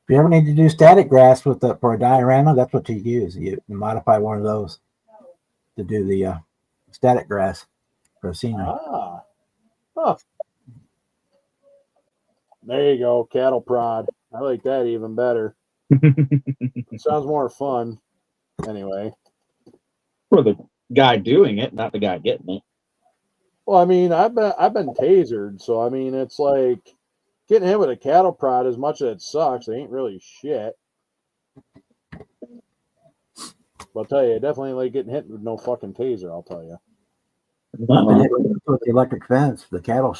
If you ever need to do static grass for a diorama, that's what you use. You modify one of those to do the static grass for a scenery. There you go, cattle prod. I like that even better. It sounds more fun. Anyway, for the guy doing it, not the guy getting it. Well, I mean, I've been tasered, so I mean, it's like getting hit with a cattle prod. As much as it sucks, it ain't really shit. But I'll tell you, definitely like getting hit with no fucking taser. I'll tell you. With the electric fence, the cattle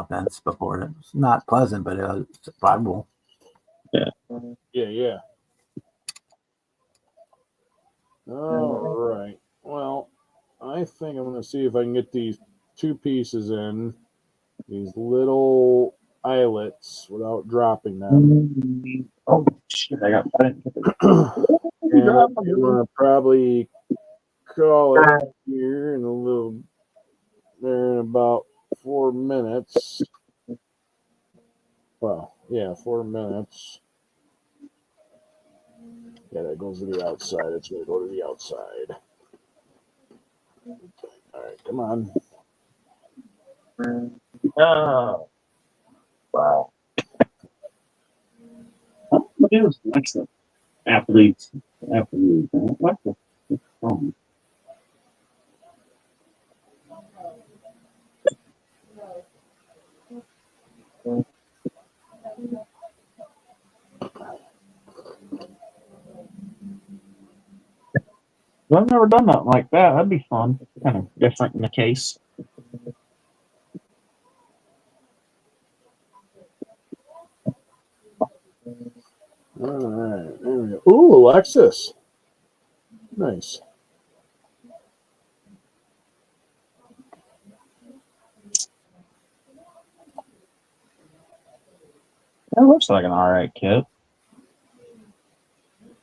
fence before, it's not pleasant, but it's survivable. Yeah. All right. Well, I think I'm going to see if I can get these two pieces in, these little eyelets, without dropping them. Oh shit! I got. And I'm going to probably call it here in a little. There in about 4 minutes. Well, yeah, 4 minutes. Yeah, that goes to the outside. It's going to go to the outside. All right, come on. Oh, wow. What is next? Athletes. What the? I've never done nothing like that. That'd be fun. Kind of different in the case. All right, there we go. Ooh, Alexis. Nice. That looks like an alright kit.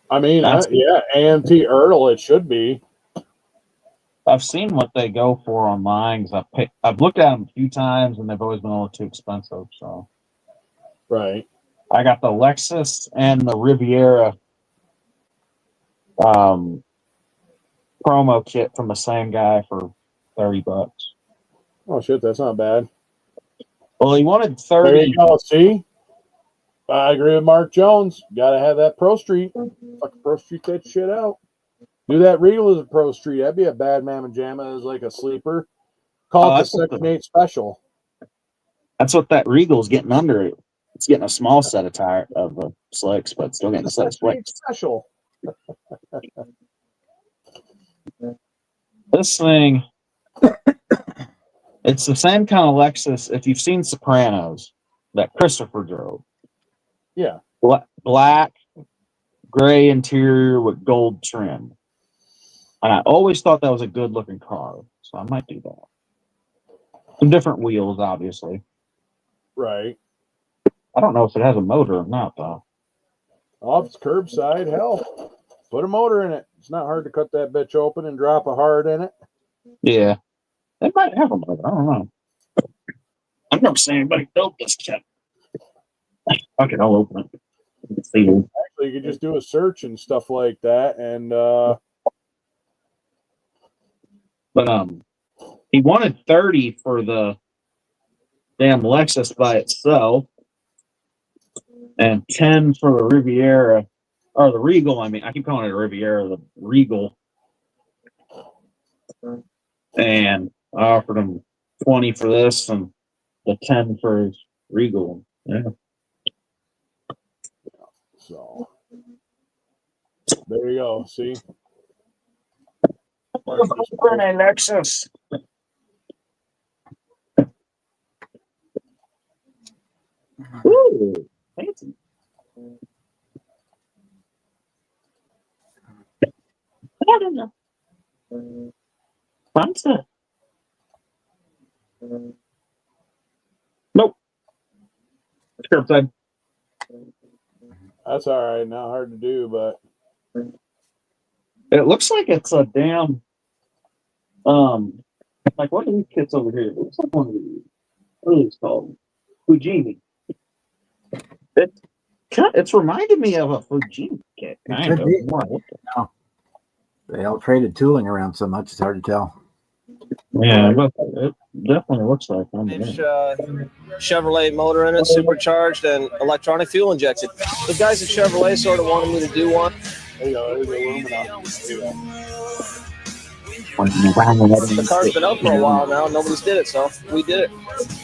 I mean, yeah, AMT Ertl, it should be. I've seen what they go for online because I've looked at them a few times and they've always been a little too expensive. So, right. I got the Lexus and the Riviera promo kit from the same guy for $30. Oh shit, that's not bad. Well, he wanted 30. There you go. See, I agree with Mark Jones. Got to have that Pro Street. Fucking Pro Street that shit out. Do that Regal as a Pro Street. That'd be a bad mamma jamma as like a sleeper. Call it the Section 8 special. That's what that Regal's getting under it. It's getting a small set of tire of slicks, but still getting a set of slicks. Special. This thing, it's the same kind of Lexus. If you've seen Sopranos, that Christopher drove. Yeah. Black, gray interior with gold trim. And I always thought that was a good looking car, so I might do that. Some different wheels, obviously. Right. I don't know if it has a motor or not, though. Oh, if it's curbside, hell, put a motor in it. It's not hard to cut that bitch open and drop a hard in it. Yeah. It might have a motor. I don't know. I've never seen anybody build this yet. Okay, I'll open it. Actually, you could just do a search and stuff like that, and but he wanted 30 for the damn Lexus by itself, and 10 for the Riviera, or the Regal. I mean, I keep calling it a Riviera, the Regal. And I offered him 20 for this and the 10 for his Regal. Yeah. So there you go. See, Lexus. Ooh, fancy. I don't know. Fancy. Nope. Curbside. that's all right. Not hard to do, but it looks like it's a damn like what are these kits over here? It looks like one of these. What are these called? Fujimi. It's reminded me of a Fujimi kit. Kind of. No. They all traded tooling around so much it's hard to tell. Yeah, it definitely looks like one. Chevrolet motor in it, supercharged and electronic fuel injected. The guys at Chevrolet sort of wanted me to do one. There you go. There's aluminum. The car's been up for a while now. Nobody's did it, so we did it.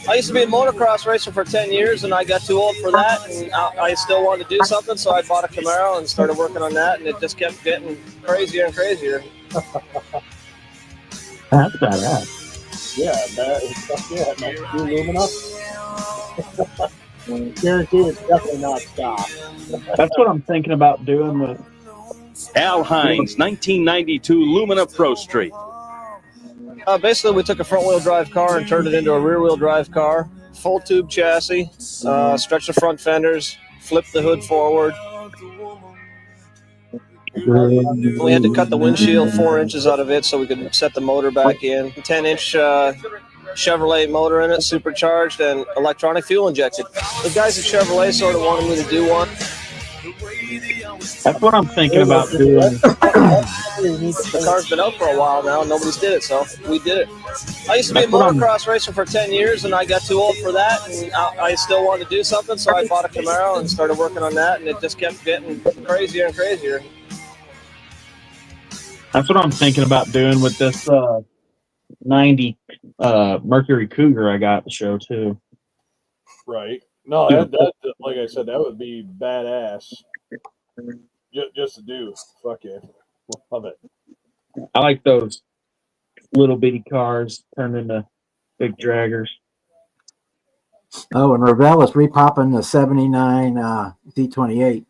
I used to be a motocross racer for 10 years, and I got too old for that, and I still wanted to do something, so I bought a Camaro and started working on that, and it just kept getting crazier and crazier. That's badass. Yeah, aluminum. Guaranteed it's definitely not stock. That's what I'm thinking about doing with Al Hines, 1992 Lumina Pro Street. Basically, we took a front-wheel drive car and turned it into a rear-wheel drive car. Full tube chassis, stretched the front fenders, flipped the hood forward. We had to cut the windshield 4 inches out of it so we could set the motor back in. 10-inch Chevrolet motor in it, supercharged and electronic fuel injected. The guys at Chevrolet sort of wanted me to do one. That's what I'm thinking about doing. The car's been out for a while now. Nobody's did it, so we did it. I used to be a motocross racer for 10 years, and I got too old for that, and I still wanted to do something, so I bought a Camaro and started working on that, and it just kept getting crazier and crazier. That's what I'm thinking about doing with this 90 Mercury Cougar I got to show, too. Right. No, that like I said, that would be badass. Just to do. Fuck yeah. Love it. I like those little bitty cars turned into big draggers. Oh, and Revell is repopping the 79 C28.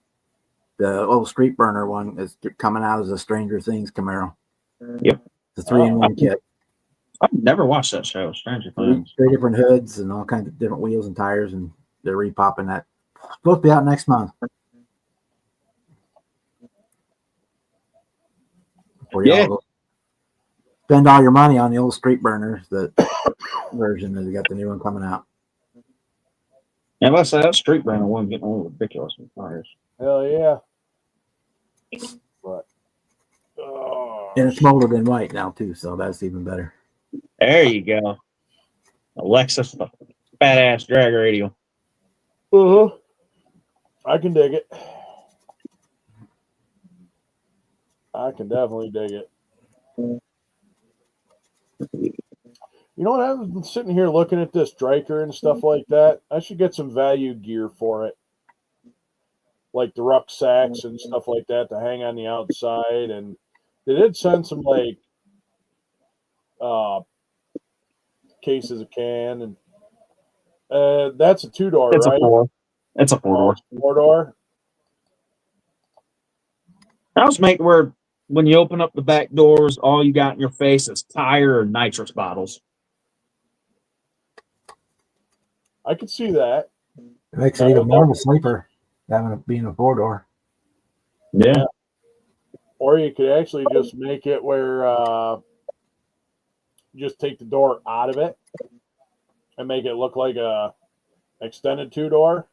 The old street burner one is coming out as a Stranger Things Camaro. Yep. The 3-in-1 kit. I've never watched that show, Stranger Things. 3 different hoods and all kinds of different wheels and tires, and they're repopping that. Supposed to be out next month. Yeah. Spend all your money on the old street burners, the version that they got the new one coming out. Yeah, let's say that street burner one getting a little ridiculous with tires. Hell yeah. But and it's molded in white now too, so that's even better. There you go. Lexus, the badass drag radial. I can dig it. I can definitely dig it. You know what? I've been sitting here looking at this striker and stuff like that. I should get some value gear for it, like the rucksacks and stuff like that to hang on the outside. And they did send some like cases of can, and that's a 2-door, It's right? a 4. It's a 4-door. 4-door. I was making where when you open up the back doors, all you got in your face is tire or nitrous bottles. I could see that. It makes it even more of a sleeper, having it being a 4-door. Yeah. Or you could actually just make it where just take the door out of it and make it look like a extended 2-door.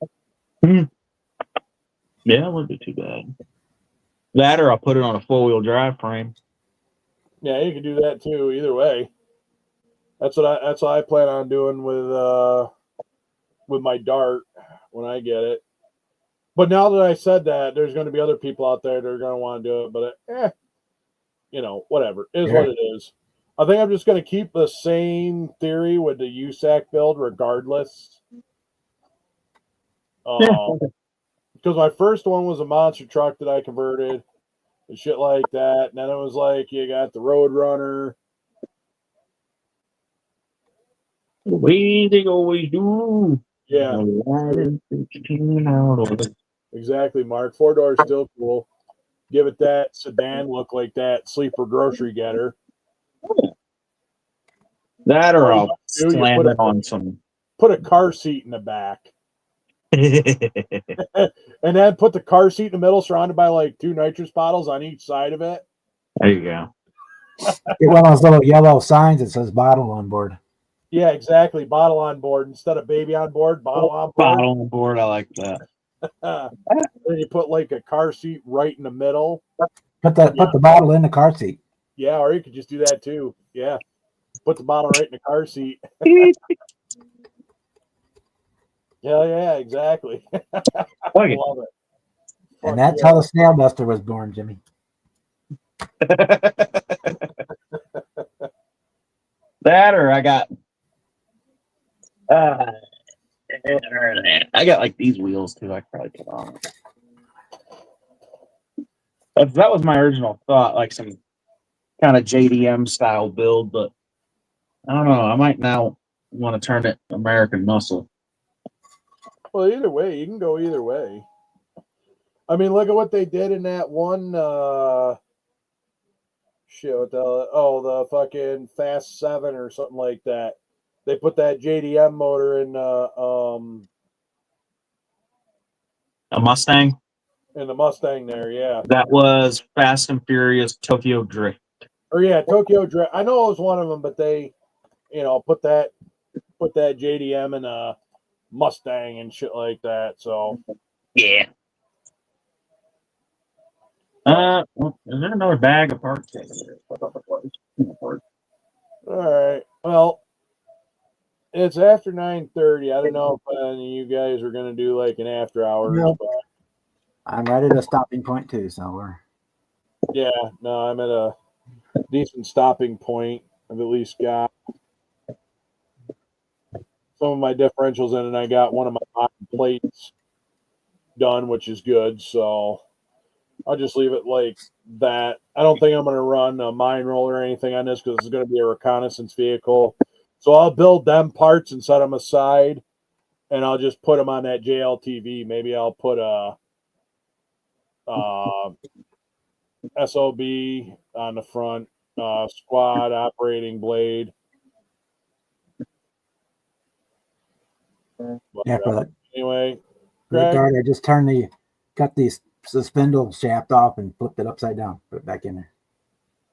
Yeah, it wouldn't be too bad. That or I'll put it on a 4-wheel drive frame. Yeah, you can do that too. Either way, that's what I plan on doing with my Dart when I get it. But now that I said that, there's going to be other people out there that are going to want to do it. But whatever. It is what it is. I think I'm just going to keep the same theory with the USAC build, regardless. Because my first one was a monster truck that I converted and shit like that. And then it was like you got the Road Runner. The way they always do. Yeah. Exactly, Mark. 4-door is still cool. Give it that sedan look, like that sleeper grocery getter. That or I'll slam it on some. Put a car seat in the back. And then put the car seat in the middle, surrounded by like 2 nitrous bottles on each side of it. There you go. Get one of those little yellow signs that says bottle on board. Yeah, exactly. Bottle on board instead of baby on board. Bottle on board. Bottle on board. I like that. Then you put like a car seat right in the middle. Put the bottle in the car seat. Yeah, or you could just do that too. Yeah. Put the bottle right in the car seat. Yeah, exactly. I love it. And that's how the Snail Buster was born, Jimmy. That or I got like these wheels too. I could probably put on. That was my original thought, like some kind of JDM style build, but I don't know. I might now want to turn it American muscle. Well, either way, you can go either way. I mean, look at what they did in that one the fucking Fast 7 or something like that. They put that JDM motor in a Mustang. In the Mustang there, yeah. That was Fast and Furious Tokyo Drift. Or yeah, Tokyo Drift. I know it was one of them, but they, put that JDM in a Mustang and shit like that. So yeah. Well, is there another bag of parts? All right. Well, it's after 9:30. I don't know if any of you guys are going to do like an after hours. No. But I'm right at a stopping point too, so we're. Yeah, no, I'm at a decent stopping point. I've at least got some of my differentials in, and I got one of my bottom plates done, which is good. So I'll just leave it like that. I don't think I'm going to run a mine roller or anything on this because it's going to be a reconnaissance vehicle. So I'll build them parts and set them aside, and I'll just put them on that JLTV. Maybe I'll put a SOB on the front, squad operating blade. Yeah, for that. Anyway, Greg, I just cut the spindle shaft off and flipped it upside down. Put it back in there.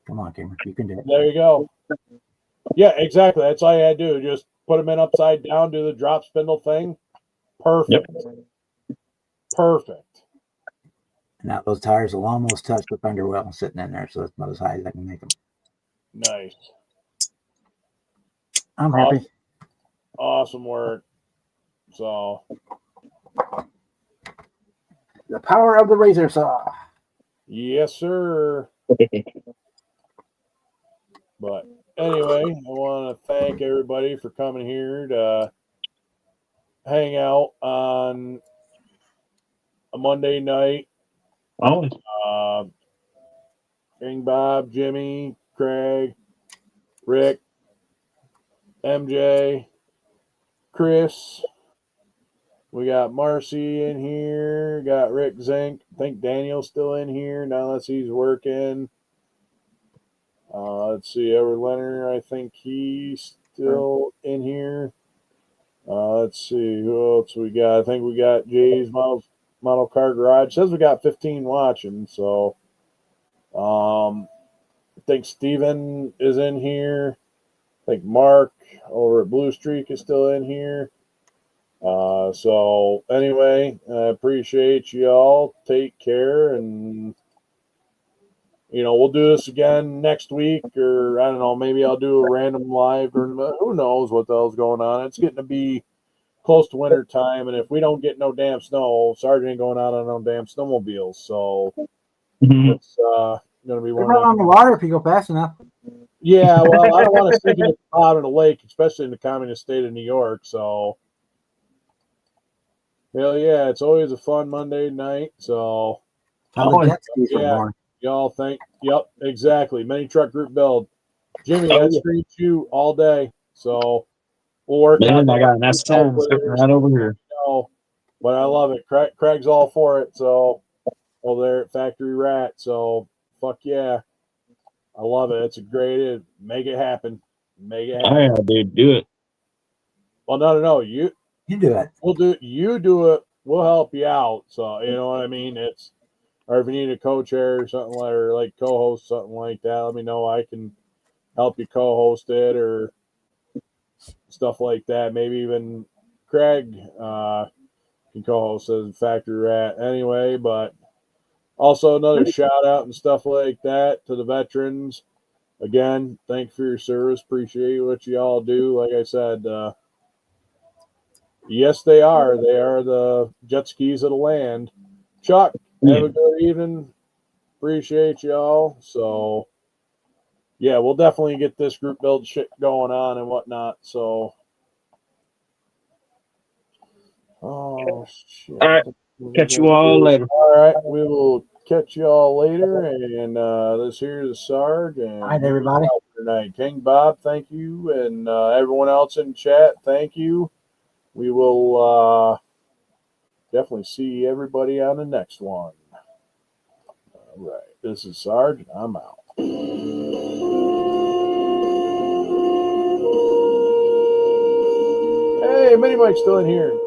Come on, Cameron, you can do it. There you go. Yeah, exactly. That's all you had to do. Just put them in upside down, do the drop spindle thing. Perfect. Yep. Perfect. Now those tires will almost touch the fender well sitting in there, so that's about as high as I can make them. Nice. I'm happy. Awesome work. So the power of the razor saw. Yes, sir. But anyway, I want to thank everybody for coming here to hang out on a Monday night. King Bob, Jimmy, Craig, Rick, MJ, Chris. We got Marcy in here. Got Rick Zink. I think Daniel's still in here, not unless he's working. Let's see, Edward Leonard. I think he's still in here. Let's see, who else we got? I think we got Jay's Model Car Garage. It says we got 15 watching, so I think Steven is in here. I think Mark over at Blue Streak is still in here. So anyway, I appreciate you all. Take care, and we'll do this again next week, or I don't know, maybe I'll do a random live, or who knows what the hell's going on. It's getting to be close to winter time, and if we don't get no damn snow, Sarge ain't going out on no damn snowmobiles. So it's going to be one on the water if you go fast enough. Yeah, well, I don't want to stick it out in the lake, especially in the communist state of New York. So, hell yeah, it's always a fun Monday night. So, y'all think, yep, exactly. Mini truck group build. Jimmy, that screams you all day. So, we'll work on I got an S10 sitting right over here. But I love it. Craig's all for it. So, they're at Factory Rat. So, fuck yeah. I love it. It's a great. Make it happen. Make it happen. Oh, yeah, dude, do it. Well, no. You do it. We'll do it. You do it. We'll help you out. So you know what I mean. Or if you need a co-chair or something like co-host something like that, let me know. I can help you co-host it or stuff like that. Maybe even Craig can co-host as Factory Rat anyway. But also another shout out and stuff like that to the veterans. Again, thank you for your service. Appreciate what you all do. Like I said, yes, they are. They are the jet skis of the land. Chuck, have a good evening. Appreciate y'all. So, yeah, we'll definitely get this group build shit going on and whatnot. So, oh, shit. All right. Catch you all later. All right. We will catch you all later. And this here is Sarge. And all right, everybody. Tonight. King Bob, thank you. And everyone else in chat, thank you. We will definitely see everybody on the next one. All right. This is Sarge, and I'm out. Hey, Mini Mike's still in here.